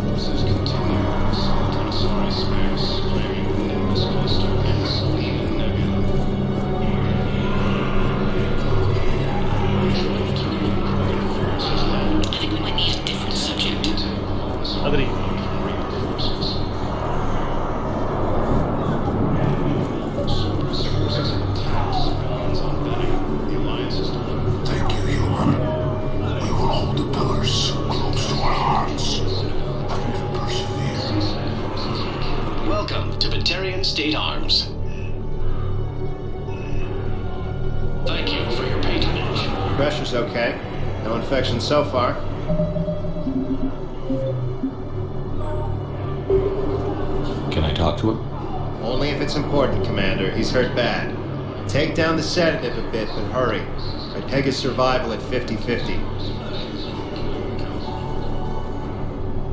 Forces continue assault on Asari space, claiming the Nimbus cluster and Stil Nebula. I think we might need a different subject. Agree. Thank you, human. We will hold the pillars close to our hearts and persevere. Welcome to Batarian State Arms. Thank you for your patronage. Pressure's okay. No infection so far. Can I talk to him? Only if it's important, Commander. He's hurt bad. Take down the sedative a bit, but hurry. I peg his survival at 50-50.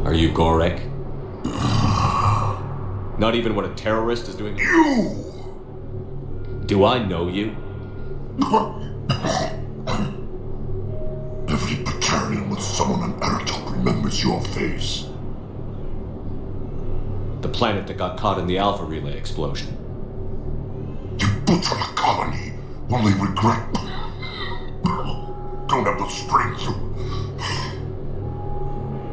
Are you Gorek? Not even what a terrorist is doing? You! Do I know you? Every Batarian with someone on Eritop remembers your face. The planet that got caught in the Alpha Relay explosion. You butchered a colony, only regret. Don't have the strength to...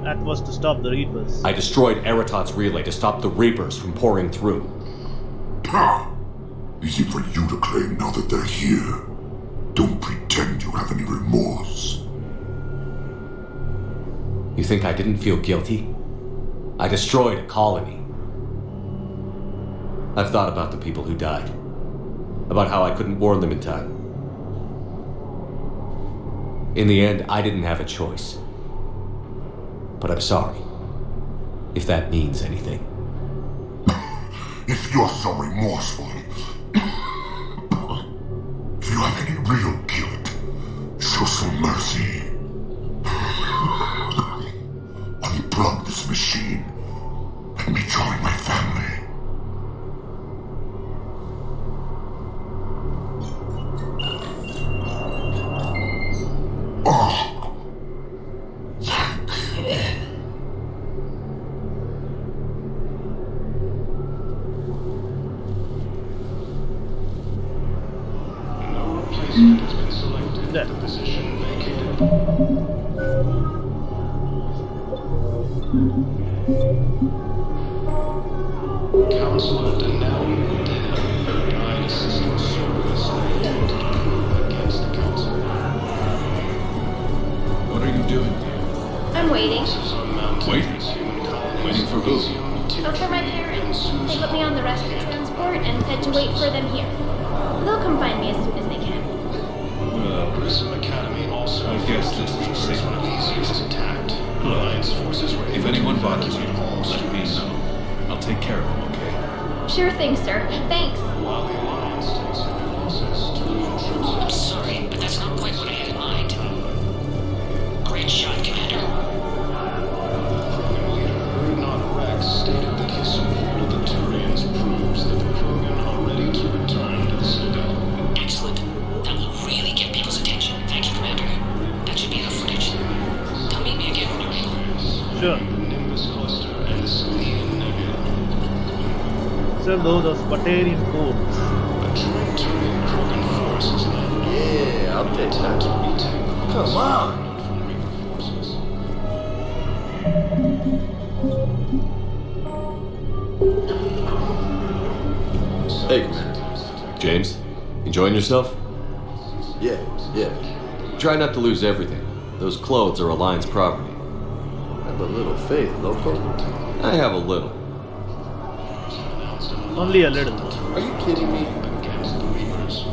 That was to stop the Reapers. I destroyed Eritot's relay to stop the Reapers from pouring through. Easy for you to claim now that they're here. Don't pretend you have any remorse. You think I didn't feel guilty? I destroyed a colony. I've thought about the people who died. About how I couldn't warn them in time. In the end, I didn't have a choice. But I'm sorry. If that means anything. If you're so remorseful, if you have any real guilt, show some mercy. Unplug this machine and rejoin my family. Oh. Council of Denali died assisting Cerberus attempted to coup against the council. What are you doing? I'm waiting. Waiting for who? Oh, for my parents. They put me on the rescue transport and said to wait for them here. They'll come find me as soon as they can. Well, Grissom Academy also I guess this is was one of the easiest attacked. Alliance forces were if anyone bothers you, let me know. I'll take care of them, okay? Sure thing, sir. Thanks. While the Alliance takes heavy losses, Turian troops I'm sorry, but that's not quite what I had in mind. Great shot, Commander. Krogan leader Erdnot Rex stated that his support of the Turians proves that the Krogan are ready to return to the Citadel. Excellent. That will really get people's attention. Thank you, Commander. That should be enough footage. Come meet me again when you're able. Sure. The Nimbus cluster and the Stil Nebula. So those Batarian codes. A joint Turian Krogan force is now Yeah, update that. to retake. Come on! From Reaper forces. Hey, Commander. James, enjoying yourself? Yeah. Try not to lose everything. Those clothes are Alliance property. Have a little faith, local. I have a little. Only a little. Are you kidding me? Against the Reapers.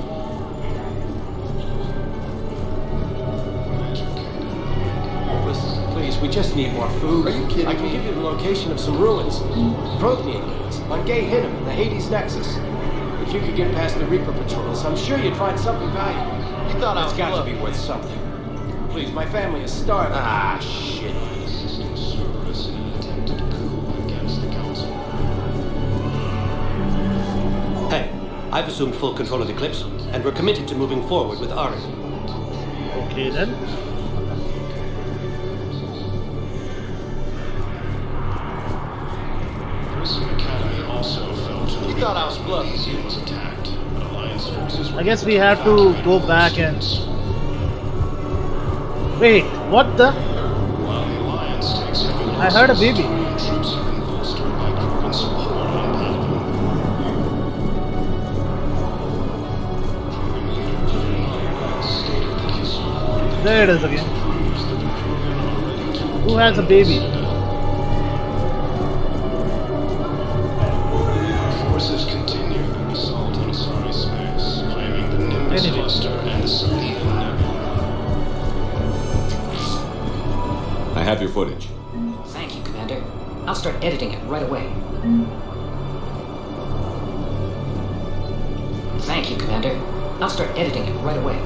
Listen, please, we just need more food. Are you kidding me? I can give you the location of some ruins. Prothean ruins on Gay Hinnom in the Hades Nexus. If you could get past the Reaper patrols, I'm sure you'd find something valuable. You thought I was got to be worth something. Please, my family is starving. Ah, shit. Assisting Cerberus in an attempted coup against the council. Hey, I've assumed full control of the Eclipse, and we're committed to moving forward with Ari. Okay then. Grissom Academy also fell to You thought I was bluffing. Elysium was attacked, but Alliance forces were I guess we have to go back and... Wait, what the? While the Alliance takes heavy I heard a baby. Turian troops have been bolstered by Krogan support on Paladin. Krogan leader Erdnot Rex stated that his support of the There it is again. proves that the Krogan are ready to Who has a baby? Forces continue their assault on Asari space, claiming the Nimbus Anyway. cluster and the Stil Nebula. I have your footage. Thank you, Commander. I'll start editing it right away. Thank you, Commander. I'll start editing it right away.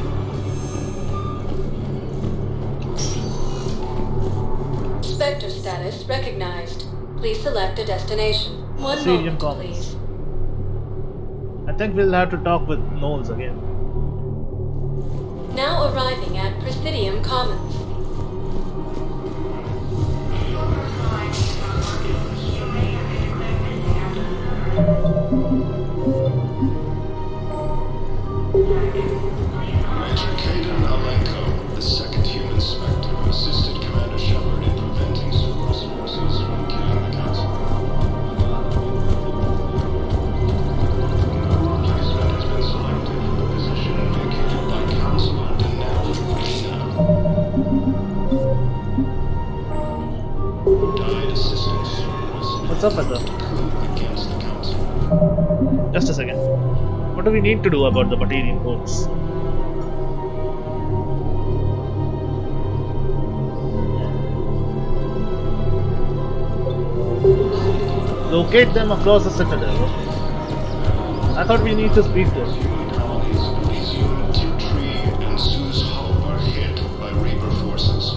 Spectre status recognized. Please select a destination. One Stadium moment, Commons. please. I think we'll have to talk with Knowles again. Now arriving at Presidium Commons. Major Kaidan Alenko, the second human Spectre, assisted Commander Shepard in preventing Cerberus forces from killing the Council. Replacement has been selected for the position vacated by Councilor Denali. Died assisting Cerberus What's up with the... coup against the Council. Just a second. What do we need to do about the Batarian codes? Locate them across the Citadel. I thought we need to speak to him. Elysium, Tiptree, and Sue's Hull are hit by Reaper forces.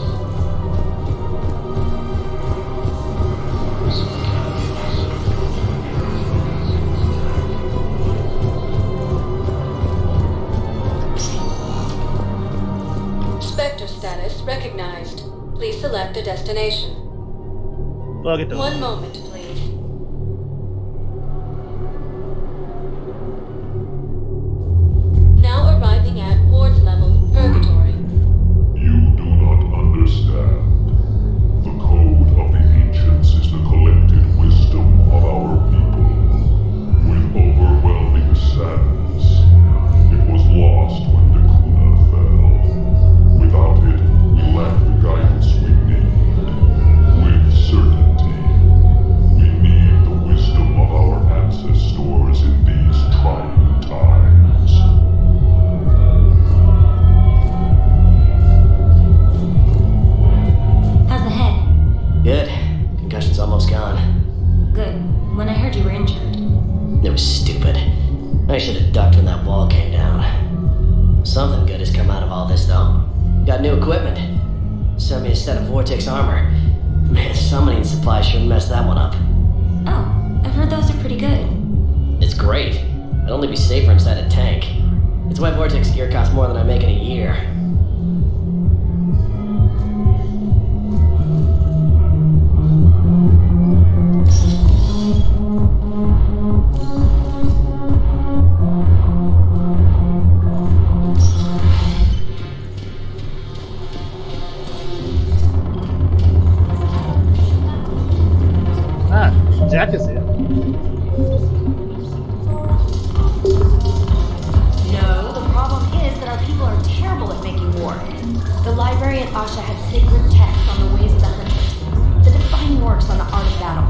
Spectre status recognized. Please select a destination. Purgatory. One moment, please. Now arriving at ward level, Purgatory. You do not understand. The code of the ancients is the collected wisdom of our people. With overwhelming sadness, it was lost when the Kuna fell. Without it, we lack the guidance we need. With certainty, we need the wisdom of our ancestors in these trying times. How's the head? Good. Concussion's almost gone. Good. When I heard you were injured. It was stupid. I should have ducked when that wall came down. Something good has come out of all this, though. Got new equipment. Sent me a set of Vortex armor. Man, summoning supply sure messed that one up. Oh, I've heard those are pretty good. It's great. I'd only be safer inside a tank. It's why Vortex gear costs more than I make in a year. Ah, Jack is here. No, the problem is that our people are terrible at making war. The library at Asha had sacred texts on the ways of the hunters, the defining works on the art of battle.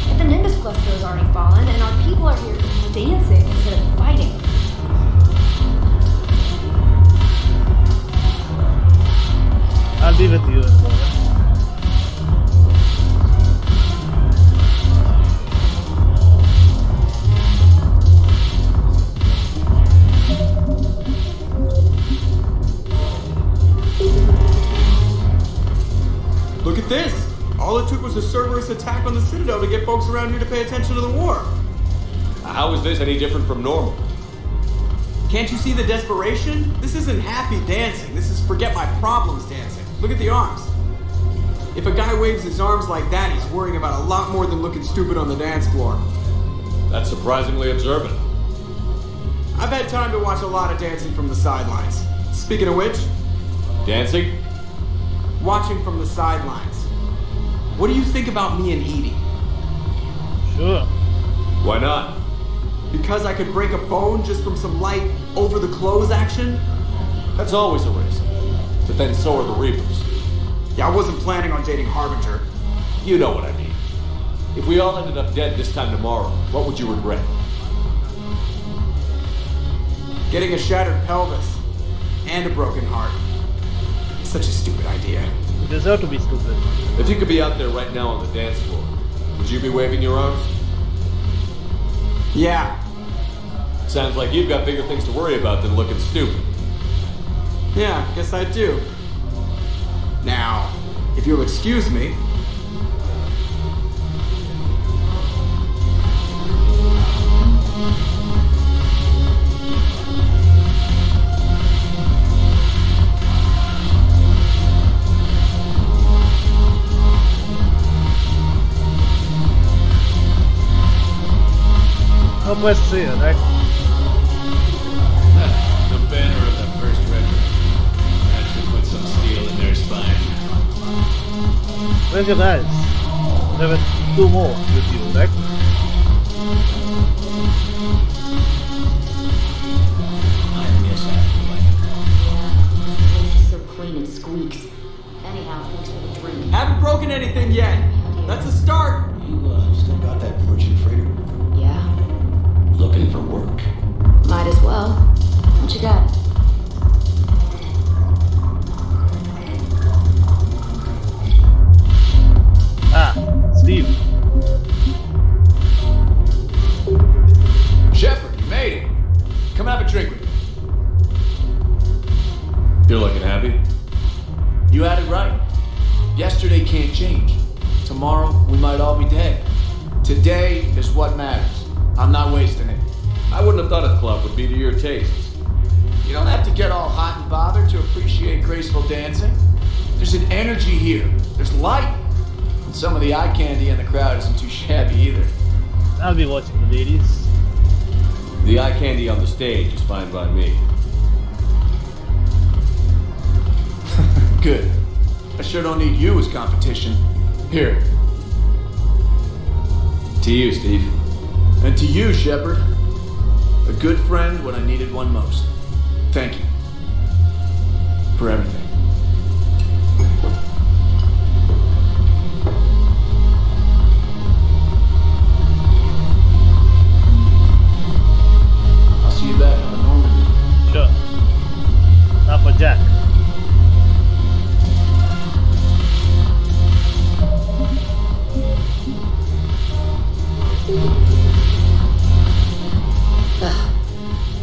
But the Nimbus cluster has already fallen, and our people are here dancing instead of fighting. I'll be with you in a moment. Look at this! All it took was a Cerberus attack on the Citadel to get folks around here to pay attention to the war. How is this any different from normal? Can't you see the desperation? This isn't happy dancing. This is forget my problems dancing. Look at the arms. If a guy waves his arms like that, he's worrying about a lot more than looking stupid on the dance floor. That's surprisingly observant. I've had time to watch a lot of dancing from the sidelines. Speaking of which, Dancing? watching from the sidelines. What do you think about me and Edie? Sure. Why not? Because I could break a bone just from some light over-the-clothes action? That's always a risk. But then so are the Reapers. Yeah, I wasn't planning on dating Harbinger. You know what I mean. If we all ended up dead this time tomorrow, what would you regret? Getting a shattered pelvis. And a broken heart. Such a stupid idea. You deserve to be stupid. If you could be out there right now on the dance floor, would you be waving your arms? Yeah. Sounds like you've got bigger things to worry about than looking stupid. Yeah, guess I do. Now, if you'll excuse me. Northwest here, right? The banner of the first regiment. That should put some steel in their spine. Where's your guys? There were two more with you, right? I miss Afterlife. It's so clean it squeaks. Anyhow, thanks for the drink. Haven't broken anything yet. That's a start. You still got that Virgin freighter? Yeah, Looking for work? might as well. What you got? Ah, Steve. Shepard, you made it! Today is what matters. I'm not wasting it. I wouldn't have thought a club would be to your taste. You don't have to get all hot and bothered to appreciate graceful dancing. There's an energy here. There's light. And some of the eye candy in the crowd isn't too shabby either. I'll be watching the ladies. The eye candy on the stage is fine by me. Good. I sure don't need you as competition. Here. To you, Steve. And to you, Shepard. A good friend when I needed one most. Thank you. For everything. I'll see you back on the Normandy. Sure. Now for Jack. Ugh,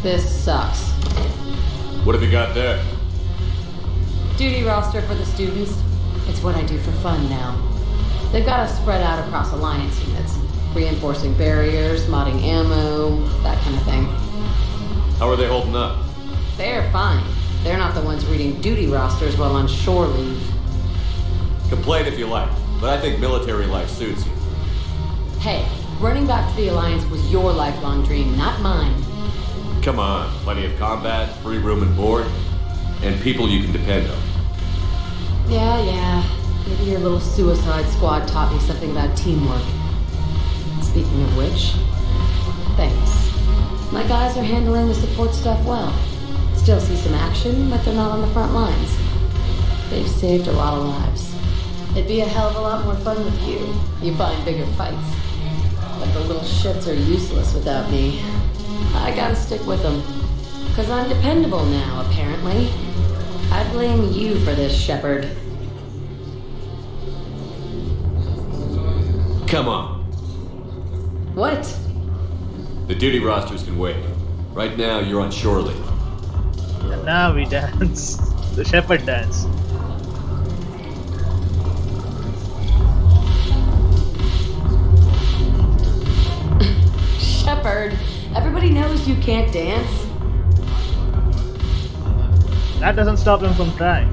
this sucks. What have you got there? Duty roster for the students. It's what I do for fun now. They've got us spread out across Alliance units. Reinforcing barriers, modding ammo, that kind of thing. How are they holding up? They're fine. They're not the ones reading duty rosters while on shore leave. Complain if you like, but I think military life suits you. Hey, running back to the Alliance was your lifelong dream, not mine. Come on, plenty of combat, free room and board, and people you can depend on. Yeah. Maybe your little suicide squad taught me something about teamwork. Speaking of which, thanks. My guys are handling the support stuff well. Still see some action, but they're not on the front lines. They've saved a lot of lives. It'd be a hell of a lot more fun with you. You find bigger fights. But the little shits are useless without me. I gotta stick with them. 'Cause I'm dependable now, apparently. I blame you for this, Shepard. Come on. What? The duty rosters can wait. Right now, you're on shore leave. And now we dance. The shepherd dance. Shepard, everybody knows you can't dance. That doesn't stop him from trying.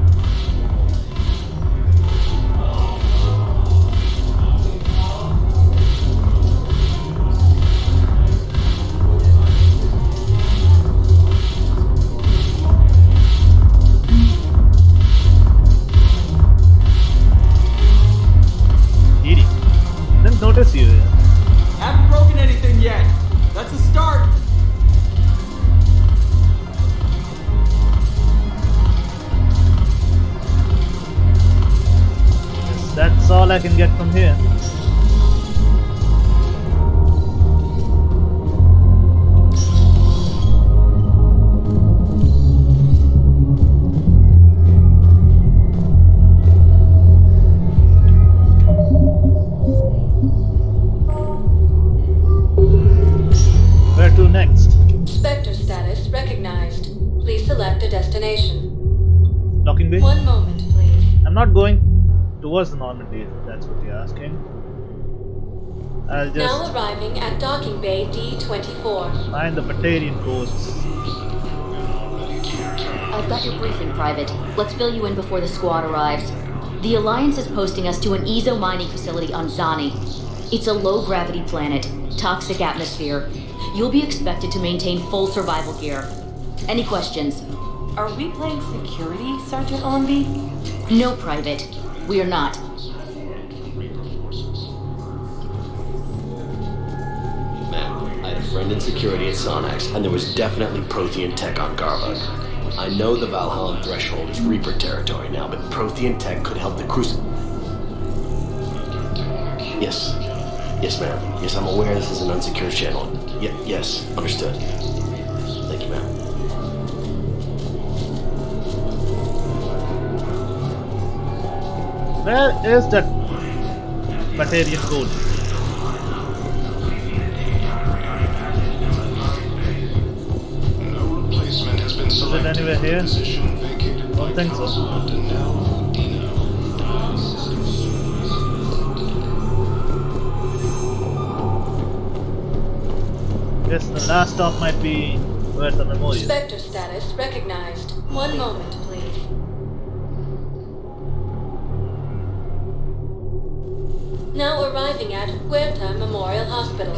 Edie, didn't notice you. Haven't broken anything yet. That's a start. That's all I can get from here. Where to next? Spectre status recognized. Please select a destination. Docking bay? 1 moment, please. I'm not going towards the Normandy, if that's what you're asking. I'll just Now arriving at docking bay D24. find the Batarian coasts. I've got your briefing, Private. Let's fill you in before the squad arrives. The Alliance is posting us to an Ezo mining facility on Zani. It's a low-gravity planet, toxic atmosphere. You'll be expected to maintain full survival gear. Any questions? Are we playing security, Sergeant Ormby? No, Private. We are not. Ma'am, I had a friend in security at Sonax, and there was definitely Prothean tech on Garvug. I know the Valhalla threshold is Reaper territory now, but Prothean tech could help the Crucible. Yes. Yes, ma'am. Yes, I'm aware this is an unsecured channel. Yes, understood. Thank you, ma'am. Where is that Batarian code? No replacement has been Is it selected anywhere for the here? position vacated by Don't think so. Guess the last stop might be where the memorial. Spectre status recognized. One moment, please. Now arriving at Huerta Memorial Hospital.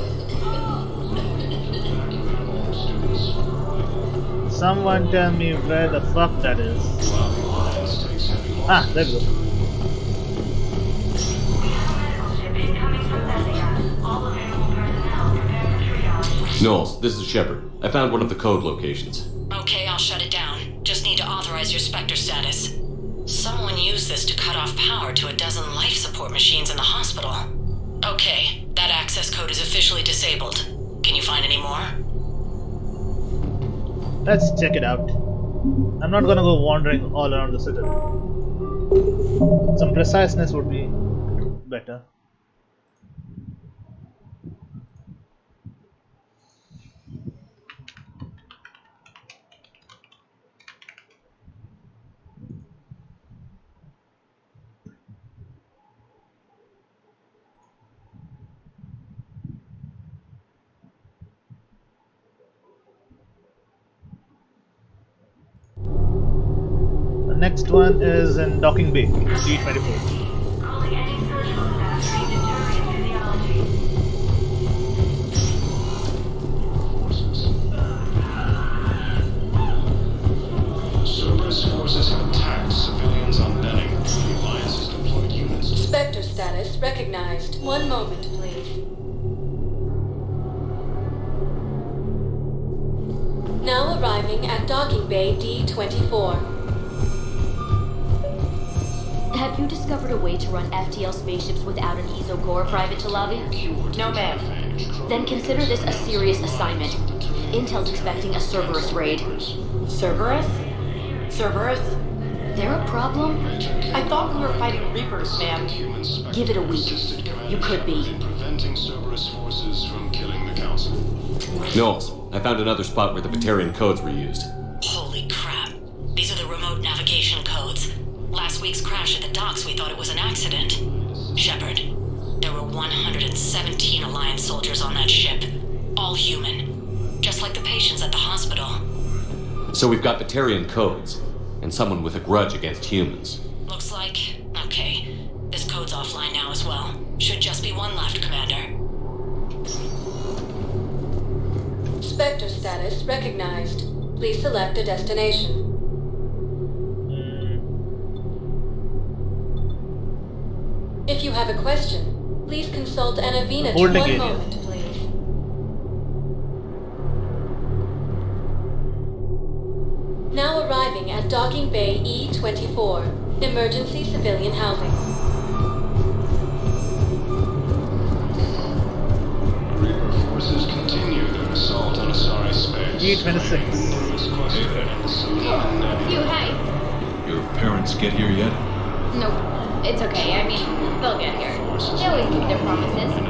Someone tell me where the fuck that is. Ah, there we go. Knowles, this is Shepard. I found one of the code locations. Okay, I'll shut it down. Just need to authorize your Spectre status. Someone used this to cut off power to a dozen life support machines in the hospital. Okay, that access code is officially disabled. Can you find any more? Let's check it out. I'm not gonna go wandering all around the Citadel. Some preciseness would be better. The next one is in Docking Bay, D24. Cerberus forces have attacked civilians on Benning. The Alliance has deployed units. Spectre status recognized. One moment, please. Now arriving at Docking Bay D24. Have you discovered a way to run FTL spaceships without an ESO core, Private Chalabi? No, ma'am. Then consider this a serious assignment. Intel's expecting a Cerberus raid. Cerberus? Cerberus? They're a problem? I thought we were fighting Reapers, ma'am. Give it a week. You could be. Preventing Cerberus forces from killing the Council. Knowles, I found another spot where the Batarian codes were used. Holy crap. These are the remote navigation codes. Last week's crash at the docks, we thought it was an accident. Shepard, there were 117 Alliance soldiers on that ship. All human. Just like the patients at the hospital. So we've got Batarian codes, and someone with a grudge against humans. Looks like... okay. This code's offline now as well. Should just be one left, Commander. Spectre status recognized. Please select a destination. If you have a question, please consult Anavina. Holding One area. moment, please. Now arriving at Docking Bay E24, emergency civilian housing. Reaper forces continue their assault on Asari space. G26. You, hi. Your parents get here yet? Nope. It's okay. I mean, they'll get here. They always keep their promises. But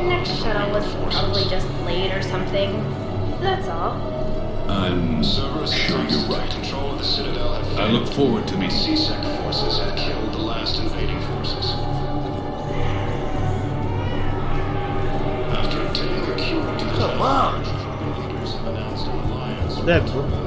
next shuttle was probably just late or something. That's all. I'm Cerberus sure you're right. Control of the Citadel have I look forward to meeting you. CSEC forces have killed the last invading forces. After obtaining a cure to the Come on! leaders have announced an alliance. There we go.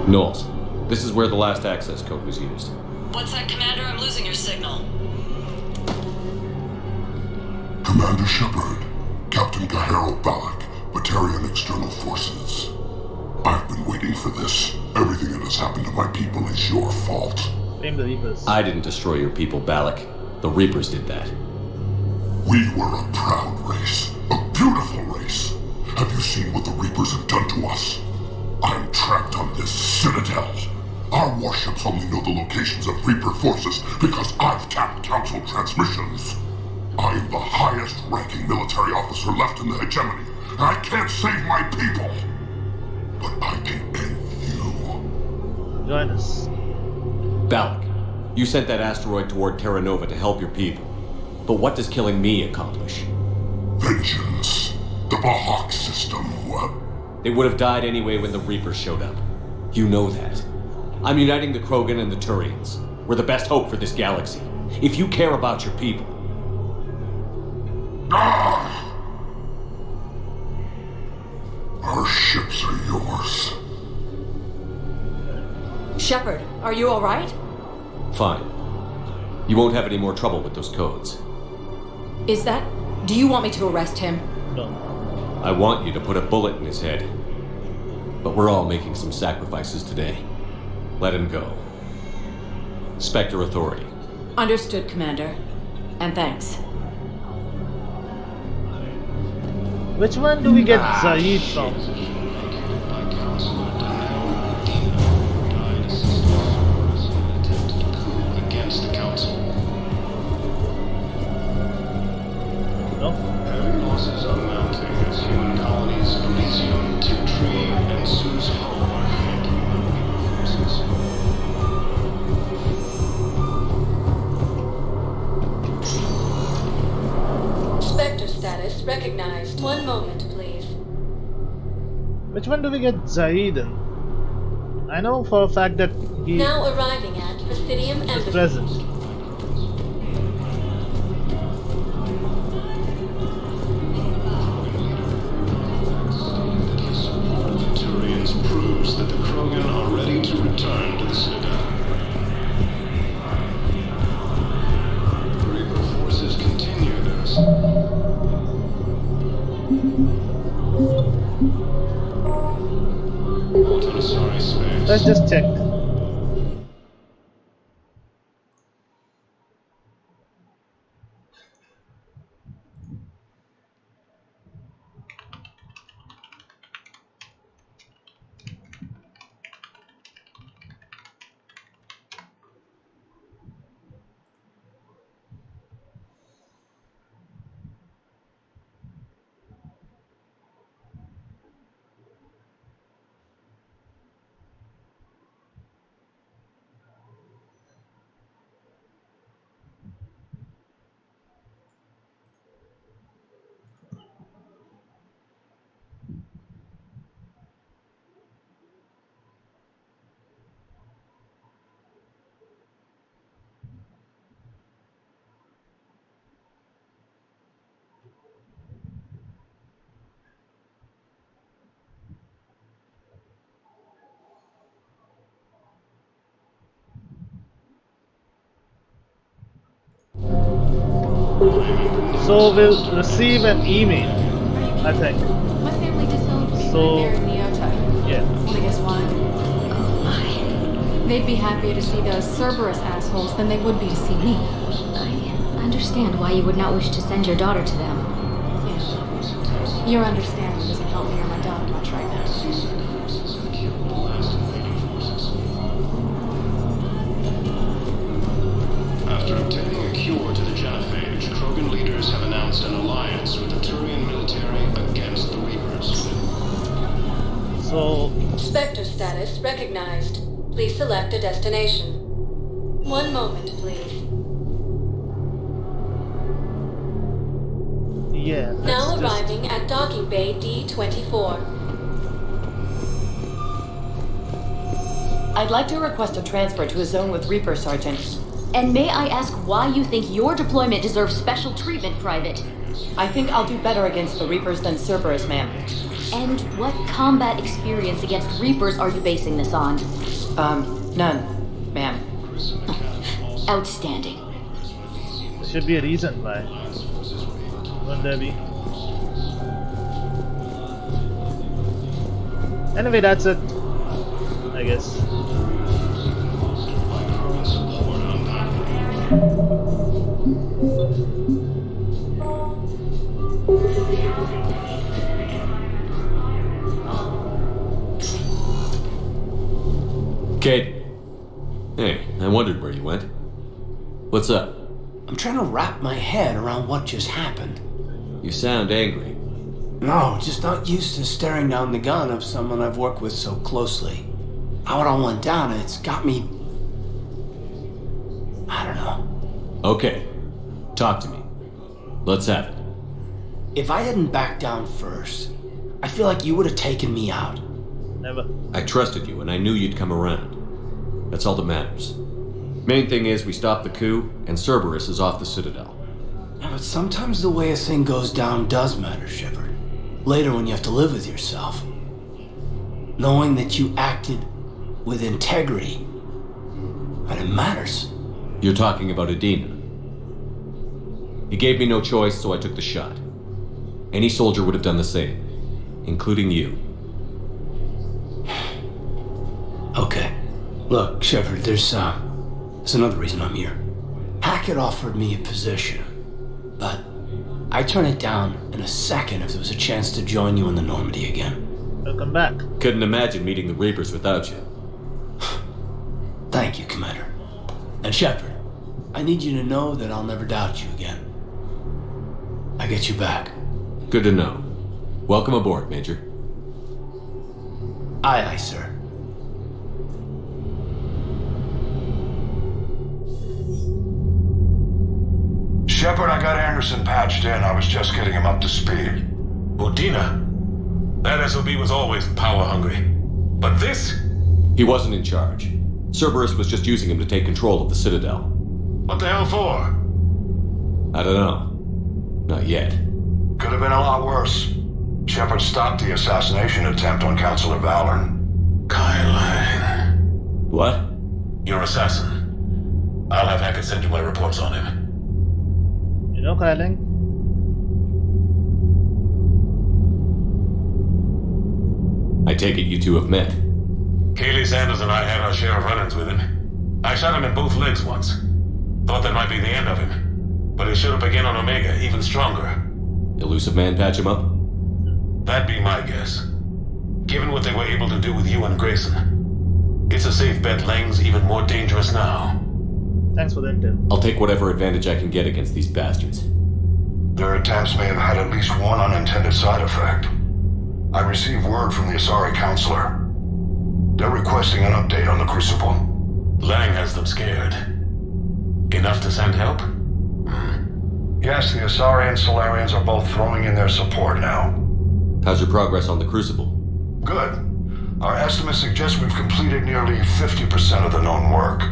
Knowles, this is where the last access code was used. What's that, Commander? I'm losing your signal. Commander Shepard, Captain Gahero Balak, Batarian External Forces. I've been waiting for this. Everything that has happened to my people is your fault. Blame the Reapers. I didn't destroy your people, Balak. The Reapers did that. We were a proud race. A beautiful race. Have you seen what the Reapers have done to us? I'm trapped on this Citadel. Our warships only know the locations of Reaper forces because I've tapped Council transmissions. I am the highest-ranking military officer left in the hegemony, and I can't save my people. But I can end you. Join us. Balak, you sent that asteroid toward Terra Nova to help your people. But what does killing me accomplish? Vengeance. The Bahak system. They would have died anyway when the Reapers showed up. You know that. I'm uniting the Krogan and the Turians. We're the best hope for this galaxy. If you care about your people. Our ships are yours. Shepard, are you alright? Fine. You won't have any more trouble with those codes. Is that... Do you want me to arrest him? No. I want you to put a bullet in his head. But we're all making some sacrifices today. Let him go. Spectre Authority. Understood, Commander. And thanks. Which one do we get Zaid from? Against the Council. No? Heavy losses are mounting as human colonies of Elysium, Tiptree, and Suze Hull are hit by Reaper forces. Spectre status recognized. One moment, please. Which one do we get Zaid in? I know for a fact that he Now arriving at Presidium is Embassy. present. The Turians proves that the Krogan are ready to return to the Citadel. The Reaper forces continue this. Sorry, space. Let's just check. So we'll receive an email, I think. My family disowned me So- when I married Miota. Yeah. Wanna guess why? They'd be happier to see those Cerberus assholes than they would be to see me. I understand why you would not wish to send your daughter to them. Yeah. Your understanding doesn't help me or my daughter much right now. After obtaining a cure to the genophage, Krogan leaders have announced an alliance with the Turian military against the Reapers. So Spectre status recognized. Please select a destination. One moment, please. yeah. Now let's just- arriving at docking bay D24. I'd like to request a transfer to a zone with Reaper, Sergeant. And may I ask why you think your deployment deserves special treatment, Private? I think I'll do better against the Reapers than Cerberus, ma'am. And what combat experience against Reapers are you basing this on? None, ma'am. Outstanding. There should be a reason why. Wouldn't there be? Anyway, that's it. I guess. Kate. Hey, I wondered where you went. What's up? I'm trying to wrap my head around what just happened. You sound angry. No, just not used to staring down the gun of someone I've worked with so closely. How it all went down, it's got me... I don't know. Okay. Talk to me. Let's have it. If I hadn't backed down first, I feel like you would have taken me out. Never. I trusted you, and I knew you'd come around. That's all that matters. Main thing is we stopped the coup, and Cerberus is off the Citadel. Yeah, but sometimes the way a thing goes down does matter, Shepard. Later when you have to live with yourself. Knowing that you acted with integrity, and it matters. You're talking about Adina. He gave me no choice, so I took the shot. Any soldier would have done the same, including you. Okay. Look, Shepard, there's another reason I'm here. Hackett offered me a position, but I'd turn it down in a second if there was a chance to join you in the Normandy again. Welcome back. Couldn't imagine meeting the Reapers without you. Thank you, Commander. And Shepard, I need you to know that I'll never doubt you again. I get you back. Good to know. Welcome aboard, Major. Aye, aye, sir. Shepard, I got Anderson patched in. I was just getting him up to speed. Udina? That SOB was always power-hungry. But this? He wasn't in charge. Cerberus was just using him to take control of the Citadel. What the hell for? I don't know. Not yet. Could have been a lot worse. Shepard stopped the assassination attempt on Councilor Valorn. Kaidan. What? Your assassin. I'll have Hackett send you my reports on him. You know, Kaidan? I take it you two have met. Kaylee Sanders and I had our share of run-ins with him. I shot him in both legs once. Thought that might be the end of him. But he showed up again on Omega, even stronger. Elusive Man patch him up? That'd be my guess. Given what they were able to do with you and Grayson. It's a safe bet Lang's even more dangerous now. Thanks for the intel. I'll take whatever advantage I can get against these bastards. Their attempts may have had at least one unintended side effect. I received word from the Asari Counselor. They're requesting an update on the Crucible. Lang has them scared. Enough to send help? Yes, the Asari and Solarians are both throwing in their support now. How's your progress on the Crucible? Good. Our estimates suggest we've completed nearly 50% of the known work.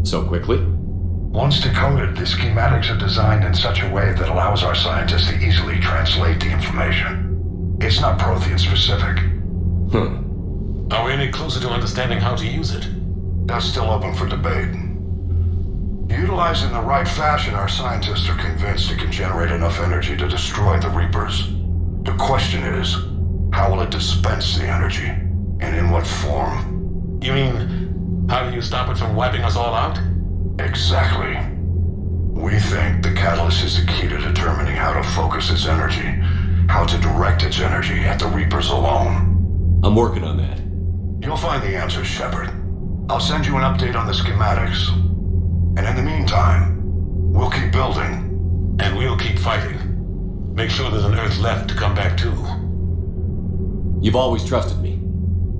So quickly? Once decoded, the schematics are designed in such a way that allows our scientists to easily translate the information. It's not Prothean specific. Are we any closer to understanding how to use it? That's still open for debate. Utilized in the right fashion, our scientists are convinced it can generate enough energy to destroy the Reapers. The question is, how will it dispense the energy? And in what form? You mean, how do you stop it from wiping us all out? Exactly. We think the catalyst is the key to determining how to focus its energy, how to direct its energy at the Reapers alone. I'm working on that. You'll find the answers, Shepard. I'll send you an update on the schematics. And in the meantime, we'll keep building. And we'll keep fighting. Make sure there's an Earth left to come back to. You've always trusted me.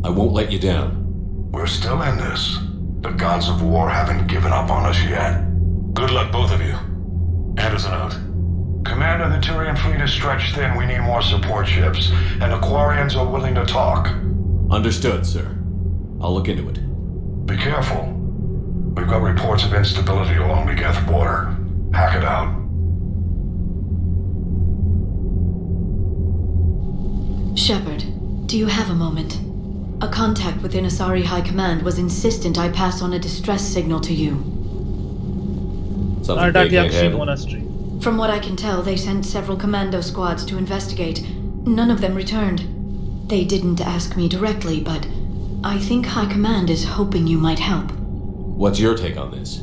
I won't let you down. We're still in this. The gods of war haven't given up on us yet. Good luck, both of you. Anderson out. Commander, the Turian fleet is stretched thin. We need more support ships. And Aquarians are willing to talk. Understood, sir. I'll look into it. Be careful. We've got reports of instability along the Geth border. Hack it out. Shepard, do you have a moment? A contact within Asari High Command was insistent I pass on a distress signal to you. Something they can't handle. Monastery. From what I can tell, they sent several commando squads to investigate. None of them returned. They didn't ask me directly, but I think High Command is hoping you might help. What's your take on this?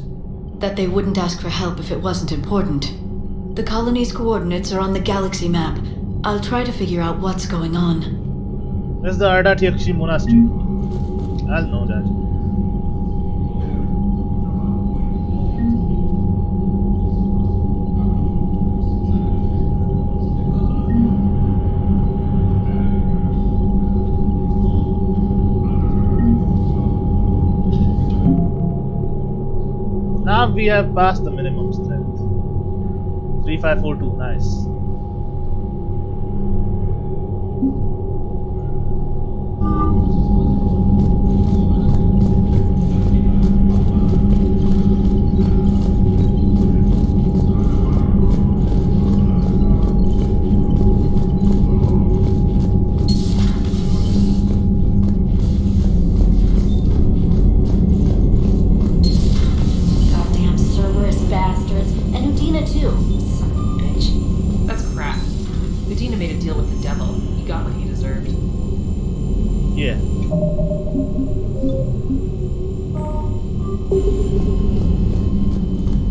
That they wouldn't ask for help if it wasn't important. The colony's coordinates are on the galaxy map. I'll try to figure out what's going on. Where's the Ardat Yakshi Monastery? I'll know that. Now we have passed the minimum strength. 3542, nice. made a deal with the devil. He got what he deserved. Yeah.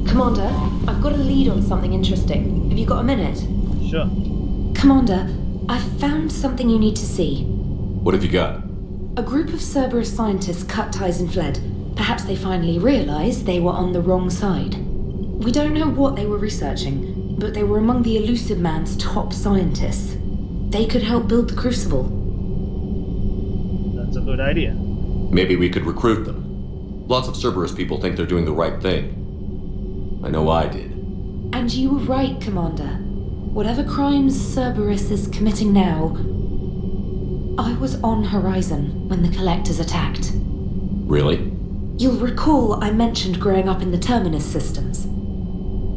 Commander, I've got a lead on something interesting. Have you got a minute? Sure. Commander, I've found something you need to see. What have you got? A group of Cerberus scientists cut ties and fled. Perhaps they finally realized they were on the wrong side. We don't know what they were researching, but they were among the Elusive Man's top scientists. They could help build the Crucible. That's a good idea. Maybe we could recruit them. Lots of Cerberus people think they're doing the right thing. I know I did. And you were right, Commander. Whatever crimes Cerberus is committing now, I was on Horizon when the Collectors attacked. Really? You'll recall I mentioned growing up in the Terminus systems.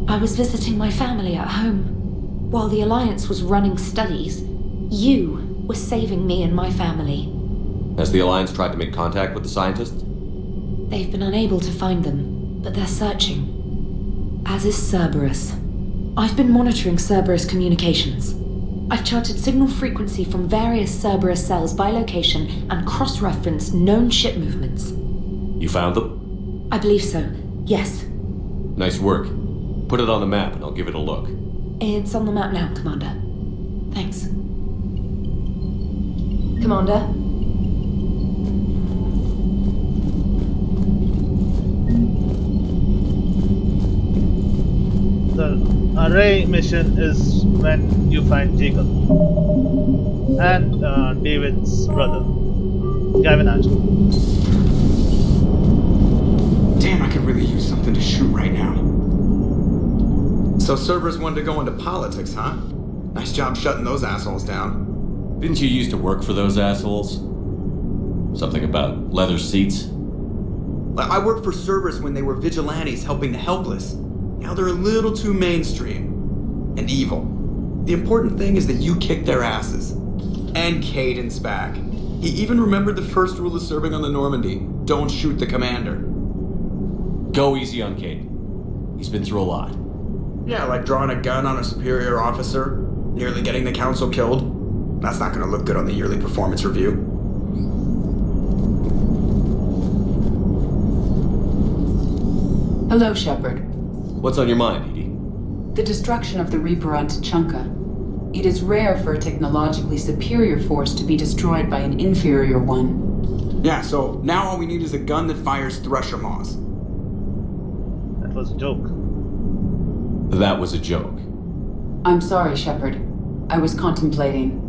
I was visiting my family at home. While the Alliance was running studies, you were saving me and my family. Has the Alliance tried to make contact with the scientists? They've been unable to find them, but they're searching. As is Cerberus. I've been monitoring Cerberus communications. I've charted signal frequency from various Cerberus cells by location and cross-referenced known ship movements. You found them? I believe so, yes. Nice work. Put it on the map and I'll give it a look. It's on the map now, Commander. Thanks. Commander? The array mission is when you find Jacob and David's brother, Gavin Angel. Damn, I could really use something to shoot right now. So Cerberus wanted to go into politics, huh? Nice job shutting those assholes down. Didn't you used to work for those assholes? Something about leather seats? I worked for Cerberus when they were vigilantes helping the helpless. Now they're a little too mainstream. And evil. The important thing is that you kicked their asses. And Kaidan's back. He even remembered the first rule of serving on the Normandy. Don't shoot the commander. Go easy on Kaidan. He's been through a lot. Yeah, like drawing a gun on a superior officer, nearly getting the council killed. That's not gonna look good on the yearly performance review. Hello, Shepard. What's on your mind, Edie? The destruction of the Reaper on Tuchanka. It is rare for a technologically superior force to be destroyed by an inferior one. Yeah, so now all we need is a gun that fires Thresher Maws. That was a joke. That was a joke. I'm sorry, Shepard. I was contemplating.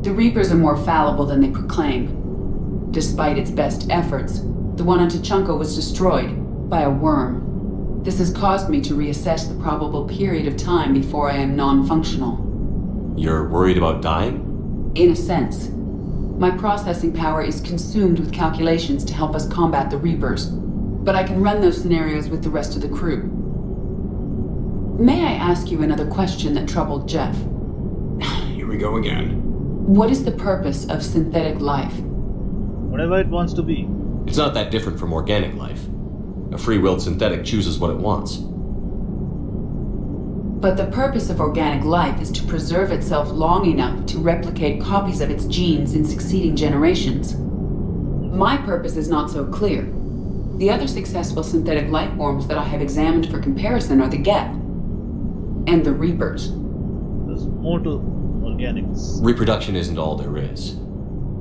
The Reapers are more fallible than they proclaim. Despite its best efforts, the one on Tuchanka was destroyed by a worm. This has caused me to reassess the probable period of time before I am non-functional. You're worried about dying? In a sense. My processing power is consumed with calculations to help us combat the Reapers, but I can run those scenarios with the rest of the crew. May I ask you another question that troubled Jeff? Here we go again. What is the purpose of synthetic life? Whatever it wants to be. It's not that different from organic life. A free-willed synthetic chooses what it wants. But the purpose of organic life is to preserve itself long enough to replicate copies of its genes in succeeding generations. My purpose is not so clear. The other successful synthetic life forms that I have examined for comparison are the Geth and the Reapers. There's more to organics. Reproduction isn't all there is.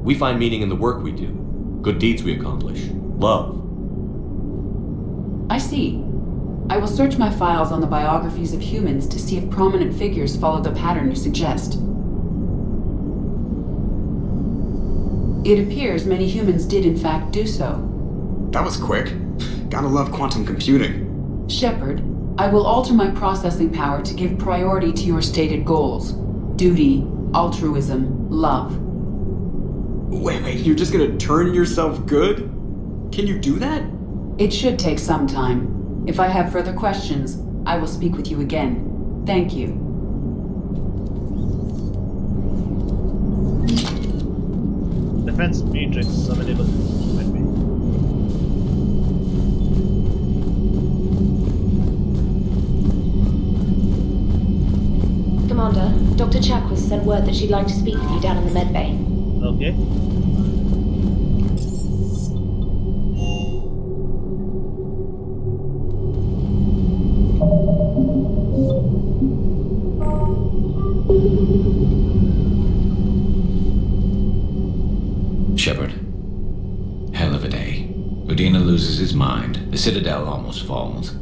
We find meaning in the work we do, good deeds we accomplish, love. I see. I will search my files on the biographies of humans to see if prominent figures follow the pattern you suggest. It appears many humans did in fact do so. That was quick. Gotta love quantum computing. Shepard, I will alter my processing power to give priority to your stated goals. Duty, altruism, love. Wait, you're just gonna turn yourself good? Can you do that? It should take some time. If I have further questions, I will speak with you again. Thank you. Defense matrix available. Might be. Commander, Dr. Chakwas sent word that she'd like to speak with you down in the med bay. Okay. Shepard. Hell of a day. Udina loses his mind, the Citadel almost falls,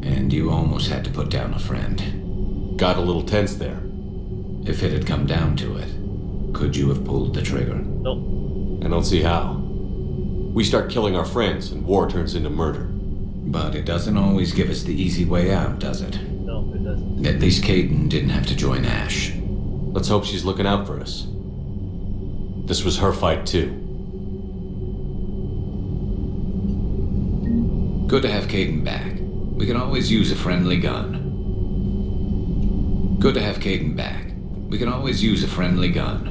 and you almost had to put down a friend. Got a little tense there. If it had come down to it, could you have pulled the trigger? No. I don't see how. We start killing our friends, and war turns into murder. But it doesn't always give us the easy way out, does it? No, it doesn't. At least Kaidan didn't have to join Ash. Let's hope she's looking out for us. This was her fight, too. Good to have Kaidan back. We can always use a friendly gun. Good to have Kaidan back. We can always use a friendly gun.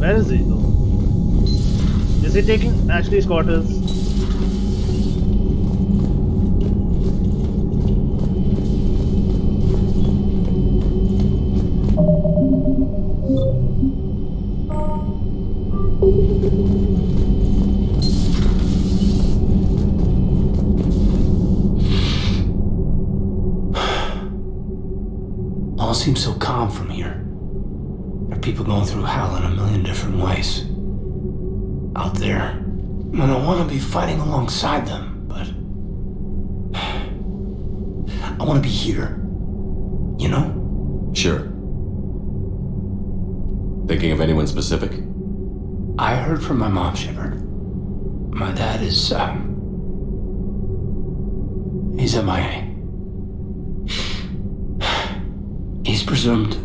Where is he though? Is he taking Ashley's quarters? All seems so calm from here. There are people going through hell in a million different ways. Out there. And I want to be fighting alongside them, but... I want to be here. You know? Sure. Thinking of anyone specific? I heard from my mom, Shepard. My dad is, he's MIA. He's presumed.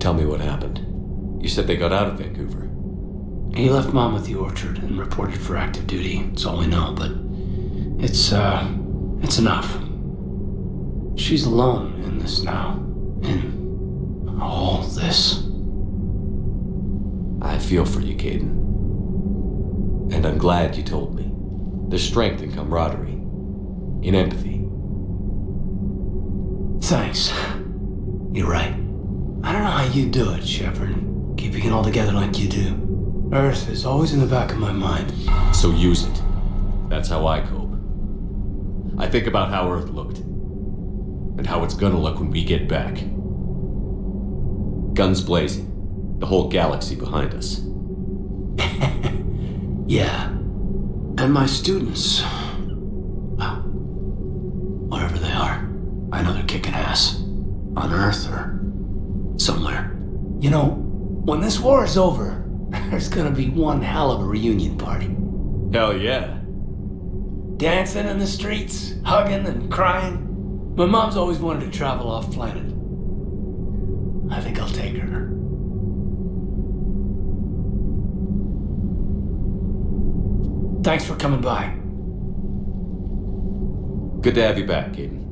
Tell me what happened. You said they got out of Vancouver. He left Mom at the orchard and reported for active duty. That's all we know, but it's enough. She's alone in this now. In all this. I feel for you, Kaidan. And I'm glad you told me. There's strength in camaraderie. In empathy. Thanks. You're right. I don't know how you do it, Shepard. Keeping it all together like you do. Earth is always in the back of my mind. So use it. That's how I cope. I think about how Earth looked. And how it's gonna look when we get back. Guns blazing. The whole galaxy behind us. Yeah. And my students. Well, wherever they are. I know they're kicking ass. On Earth or somewhere. You know, when this war is over, there's gonna be one hell of a reunion party. Hell yeah. Dancing in the streets, hugging and crying. My mom's always wanted to travel off planet. I think I'll take her. Thanks for coming by. Good to have you back, Kaidan.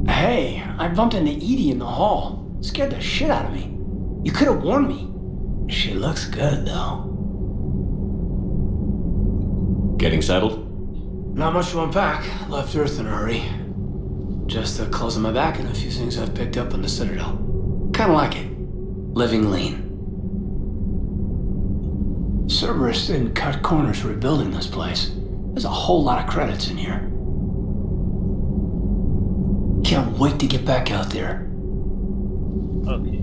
Hey, I bumped into Edie in the hall. Scared the shit out of me. You could have warned me. She looks good, though. Getting settled? Not much to unpack. Left Earth in a hurry. Just the clothes on my back and a few things I've picked up on the Citadel. Kinda like it. Living lean. Cerberus didn't cut corners rebuilding this place. There's a whole lot of credits in here. Can't wait to get back out there. Okay.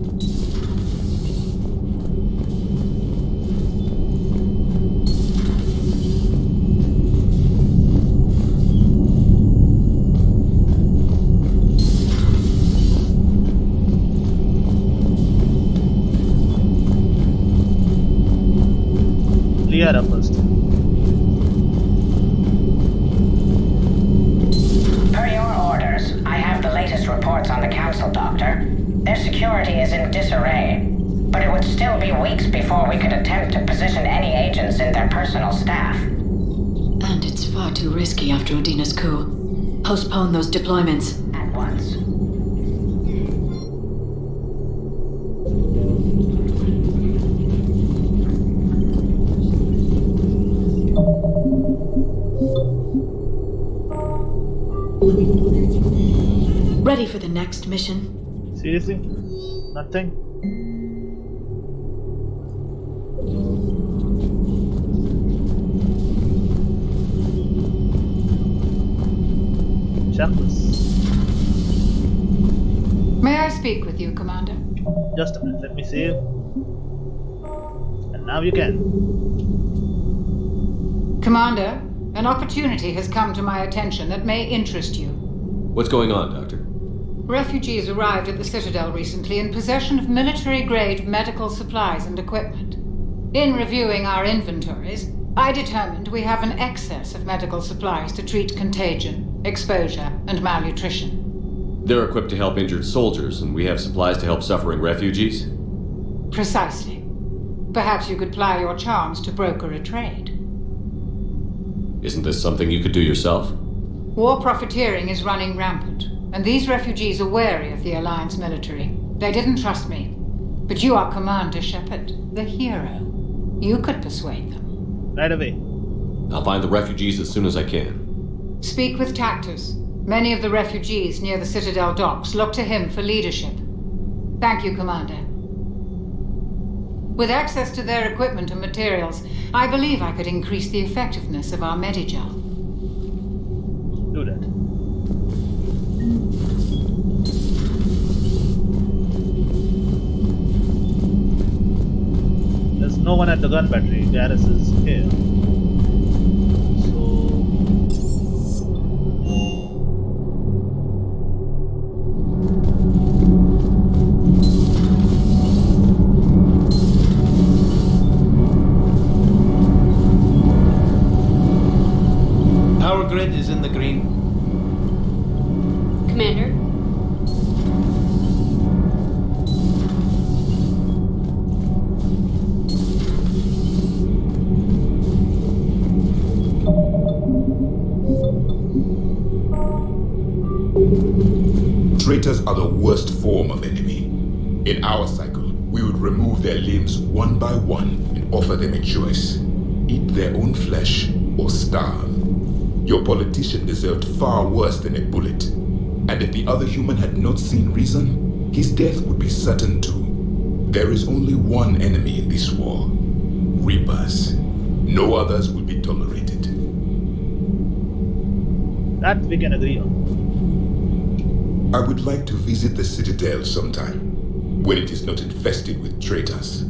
Liara first. Per your orders, I have the latest reports on the Council, Doctor. Their security is in disarray, but it would still be weeks before we could attempt to position any agents in their personal staff. And it's far too risky after Udina's coup. Postpone those deployments. At once. Ready for the next mission? Seriously? Nothing? Check this. May I speak with you, Commander? Just a minute, let me save. And now you can. Commander, an opportunity has come to my attention that may interest you. What's going on, Doctor? Refugees arrived at the Citadel recently in possession of military-grade medical supplies and equipment. In reviewing our inventories, I determined we have an excess of medical supplies to treat contagion, exposure, and malnutrition. They're equipped to help injured soldiers, and we have supplies to help suffering refugees? Precisely. Perhaps you could ply your charms to broker a trade. Isn't this something you could do yourself? War profiteering is running rampant, and these refugees are wary of the Alliance military. They didn't trust me. But you are Commander Shepard, the hero. You could persuade them. Right away. I'll find the refugees as soon as I can. Speak with Tactus. Many of the refugees near the Citadel docks look to him for leadership. Thank you, Commander. With access to their equipment and materials, I believe I could increase the effectiveness of our Medigel. Do that. There's no one at the gun battery. Garrus is here. Power grid is in the green. Commander? Traitors are the worst form of enemy. In our cycle, we would remove their limbs one by one and offer them a choice. Eat their own flesh or starve. Your politician deserved far worse than a bullet. And if the other human had not seen reason, his death would be certain too. There is only one enemy in this war. Reapers. No others will be tolerated. That we can agree on. I would like to visit the Citadel sometime, when it is not infested with traitors.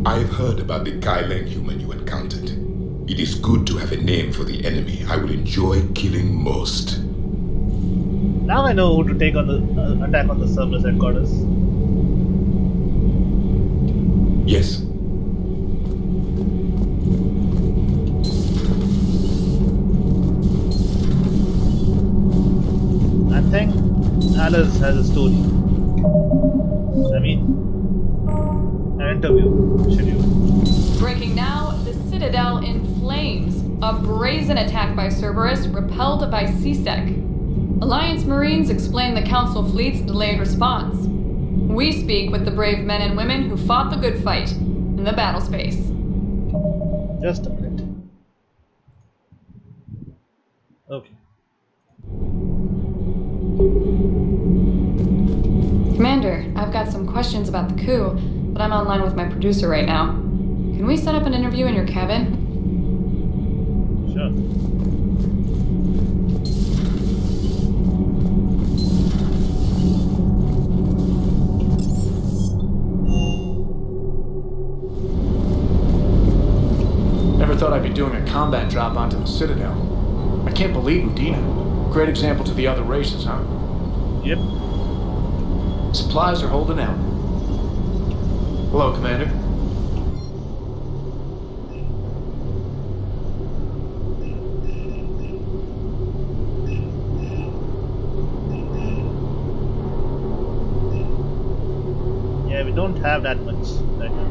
I have heard about the Kaidan human you encountered. It is good to have a name for the enemy I will enjoy killing most. Now I know who to take on the attack on the Cerberus headquarters. Yes. I think Alice has a story. I mean, an interview schedule. Breaking now, the Citadel in flames. A brazen attack by Cerberus repelled by CSEC. Alliance Marines explain the Council fleet's delayed response. We speak with the brave men and women who fought the good fight in the battle space. Just a minute. Okay. Commander, I've got some questions about the coup, but I'm online with my producer right now. Can we set up an interview in your cabin? Sure. Never thought I'd be doing a combat drop onto the Citadel. I can't believe Udina. Great example to the other races, huh? Yep. Supplies are holding out. Hello, Commander. Yeah, we don't have that much right now.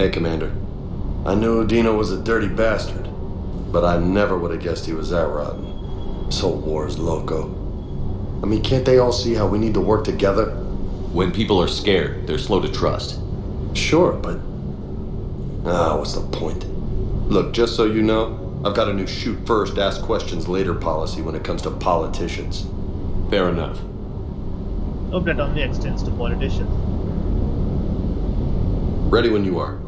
Hey, Commander. I knew Udina was a dirty bastard. But I never would have guessed he was that rotten. This whole war is loco. I mean, can't they all see how we need to work together? When people are scared, they're slow to trust. Sure, but... what's the point? Look, just so you know, I've got a new shoot first, ask questions later policy when it comes to politicians. Fair enough. Hope that only extends to politicians. Ready when you are.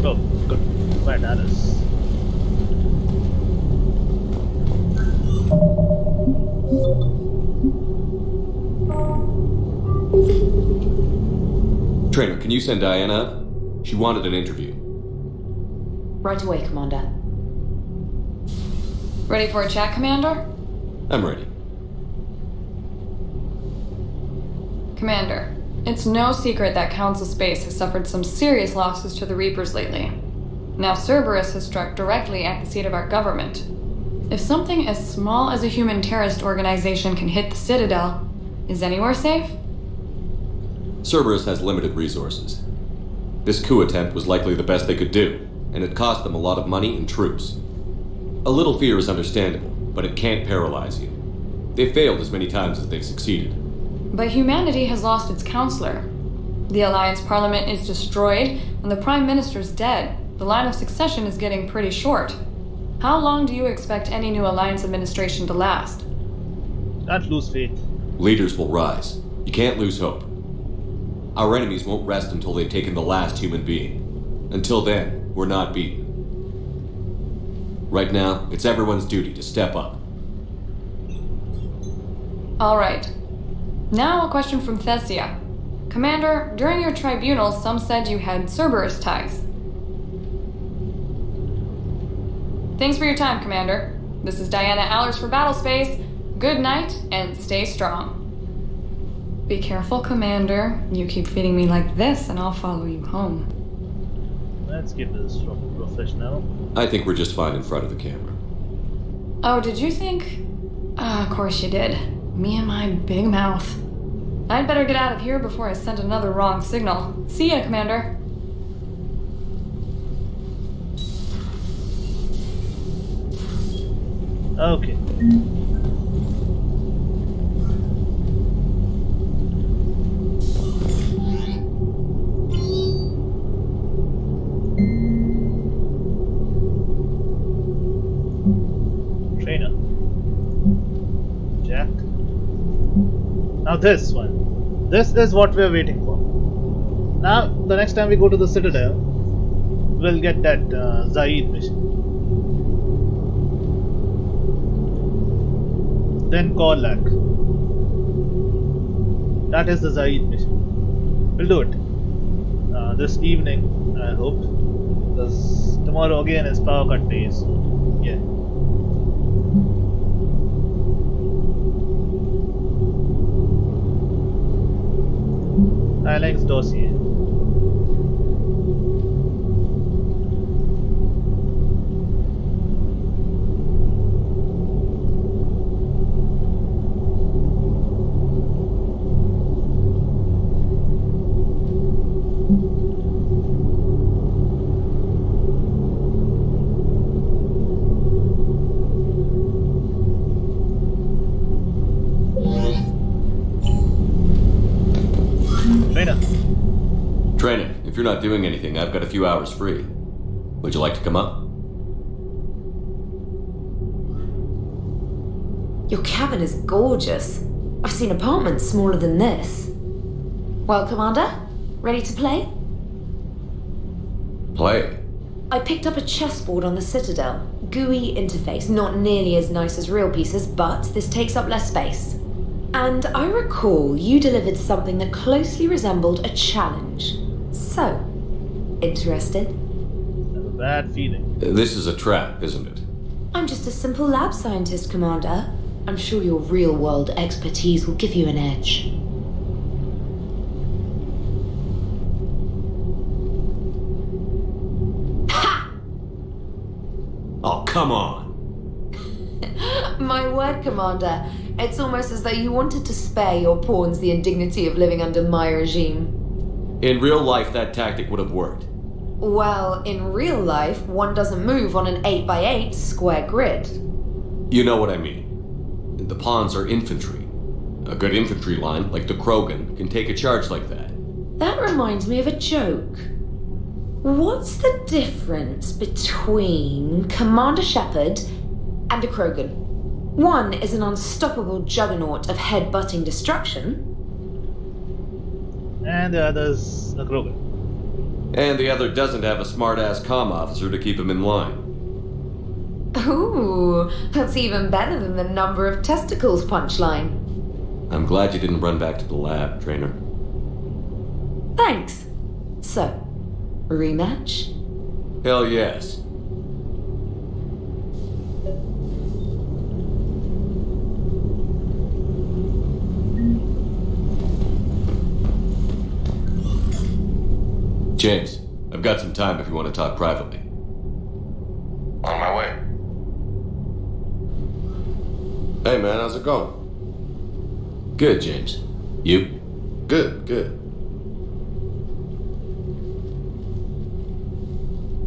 Oh, good. Right, Alice. Trainer, can you send Diana up? She wanted an interview. Right away, Commander. Ready for a chat, Commander? I'm ready. Commander, it's no secret that Council Space has suffered some serious losses to the Reapers lately. Now Cerberus has struck directly at the seat of our government. If something as small as a human terrorist organization can hit the Citadel, is anywhere safe? Cerberus has limited resources. This coup attempt was likely the best they could do, and it cost them a lot of money and troops. A little fear is understandable, but it can't paralyze you. They've failed as many times as they've succeeded. But humanity has lost its counselor. The Alliance Parliament is destroyed, and the Prime Minister's dead. The line of succession is getting pretty short. How long do you expect any new Alliance administration to last? Can't lose faith. Leaders will rise. You can't lose hope. Our enemies won't rest until they've taken the last human being. Until then, we're not beaten. Right now, it's everyone's duty to step up. All right. Now a question from Thessia. Commander, during your tribunal, some said you had Cerberus ties. Thanks for your time, Commander. This is Diana Allers for Battlespace. Good night, and stay strong. Be careful, Commander. You keep feeding me like this, and I'll follow you home. Let's keep this professional. I think we're just fine in front of the camera. Oh, did you think? Of course you did. Me and my big mouth. I'd better get out of here before I send another wrong signal. See ya, Commander. Okay. Trainer. Jack. Now this one. This is what we're waiting for. Now, the next time we go to the Citadel, we'll get that Zaid mission. Then Korlak. That is the Zaid mission. We'll do it this evening, I hope, because tomorrow again is power cut day, so yeah. Alex dossier. Trainer, if you're not doing anything, I've got a few hours free. Would you like to come up? Your cabin is gorgeous. I've seen apartments smaller than this. Well, Commander, ready to play? Play? I picked up a chessboard on the Citadel. GUI interface, not nearly as nice as real pieces, but this takes up less space. And I recall you delivered something that closely resembled a challenge. So, interested? I have a bad feeling. This is a trap, isn't it? I'm just a simple lab scientist, Commander. I'm sure your real-world expertise will give you an edge. Oh, come on! My word, Commander. It's almost as though you wanted to spare your pawns the indignity of living under my regime. In real life, that tactic would have worked. Well, in real life, one doesn't move on an 8x8 square grid. You know what I mean. The pawns are infantry. A good infantry line, like the Krogan, can take a charge like that. That reminds me of a joke. What's the difference between Commander Shepard and a Krogan? One is an unstoppable juggernaut of head-butting destruction. And the other's a Krogan. And the other doesn't have a smart-ass comm officer to keep him in line. Ooh, that's even better than the number of testicles punchline. I'm glad you didn't run back to the lab, Trainer. Thanks. So, rematch? Hell yes. James, I've got some time if you want to talk privately. On my way. Hey man, how's it going? Good, James. You? Good.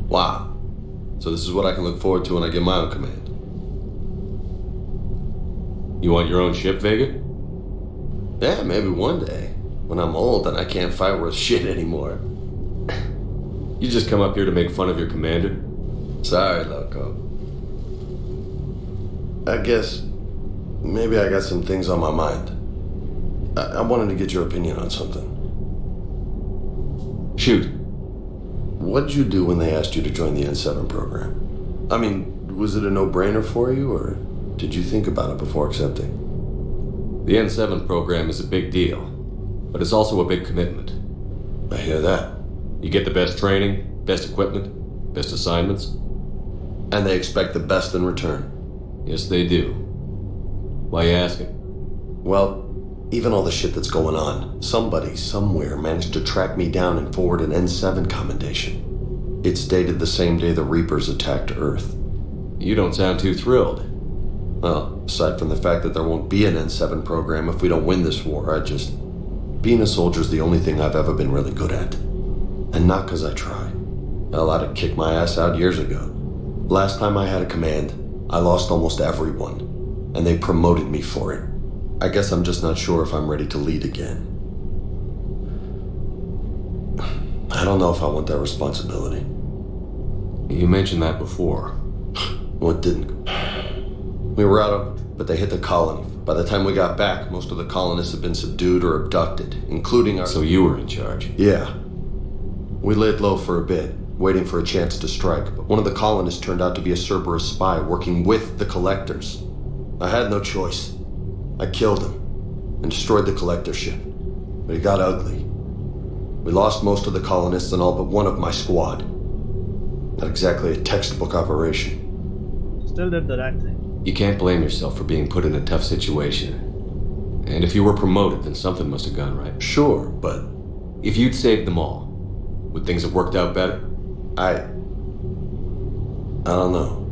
Wow. So this is what I can look forward to when I get my own command. You want your own ship, Vega? Yeah, maybe one day. When I'm old and I can't fight worth shit anymore. You just come up here to make fun of your commander? Sorry, Loco. I guess maybe I got some things on my mind. I wanted to get your opinion on something. Shoot. What'd you do when they asked you to join the N7 program? I mean, was it a no-brainer for you, or did you think about it before accepting? The N7 program is a big deal, but it's also a big commitment. I hear that. You get the best training, best equipment, best assignments. And they expect the best in return. Yes, they do. Why you asking? Well, even all the shit that's going on, somebody somewhere managed to track me down and forward an N7 commendation. It's dated the same day the Reapers attacked Earth. You don't sound too thrilled. Well, aside from the fact that there won't be an N7 program if we don't win this war, being a soldier's the only thing I've ever been really good at. And not because I try. Hell, I'd have kicked my ass out years ago. Last time I had a command, I lost almost everyone, and they promoted me for it. I guess I'm just not sure if I'm ready to lead again. I don't know if I want that responsibility. You mentioned that before. What didn't? We were out, but they hit the colony. By the time we got back, most of the colonists had been subdued or abducted, including our... So you were in charge? Yeah. We laid low for a bit, waiting for a chance to strike, but one of the colonists turned out to be a Cerberus spy working with the Collectors. I had no choice. I killed him and destroyed the Collector ship, but it got ugly. We lost most of the colonists and all but one of my squad. Not exactly a textbook operation. Still did the right thing. You can't blame yourself for being put in a tough situation. And if you were promoted, then something must have gone right. Sure, but... If you'd saved them all, would things have worked out better? I don't know.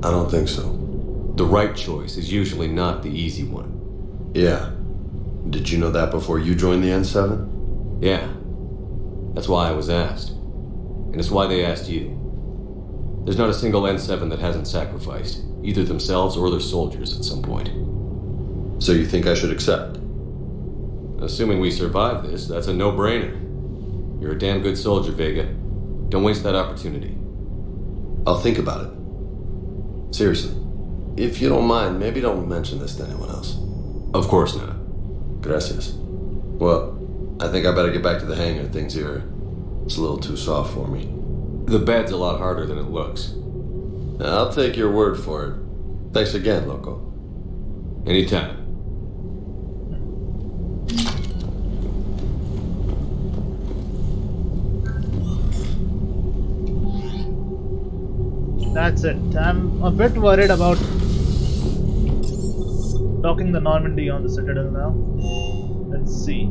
I don't think so. The right choice is usually not the easy one. Yeah. Did you know that before you joined the N7? Yeah. That's why I was asked. And it's why they asked you. There's not a single N7 that hasn't sacrificed, either themselves or their soldiers at some point. So you think I should accept? Assuming we survive this, that's a no-brainer. You're a damn good soldier, Vega. Don't waste that opportunity. I'll think about it. Seriously. If you don't mind, maybe don't mention this to anyone else. Of course not. Gracias. Well, I think I better get back to the hangar. Things here, it's a little too soft for me. The bed's a lot harder than it looks. I'll take your word for it. Thanks again, Loco. Anytime. That's it. I'm a bit worried about docking the Normandy on the Citadel now. Let's see.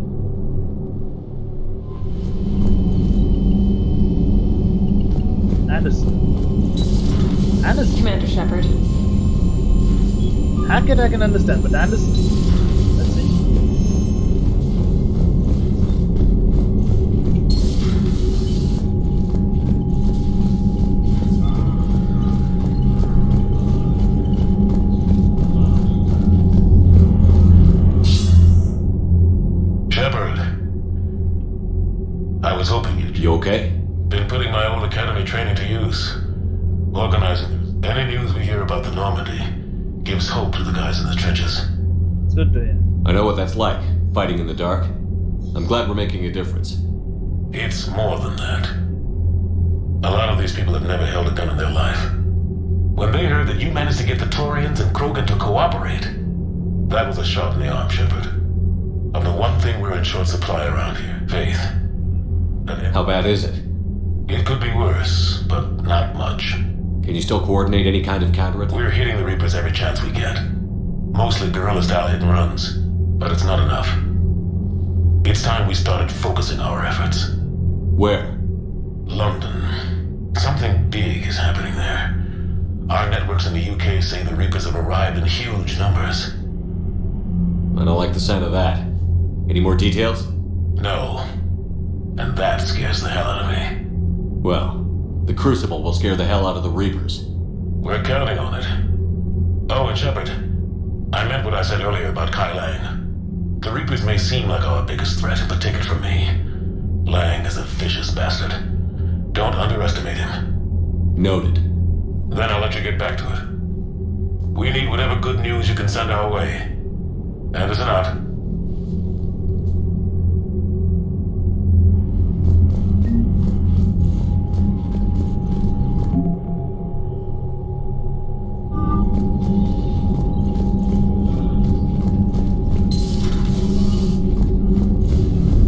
Anderson. Commander Shepard. Hackett I can understand, but Anderson. Let's see. Shepard. I was hoping you'd. You okay? Been putting my old academy training to use. Organizing. Any news we hear about the Normandy gives hope to the guys in the trenches. It's good to hear. I know what that's like, fighting in the dark. I'm glad we're making a difference. It's more than that. A lot of these people have never held a gun in their life. When they heard that you managed to get the Taurians and Krogan to cooperate, that was a shot in the arm, Shepard. Of the one thing we're in short supply around here, faith. How bad is it? It could be worse, but not much. Can you still coordinate any kind of counter-attack? We're hitting the Reapers every chance we get. Mostly guerrilla-style hit-and-runs, but it's not enough. It's time we started focusing our efforts. Where? London. Something big is happening there. Our networks in the UK say the Reapers have arrived in huge numbers. I don't like the sound of that. Any more details? No. And that scares the hell out of me. Well, the Crucible will scare the hell out of the Reapers. We're counting on it. Oh, and Shepard, I meant what I said earlier about Kaidan. The Reapers may seem like our biggest threat, but take it from me. Lang is a vicious bastard. Don't underestimate him. Noted. Then I'll let you get back to it. We need whatever good news you can send our way. Anderson out.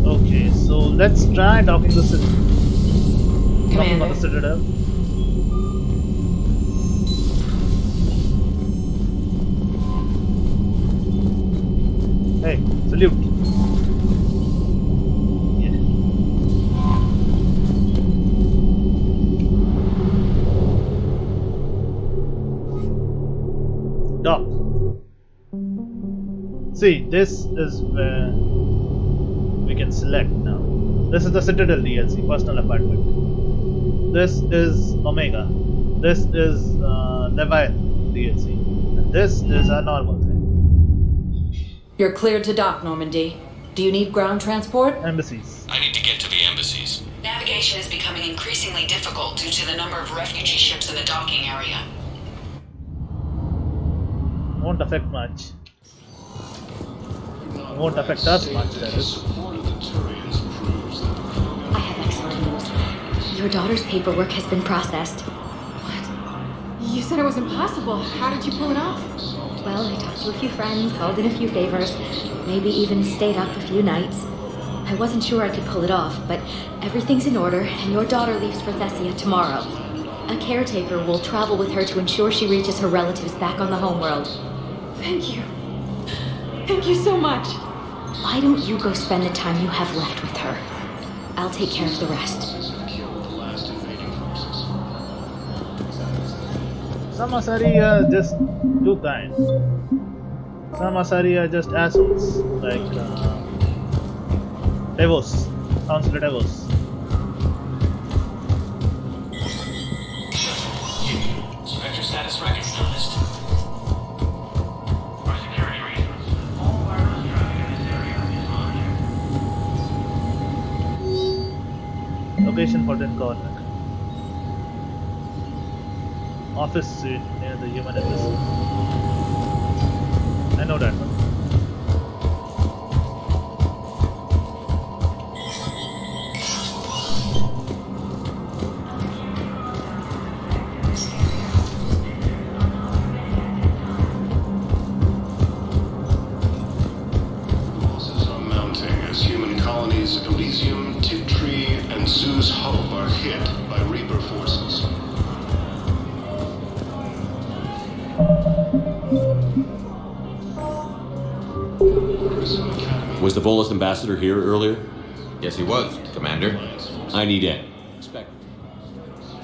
Okay, so let's try docking the Citadel. Docking on the Commander. Citadel. Hey, salute. Yeah. Dock. See, this is where we can select now. This is the Citadel DLC, personal apartment. This is Omega. This is Leviathan DLC. And this is our normal thing. You're cleared to dock, Normandy. Do you need ground transport? Embassies. I need to get to the embassies. Navigation is becoming increasingly difficult due to the number of refugee ships in the docking area. Won't affect much. Won't affect us much, that is. I have excellent news. Your daughter's paperwork has been processed. You said it was impossible. How did you pull it off? Well, I talked to a few friends, called in a few favors, maybe even stayed up a few nights. I wasn't sure I could pull it off, but everything's in order, and your daughter leaves for Thessia tomorrow. A caretaker will travel with her to ensure she reaches her relatives back on the homeworld. Thank you. Thank you so much. Why don't you go spend the time you have left with her? I'll take care of the rest. Some Asari are just too kind. Some Asari are just assholes. Like Devos. Counselor Devos. Stretcher status recognized. For security reasons, all wireless traffic in this area is monitored. Location for den coordinate. Office suite near the human embassy. I know that one. Losses are mounting as human colonies Elysium, Tiptree, and Zeus Hope are hit by Reaper forces. Was the Volus ambassador here earlier? Yes, he was, Commander. I need in.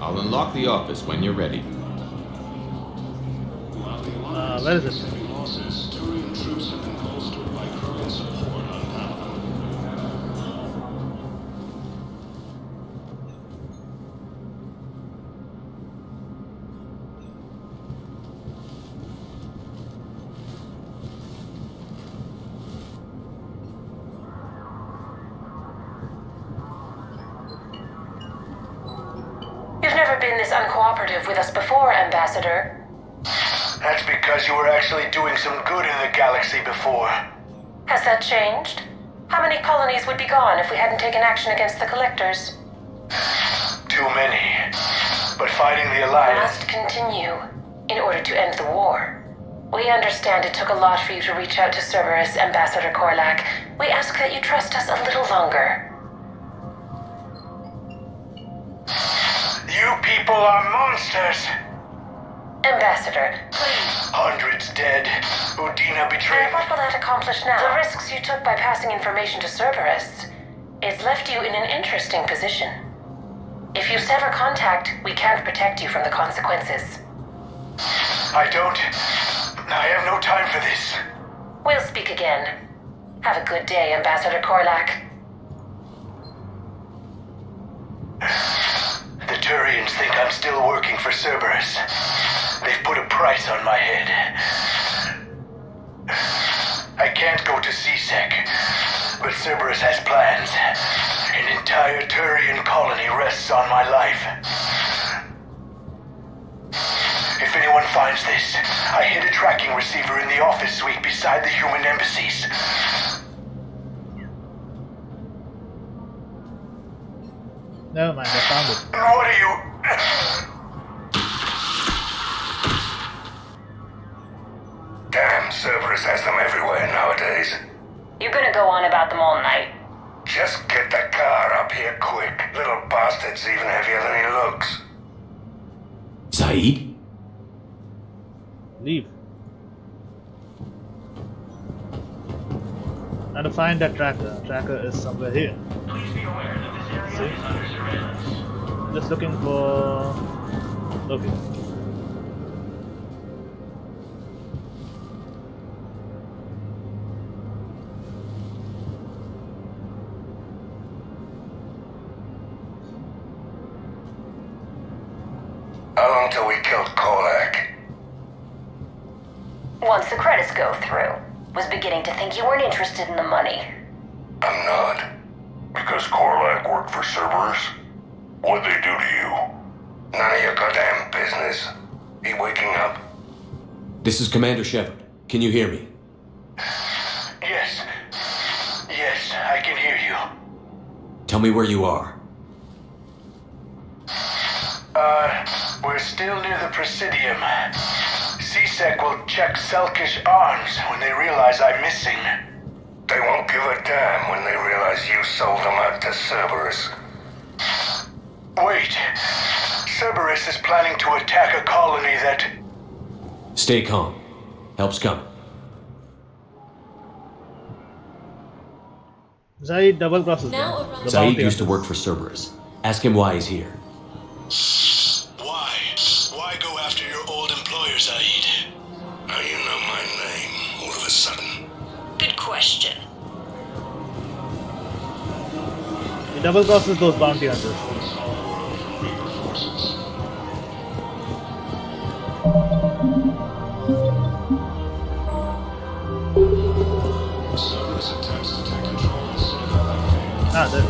I'll unlock the office when you're ready. Where is it? been this uncooperative with us before, Ambassador. That's because you were actually doing some good in the galaxy before. Has that changed? How many colonies would be gone if we hadn't taken action against the Collectors? Too many. But fighting the Alliance... Must continue, in order to end the war. We understand it took a lot for you to reach out to Cerberus, Ambassador Korlak. We ask that you trust us a little longer. You people are monsters! Ambassador, please. Hundreds dead. Udina betrayed... And what will that accomplish now? The risks you took by passing information to Cerberus. It's left you in an interesting position. If you sever contact, we can't protect you from the consequences. I have no time for this. We'll speak again. Have a good day, Ambassador Korlak. The Turians think I'm still working for Cerberus. They've put a price on my head. I can't go to CSEC, but Cerberus has plans. An entire Turian colony rests on my life. If anyone finds this, I hid a tracking receiver in the office suite beside the human embassies. Never mind, I found it. What are you... Damn, Cerberus has them everywhere nowadays. You're gonna go on about them all night. Just get the car up here quick. Little bastard's even heavier than he looks. Zaid? Leave. Now to find that tracker. Tracker is somewhere here. See? Just looking for... Okay. How long till we killed Korlak? Once the credits go through. Was beginning to think you weren't interested in the money. I'm not. Because Korlak worked for Cerberus? What'd they do to you? None of your goddamn business. He waking up? This is Commander Shepard. Can you hear me? Yes. Yes, I can hear you. Tell me where you are. We're still near the Presidium. CSEC will check Selkish arms when they realize I'm missing. They won't give a damn when they realize you sold them out to Cerberus. Wait. Cerberus is planning to attack a colony that... Stay calm. Help's coming. Zaid double crosses them. Zaid used to work for Cerberus. Ask him why he's here. Why? Why go after your old employer, Zaid? Now you know my name, all of a sudden. Good question. He double crosses those bounty hunters. Cerberus attempts to take control of the Citadel. Ah, there.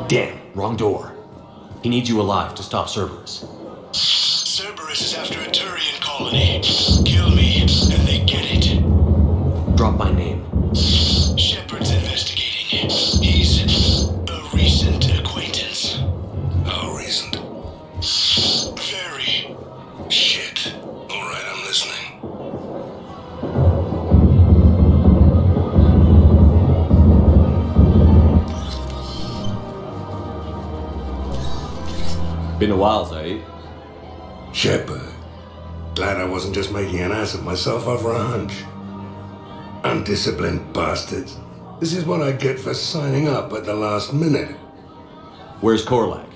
Damn, wrong door. He needs you alive to stop Cerberus. Cerberus is after a Turian colony. Kill me, and they get it. Drop my name. Shepard's investigating. He's a recent acquaintance. How recent? Very. Shit. Alright, I'm listening. Been a while, Zaid. Shepard. Glad I wasn't just making an ass of myself over a hunch. Undisciplined bastards. This is what I get for signing up at the last minute. Where's Korlak?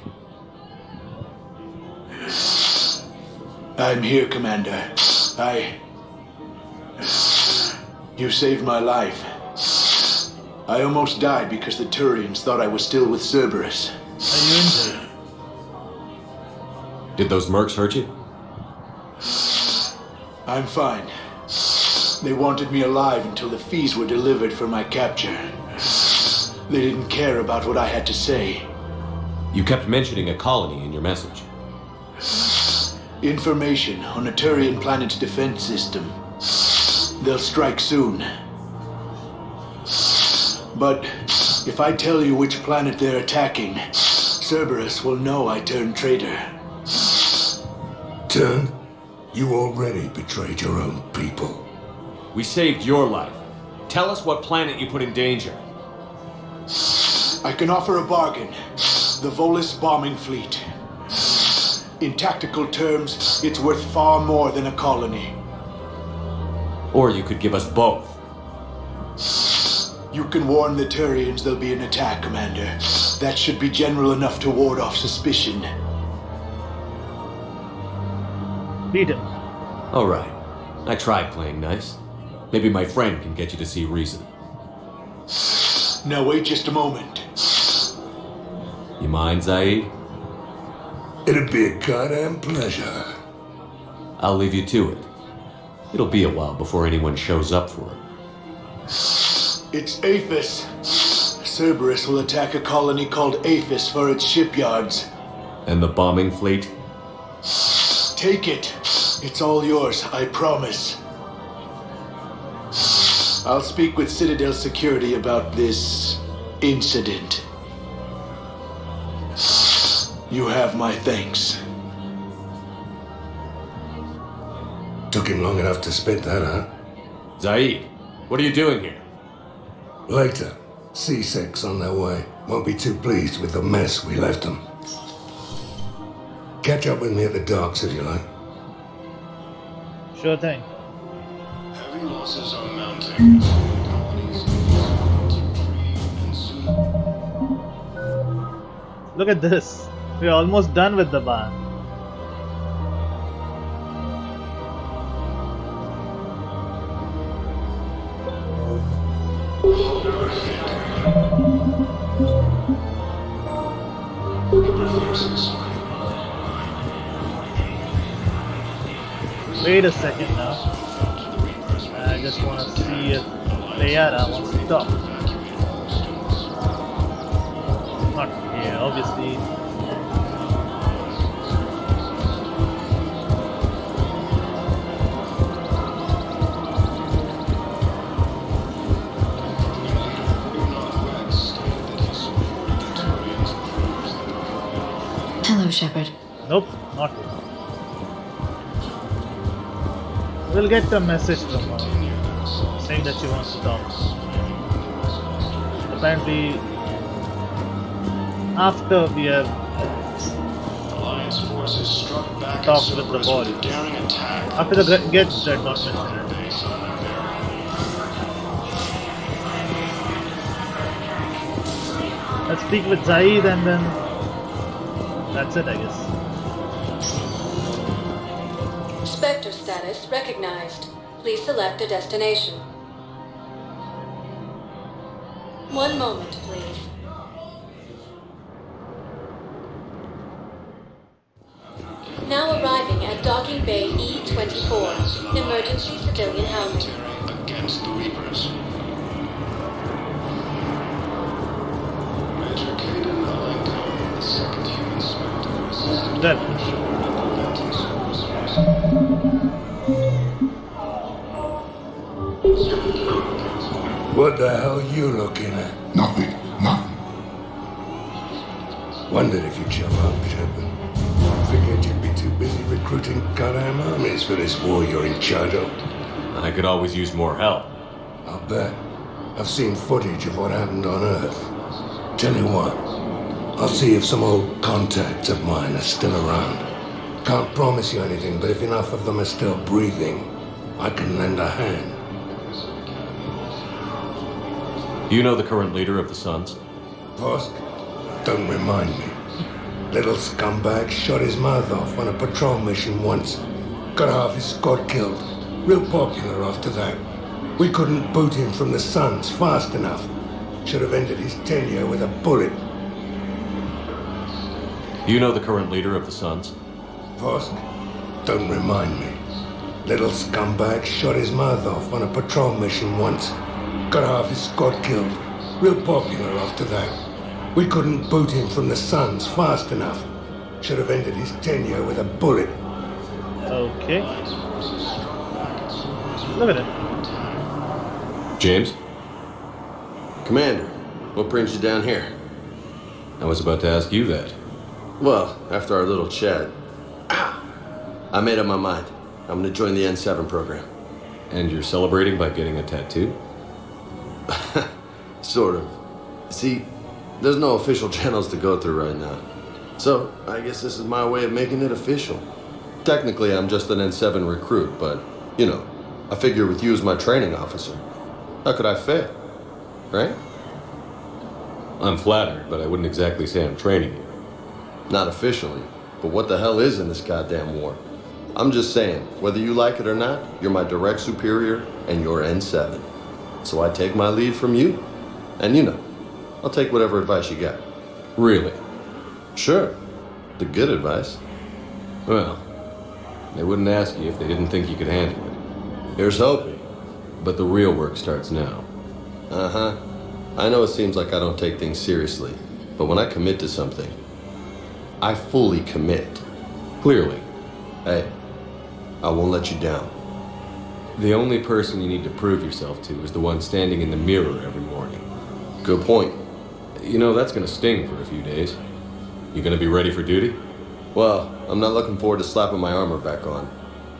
I'm here, Commander. You saved my life. I almost died because the Turians thought I was still with Cerberus. Are you injured? Did those mercs hurt you? I'm fine. They wanted me alive until the fees were delivered for my capture. They didn't care about what I had to say. You kept mentioning a colony in your message. Information on a Turian planet's defense system. They'll strike soon. But if I tell you which planet they're attacking, Cerberus will know I turned traitor. Turn? You already betrayed your own people. We saved your life. Tell us what planet you put in danger. I can offer a bargain. The Volus bombing fleet. In tactical terms, it's worth far more than a colony. Or you could give us both. You can warn the Turians there'll be an attack, Commander. That should be general enough to ward off suspicion. Beat him. Alright. I tried playing nice. Maybe my friend can get you to see reason. Now wait just a moment. You mind, Zaid? It'd be a goddamn pleasure. I'll leave you to it. It'll be a while before anyone shows up for it. It's Aphis. Cerberus will attack a colony called Aphis for its shipyards. And the bombing fleet? Take it. It's all yours, I promise. I'll speak with Citadel security about this incident. You have my thanks. Took him long enough to spit that out. Zaid, what are you doing here? Later. C6 on their way. Won't be too pleased with the mess we left them. Catch up with me at the docks if you like. Sure thing. Heavy losses are mounting. Colonies and soon. Look at this. We're almost done with the barn. Wait a second now. I just want to see if Leara wants to talk. Not here, obviously. Hello, Shepard. Nope, not yet. We'll get a message from her saying that she wants to talk. Apparently, after we have Alliance forces struck back talked with the body. After the gets that got mentioned. Let's speak with Zaid and then that's it, I guess. Spectre status recognized. Please select a destination. One moment, please. Now arriving at Docking Bay E-24. Emergency civilian housing. Against the Reapers. Major Kaidan Allenco, the second human spectre, assisted Good. What the hell are you looking at? Nothing. Wondered if you'd show up, Shepard. Figured you'd be too busy recruiting goddamn armies for this war you're in charge of. I could always use more help. I'll bet. I've seen footage of what happened on Earth. Tell you what, I'll see if some old contacts of mine are still around. Can't promise you anything, but if enough of them are still breathing, I can lend a hand. You know the current leader of the Suns? Vosk? Don't remind me. Little scumbag shot his mouth off on a patrol mission once. Got half his squad killed. Real popular after that. We couldn't boot him from the Suns fast enough. Should have ended his tenure with a bullet. You know the current leader of the Suns? Vosk? Don't remind me. Little scumbag shot his mouth off on a patrol mission once. Got half his squad killed. Real popular after that. We couldn't boot him from the Suns fast enough. Should have ended his tenure with a bullet. Okay. Look at it. James? Commander, what brings you down here? I was about to ask you that. Well, after our little chat, I made up my mind. I'm gonna join the N7 program. And you're celebrating by getting a tattoo? Sort of. See, there's no official channels to go through right now. So, I guess this is my way of making it official. Technically, I'm just an N7 recruit, but, you know, I figure with you as my training officer, how could I fail? Right? I'm flattered, but I wouldn't exactly say I'm training you. Not officially, but what the hell is in this goddamn war? I'm just saying, whether you like it or not, you're my direct superior, and you're N7. So I take my lead from you, and you know, I'll take whatever advice you got. Really? Sure. The good advice. Well, they wouldn't ask you if they didn't think you could handle it. Here's hoping. But the real work starts now. Uh-huh. I know it seems like I don't take things seriously, but when I commit to something, I fully commit. Clearly. Hey, I won't let you down. The only person you need to prove yourself to is the one standing in the mirror every morning. Good point. You know, that's gonna sting for a few days. You gonna be ready for duty? Well, I'm not looking forward to slapping my armor back on,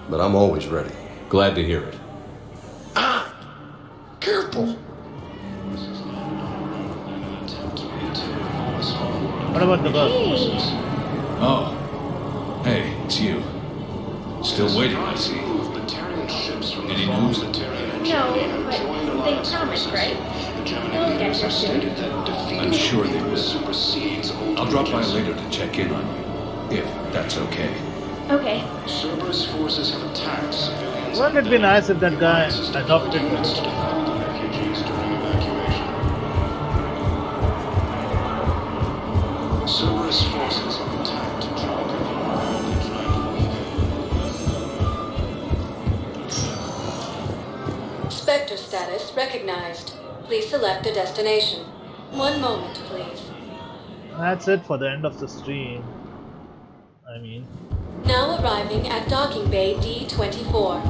but I'm always ready. Glad to hear it. Careful! What about the bug? Oh. Hey, it's you. Still waiting, I see. Any news? No, but they promised, right? They'll get here soon. I'm sure they will. I'll drop by later to check in on you, if that's okay. Okay. Cerberus forces have attacked civilians. Wouldn't it be nice if that guy adopted me? Refugees during evacuation. Cerberus forces have attacked Spectre status recognized. Please select a destination. 1 moment, please. That's it for the end of the stream. I mean, Now arriving at docking bay D24.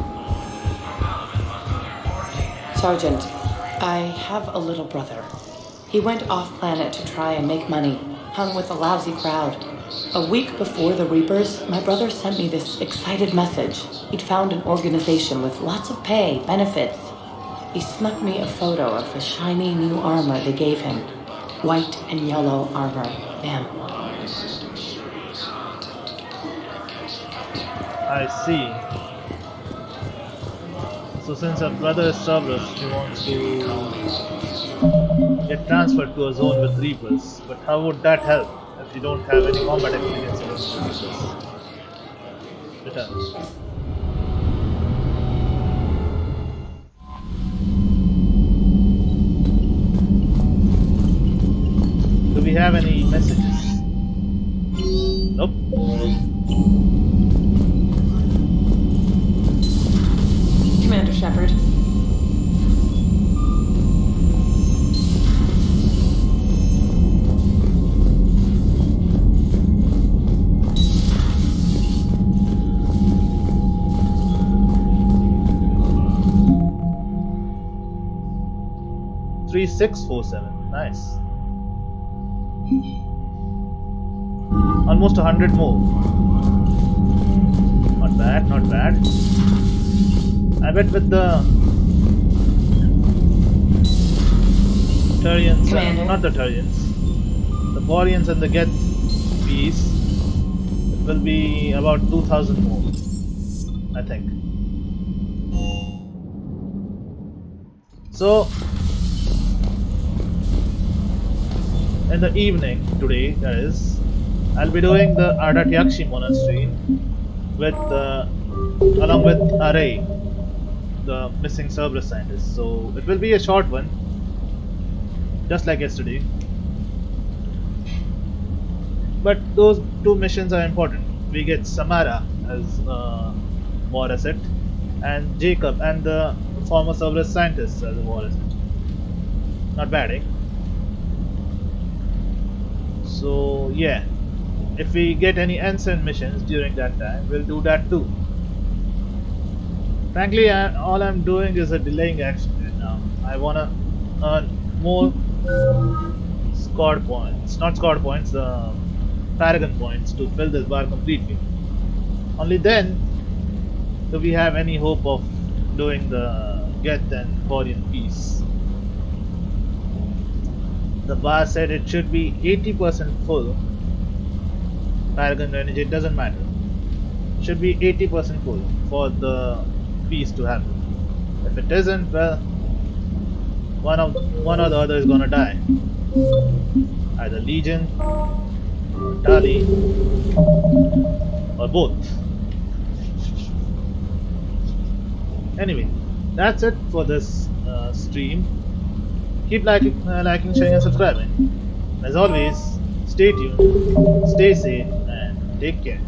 Sergeant, I have a little brother. He went off-planet to try and make money, hung with a lousy crowd. A week before the Reapers, my brother sent me this excited message. He'd found an organization with lots of pay, benefits. He snuck me a photo of the shiny new armor they gave him. White and yellow armor. Damn. I see. So since her brother is Cerberus, she wants to get transferred to a zone with Reapers. But how would that help if you don't have any combat experience against Reapers? Return. Do we have any messages? Nope. Commander Shepard. Three 647. Nice. Almost 100 more. Not bad, not bad. I bet with the Turians, not the Turians, the Boreans and the Geth piece, it will be about 2,000 more, I think. So, in the evening today, that is, I'll be doing the Ardatyakshi Monastery with along with Array, the missing Cerberus scientist. So it will be a short one, just like yesterday. But those two missions are important. We get Samara as a war asset, and Jacob and the former Cerberus scientist as a war asset. Not bad, eh? So yeah, if we get any ensign missions during that time, we'll do that too. Frankly, all I'm doing is a delaying action right now. I wanna earn more squad points, not squad points, Paragon points to fill this bar completely. Only then do we have any hope of doing the Geth and Korean peace. The bar said it should be 80% full. Paragon energy, it doesn't matter. It should be 80% full for the peace to happen. If it isn't, well, one or the other is gonna die. Either Legion, or Dali, or both. Anyway, that's it for this stream. Keep liking, sharing, and subscribing. As always, stay tuned, stay safe, and take care.